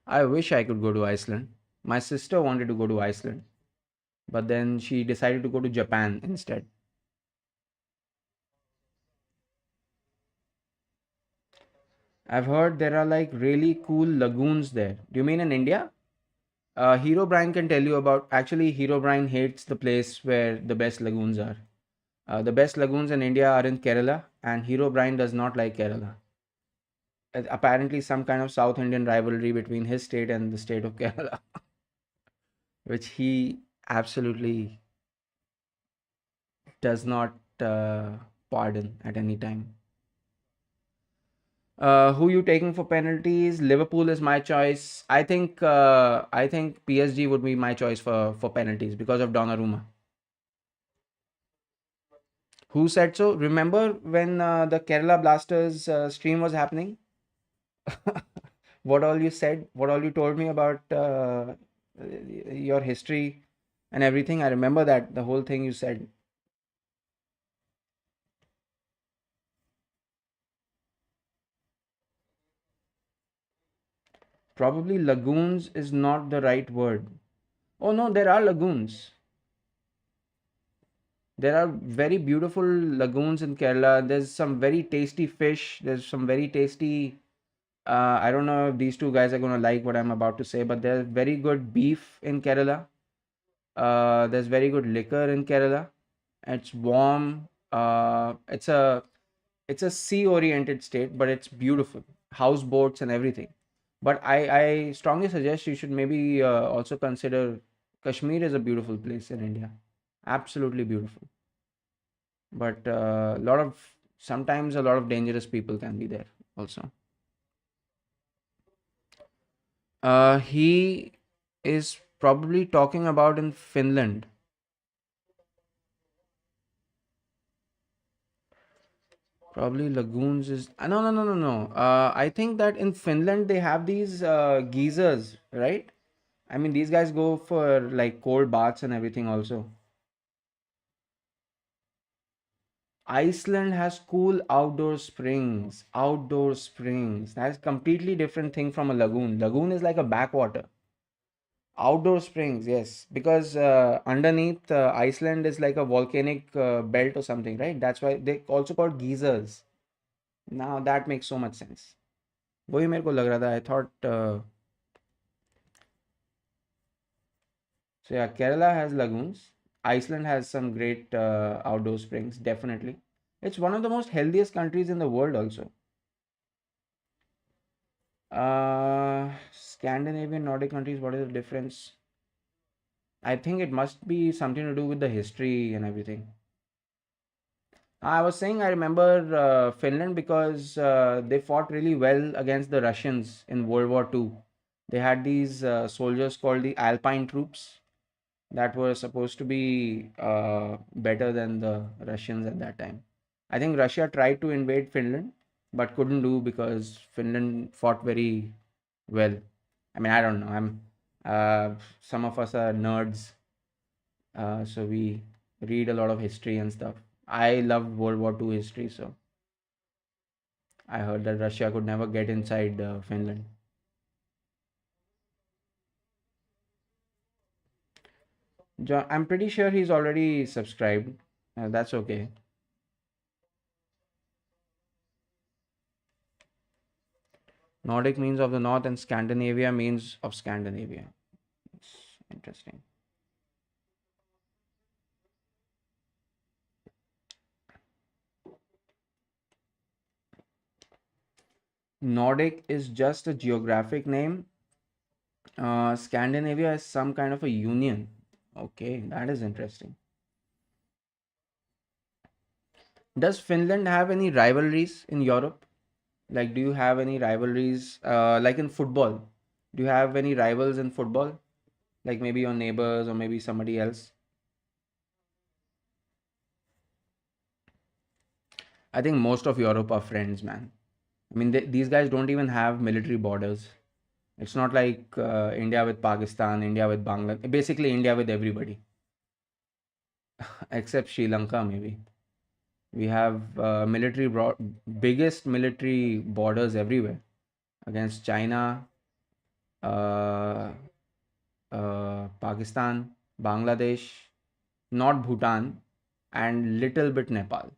Speaker 1: I wish I could go to Iceland. My sister wanted to go to Iceland, but then she decided to go to Japan instead. I've heard there are like really cool lagoons there. Do you mean in India? Hero Brian can tell you about. Actually, Hero Brian hates the place where the best lagoons are. The best lagoons in India are in Kerala, and Hero Brian does not like Kerala. Apparently, some kind of South Indian rivalry between his state and the state of Kerala, which he absolutely does not pardon at any time. Who you taking for penalties? Liverpool is my choice. I think PSG would be my choice for penalties because of Donnarumma. Who said so? Remember when the Kerala Blasters stream was happening? What all you said, what all you told me about your history and everything. I remember that the whole thing you said. Probably lagoons is not the right word. Oh no, there are lagoons. There are very beautiful lagoons in Kerala. There's some very tasty fish. There's some very tasty. I don't know if these two guys are gonna like what I'm about to say, but there's very good beef in Kerala. There's very good liquor in Kerala. It's warm. It's a sea-oriented state, but it's beautiful. Houseboats and everything. But I strongly suggest you should maybe also consider Kashmir is a beautiful place in India. Absolutely beautiful. But sometimes a lot of dangerous people can be there also. He is probably talking about in Finland. Probably lagoons is no. I think that in Finland they have these geysers, right? I mean, these guys go for like cold baths and everything also. Iceland has cool outdoor springs. Outdoor springs. That's completely different thing from a lagoon. Lagoon is like a backwater. Outdoor springs, yes, because underneath Iceland is like a volcanic belt or something, right? That's why they also called geysers. Now that makes so much sense. वही मेरे को लग रहा था. I thought so. Yeah, Kerala has lagoons. Iceland has some great outdoor springs. Definitely, it's one of the most healthiest countries in the world. Also, Scandinavian Nordic countries. What is the difference? I think it must be something to do with the history and everything. I was saying I remember Finland because they fought really well against the Russians in World War II. They had these soldiers called the Alpine troops that were supposed to be better than the Russians at that time. I think Russia tried to invade Finland, but couldn't do because Finland fought very well. I mean, I don't know. Some of us are nerds, so we read a lot of history and stuff. I love World War II history, so I heard that Russia could never get inside Finland. I'm pretty sure he's already subscribed. That's okay. Nordic means of the north, and Scandinavia means of Scandinavia. It's interesting. Nordic is just a geographic name. Scandinavia is some kind of a union. Okay, that is interesting. Does Finland have any rivalries in Europe? Like, do you have any rivalries, like in football? Do you have any rivals in football? Like maybe your neighbors or maybe somebody else? I think most of Europe are friends, man. I mean, these guys don't even have military borders. It's not like India with Pakistan, India with Bangladesh, basically India with everybody, except Sri Lanka, maybe. We have biggest military borders everywhere against China, uh, Pakistan, Bangladesh, not Bhutan, and little bit Nepal.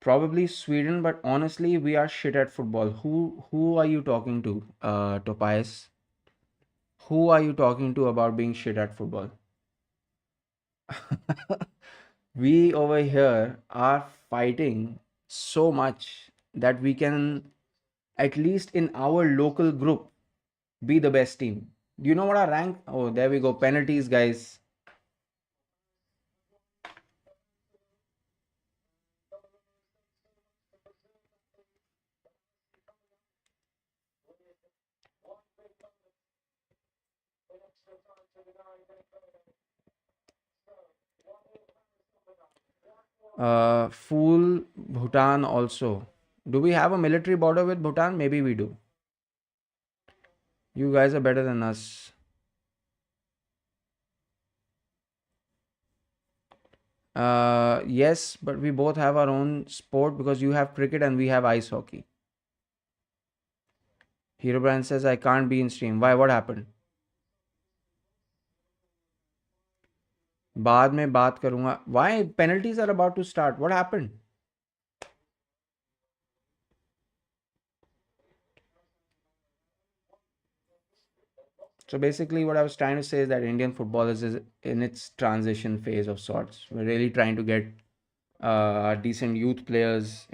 Speaker 1: Probably Sweden, but honestly, we are shit at football. Who are you talking to, Tobias? Who are you talking to about being shit at football? We over here are fighting so much that we can, at least in our local group, be the best team. Do you know what our rank? Oh, there we go. Penalties, guys. Fool Bhutan also. Do we have a military border with Bhutan? Maybe we do. You guys are better than us. Yes, but we both have our own sport because you have cricket and we have ice hockey. Hero Brand says I can't be in stream. Why? What happened? बाद में बात करूंगा. Why penalties are about to start? What happened? So basically, what I was trying to say is that Indian football is in its transition phase of sorts. We're really trying to get decent youth players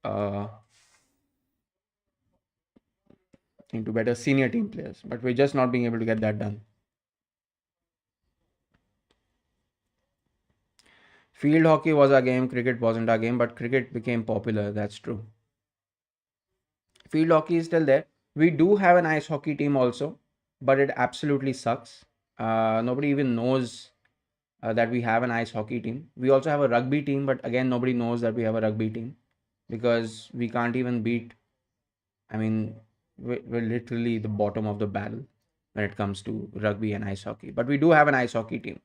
Speaker 1: uh, into better senior team players, but we're just not being able to get that done. Field hockey was our game, cricket wasn't our game, but cricket became popular. That's true. Field hockey is still there. We do have an ice hockey team also, but it absolutely sucks. Nobody even knows that we have an ice hockey team. We also have a rugby team, but again, nobody knows that we have a rugby team because we can't even beat. I mean, we're literally the bottom of the barrel when it comes to rugby and ice hockey. But we do have an ice hockey team.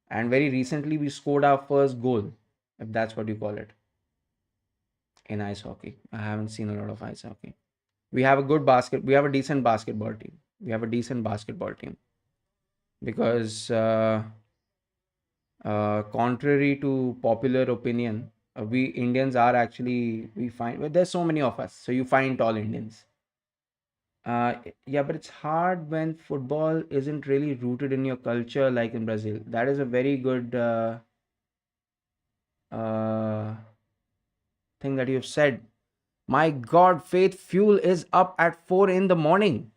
Speaker 1: And very recently, we scored our first goal, if that's what you call it, in ice hockey. I haven't seen a lot of ice hockey. We have a we have a decent basketball team. We have a decent basketball team because, contrary to popular opinion, we Indians are actually, we find, well, there's so many of us, so you find tall Indians. Yeah, but it's hard when football isn't really rooted in your culture like in Brazil. That is a very good uh, thing that you've said. My God, Faith Fuel is up at 4 in the morning.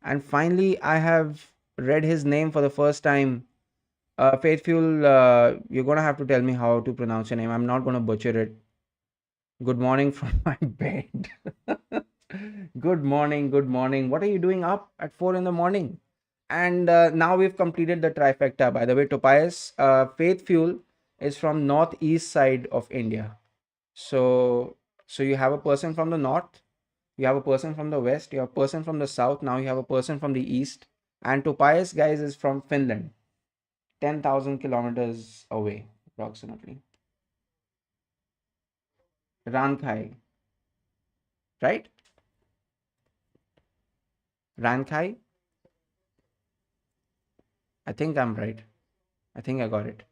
Speaker 1: And finally, I have read his name for the first time. Faith Fuel, you're going to have to tell me how to pronounce your name. I'm not going to butcher it. Good morning from my bed. Good morning, good morning. What are you doing up at 4 in the morning? And now we've completed the trifecta. By the way, Tobias, Faith Fuel is from northeast side of India. So, so you have a person from the north, you have a person from the west, you have a person from the south. Now you have a person from the east. And Tobias, guys, is from Finland, 10,000 kilometers away, approximately. Rankai, right? Rankai. I think I'm right. I think I got it.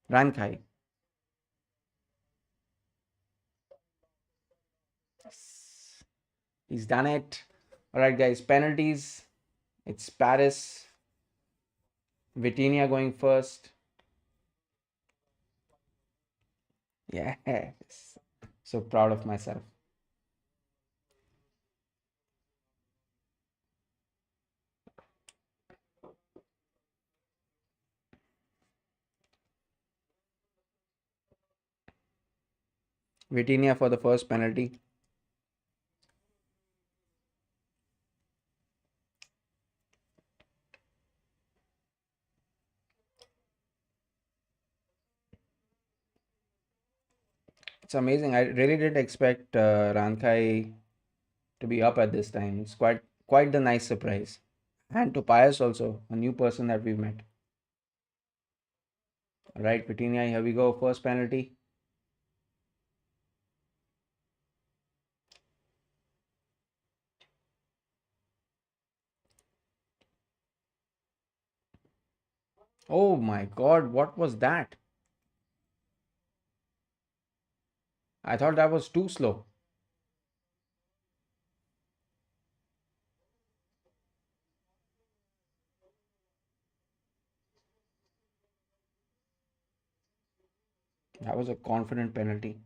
Speaker 1: Rankai. Yes. He's done it. All right, guys. Penalties. It's Paris. Vitinha going first. Yes. So proud of myself. Vitinha for the first penalty. It's amazing. I really didn't expect Rankai to be up at this time. It's quite the nice surprise. And Tobias also, a new person that we've met. All right, Vitinha, here we go. First penalty. Oh my God, what was that? I thought that was too slow. That was a confident penalty.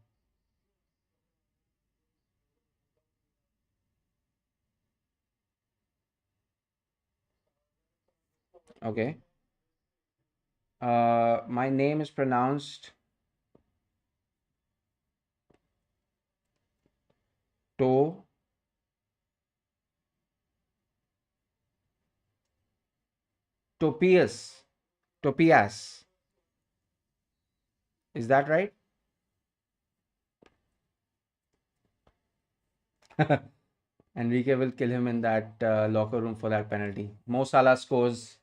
Speaker 1: Okay. My name is pronounced To Topias. Topias. Is that right? Enrique will kill him in that locker room for that penalty. Mo Salah scores.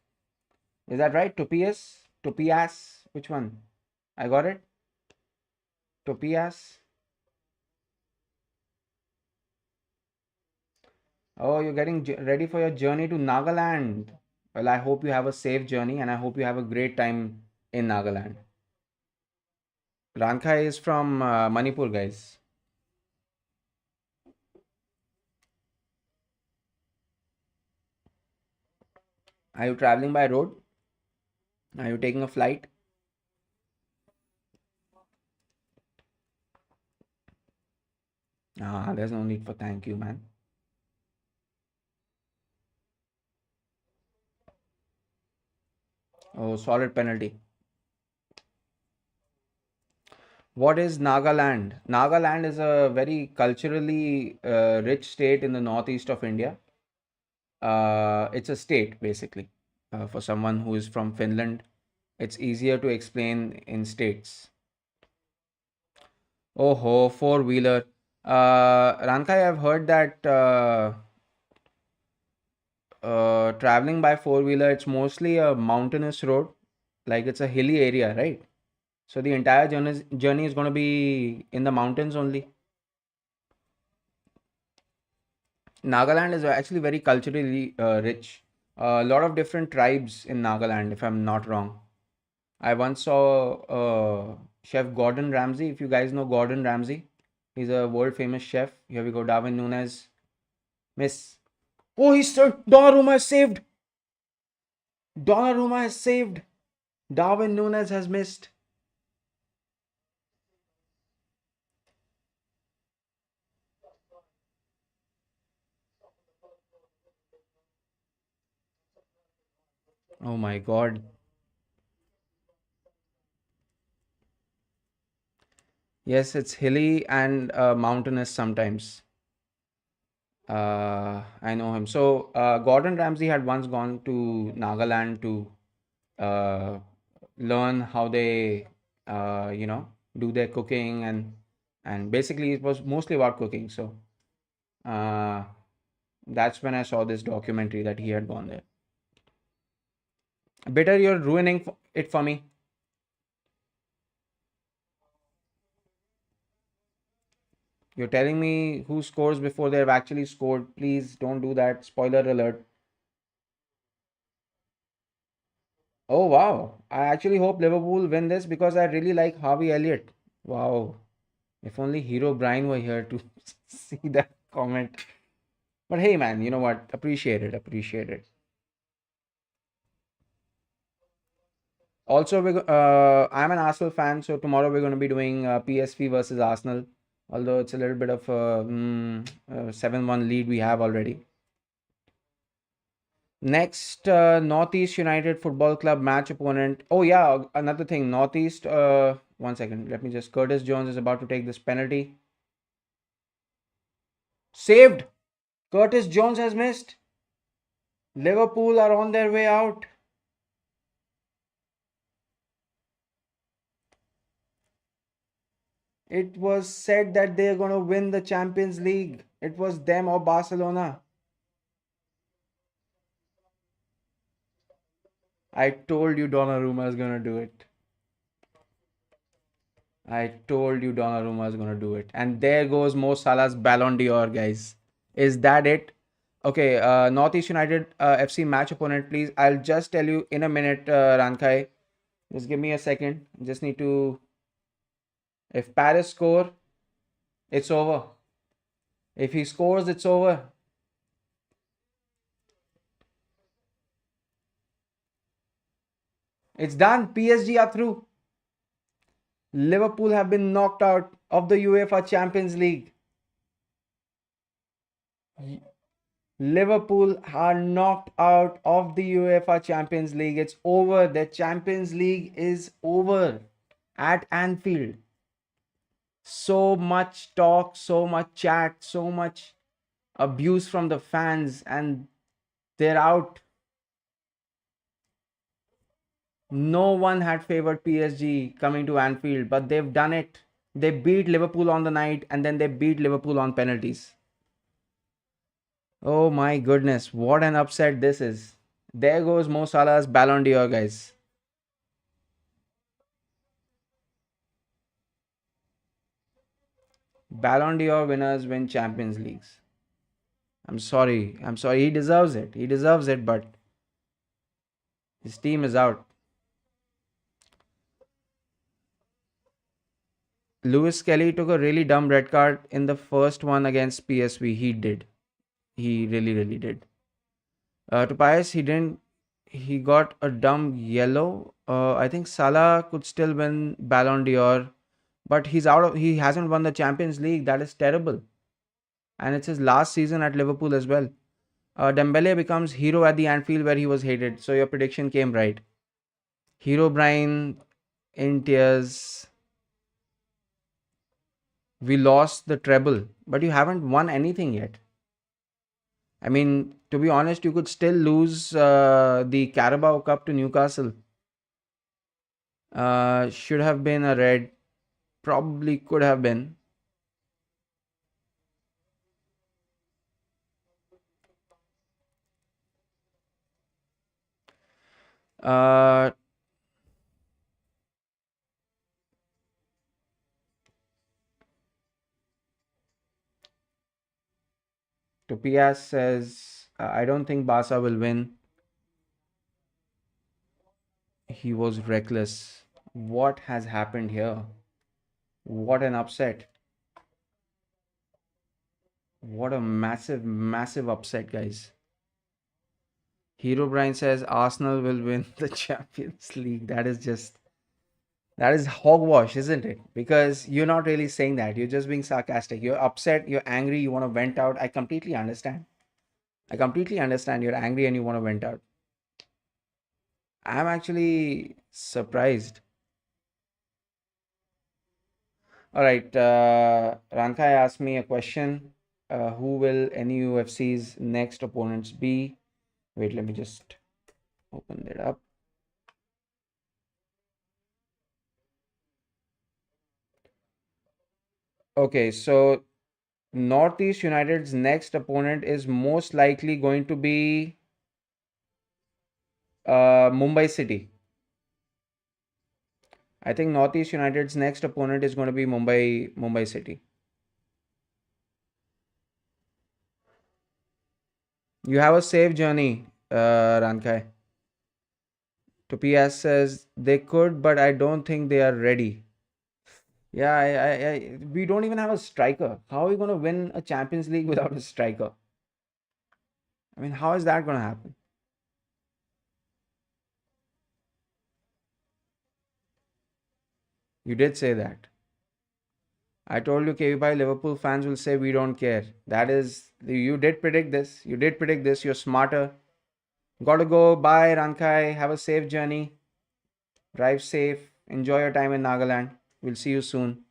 Speaker 1: Is that right? Topias? Topias? Which one? I got it. Topias. Oh, you're getting ready for your journey to Nagaland. Well, I hope you have a safe journey and I hope you have a great time in Nagaland. Rankai is from Manipur, guys. Are you traveling by road? Are you taking a flight? Ah, there's no need for thank you, man. Oh, solid penalty. What is Nagaland? Nagaland is a very culturally rich state in the northeast of India. It's a state, basically. For someone who is from Finland, it's easier to explain in states. Oh ho, four-wheeler. Rankai, I've heard that traveling by four-wheeler, it's mostly a mountainous road, like it's a hilly area, right? So the entire journey is going to be in the mountains only. Nagaland is actually very culturally rich. A lot of different tribes in Nagaland, if I'm not wrong. I once saw Chef Gordon Ramsay. If you guys know Gordon Ramsay, he's a world famous chef. Here we go, Darwin Nunes. Miss. Oh, he's saved. Donnarumma is saved. Donnarumma is saved. Darwin Nunes has missed. Oh my God. Yes, it's hilly and mountainous sometimes. I know him. So Gordon Ramsay had once gone to Nagaland to uh, learn how they, do their cooking, and basically it was mostly about cooking. So uh, that's when I saw this documentary that he had gone there. Bitter, you're ruining it for me. You're telling me who scores before they've actually scored. Please don't do that. Spoiler alert. Oh wow. I actually hope Liverpool win this because I really like Harvey Elliott. Wow. If only Hero Brian were here to see that comment. But hey man, you know what? Appreciate it. Appreciate it. Also, I'm an Arsenal fan, so tomorrow we're going to be doing PSV versus Arsenal. Although it's a little bit of a 7-1 lead we have already. Next, Northeast United Football Club match opponent. Oh yeah, another thing. Northeast. One second. Let me just. Curtis Jones is about to take this penalty. Saved. Curtis Jones has missed. Liverpool are on their way out. It was said that they're going to win the Champions League. It was them or Barcelona. I told you Donnarumma is going to do it. I told you Donnarumma is going to do it. And there goes Mo Salah's Ballon d'Or, guys. Is that it? Okay, Northeast United FC match opponent, please. I'll just tell you in a minute, Rankai. Just give me a second. Just need to. If Paris score, it's over. If he scores, it's over. It's done. PSG are through. Liverpool have been knocked out of the UEFA Champions League. Liverpool are knocked out of the UEFA Champions League. It's over. The Champions League is over at Anfield. So much talk, so much chat, so much abuse from the fans, and they're out. No one had favored PSG coming to Anfield, but they've done it. They beat Liverpool on the night and then they beat Liverpool on penalties. Oh my goodness, what an upset this is. There goes Mo Salah's Ballon d'Or, guys. Ballon d'Or winners win Champions Leagues. I'm sorry. I'm sorry. He deserves it. He deserves it, but his team is out. Lewis Kelly took a really dumb red card in the first one against PSV. He did. He really, really did. Tobias, he didn't. He got a dumb yellow. I think Salah could still win Ballon d'Or, but he's out of. He hasn't won the Champions League. That is terrible, and it's his last season at Liverpool as well. Dembele becomes hero at the Anfield where he was hated. So your prediction came right. Hero Brian in tears. We lost the treble, but you haven't won anything yet. I mean, to be honest, you could still lose the Carabao Cup to Newcastle. Should have been a red. Probably could have been. Uh, Topias says, I don't think Barca will win. He was reckless. What has happened here? What an upset. What a massive, massive upset, guys. Hero Brian says Arsenal will win the Champions League. That is hogwash, isn't it? Because you're not really saying that. You're just being sarcastic. You're upset, you're angry, you want to vent out. I completely understand. I completely understand. You're angry and you want to vent out. I'm actually surprised. All right, Rankai asked me a question. Who will NUFC's next opponents be? Wait, let me just open it up. Okay, so Northeast United's next opponent is most likely going to be Mumbai City. I think Northeast United's next opponent is going to be Mumbai City. You have a safe journey, Rankai. Topias says they could, but I don't think they are ready. Yeah, we don't even have a striker. How are we going to win a Champions League without a striker? I mean, how is that going to happen? You did say that. I told you KVP Liverpool fans will say we don't care. That is, you did predict this. You did predict this. You're smarter. Gotta go. Bye, Rankai. Have a safe journey. Drive safe. Enjoy your time in Nagaland. We'll see you soon.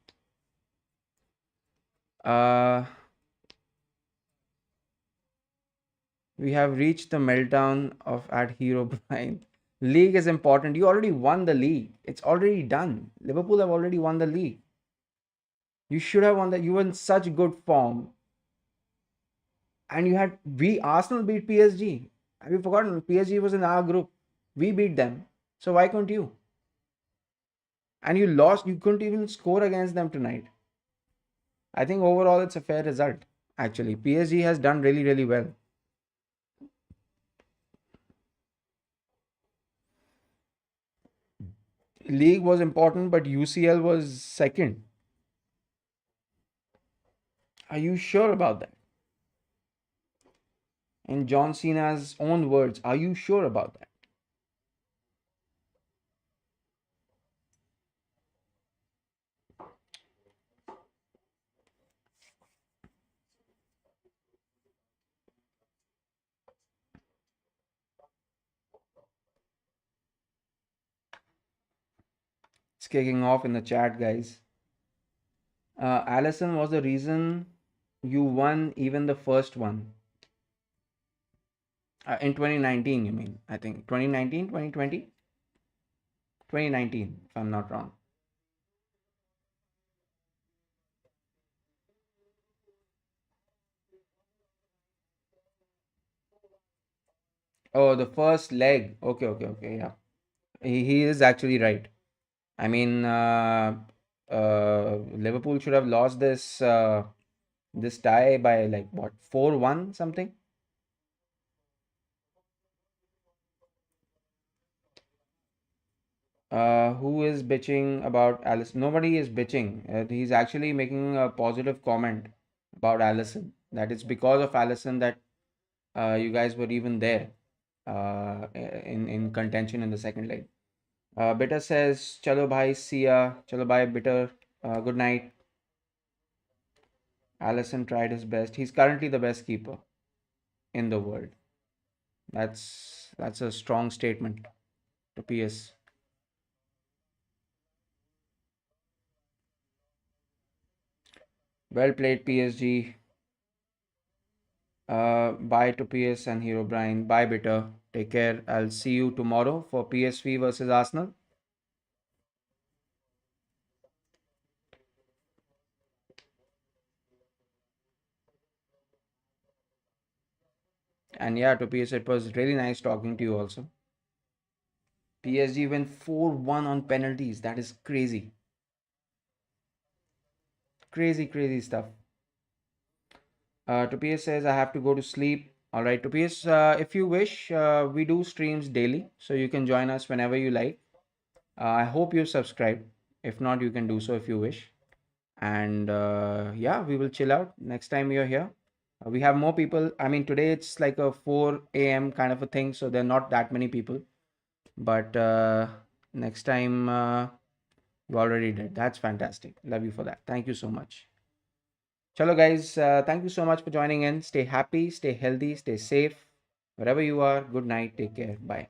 Speaker 1: We have reached the meltdown of at Hero Brian. League is important. You already won the league. It's already done. Liverpool have already won the league. You should have won that. You were in such good form. And you had Arsenal beat PSG. Have you forgotten? PSG was in our group. We beat them. So why couldn't you? And you lost. You couldn't even score against them tonight. I think overall it's a fair result. Actually, PSG has done really, really well. League was important, but UCL was second. Are you sure about that? In John Cena's own words, are you sure about that? It's kicking off in the chat, guys. Allison was the reason you won even the first one. In 2019, you mean? I think 2019, 2020? 2019, if I'm not wrong. Oh, the first leg. Okay, yeah. He is actually right. I mean, Liverpool should have lost this tie by like what, 4-1 something? Who is bitching about Allison? Nobody is bitching. He's actually making a positive comment about Allison. That it's because of Allison that you guys were even there in contention in the second leg. Bitter says, "Chalo bhai, see ya. Chalo bhai, Bitter. Good night." Allison tried his best. He's currently the best keeper in the world. That's a strong statement to PS. Well played, PSG. Bye to PS and Hero Brian. Bye, Bitter. Take care. I'll see you tomorrow for PSV versus Arsenal. And yeah, to PS, it was really nice talking to you also. PSG win 4-1 on penalties. That is crazy. Crazy stuff. Topias says, I have to go to sleep. All right, Topias, if you wish, we do streams daily, so you can join us whenever you like. I hope you subscribe. If not, you can do so if you wish. And yeah, we will chill out next time you're here. We have more people. I mean, today it's like a 4 a.m. kind of a thing, so there are not that many people. But next time, you already did. That's fantastic. Love you for that. Thank you so much. Chalo guys, thank you so much for joining in. Stay happy, stay healthy, stay safe. Wherever you are, good night, take care. Bye.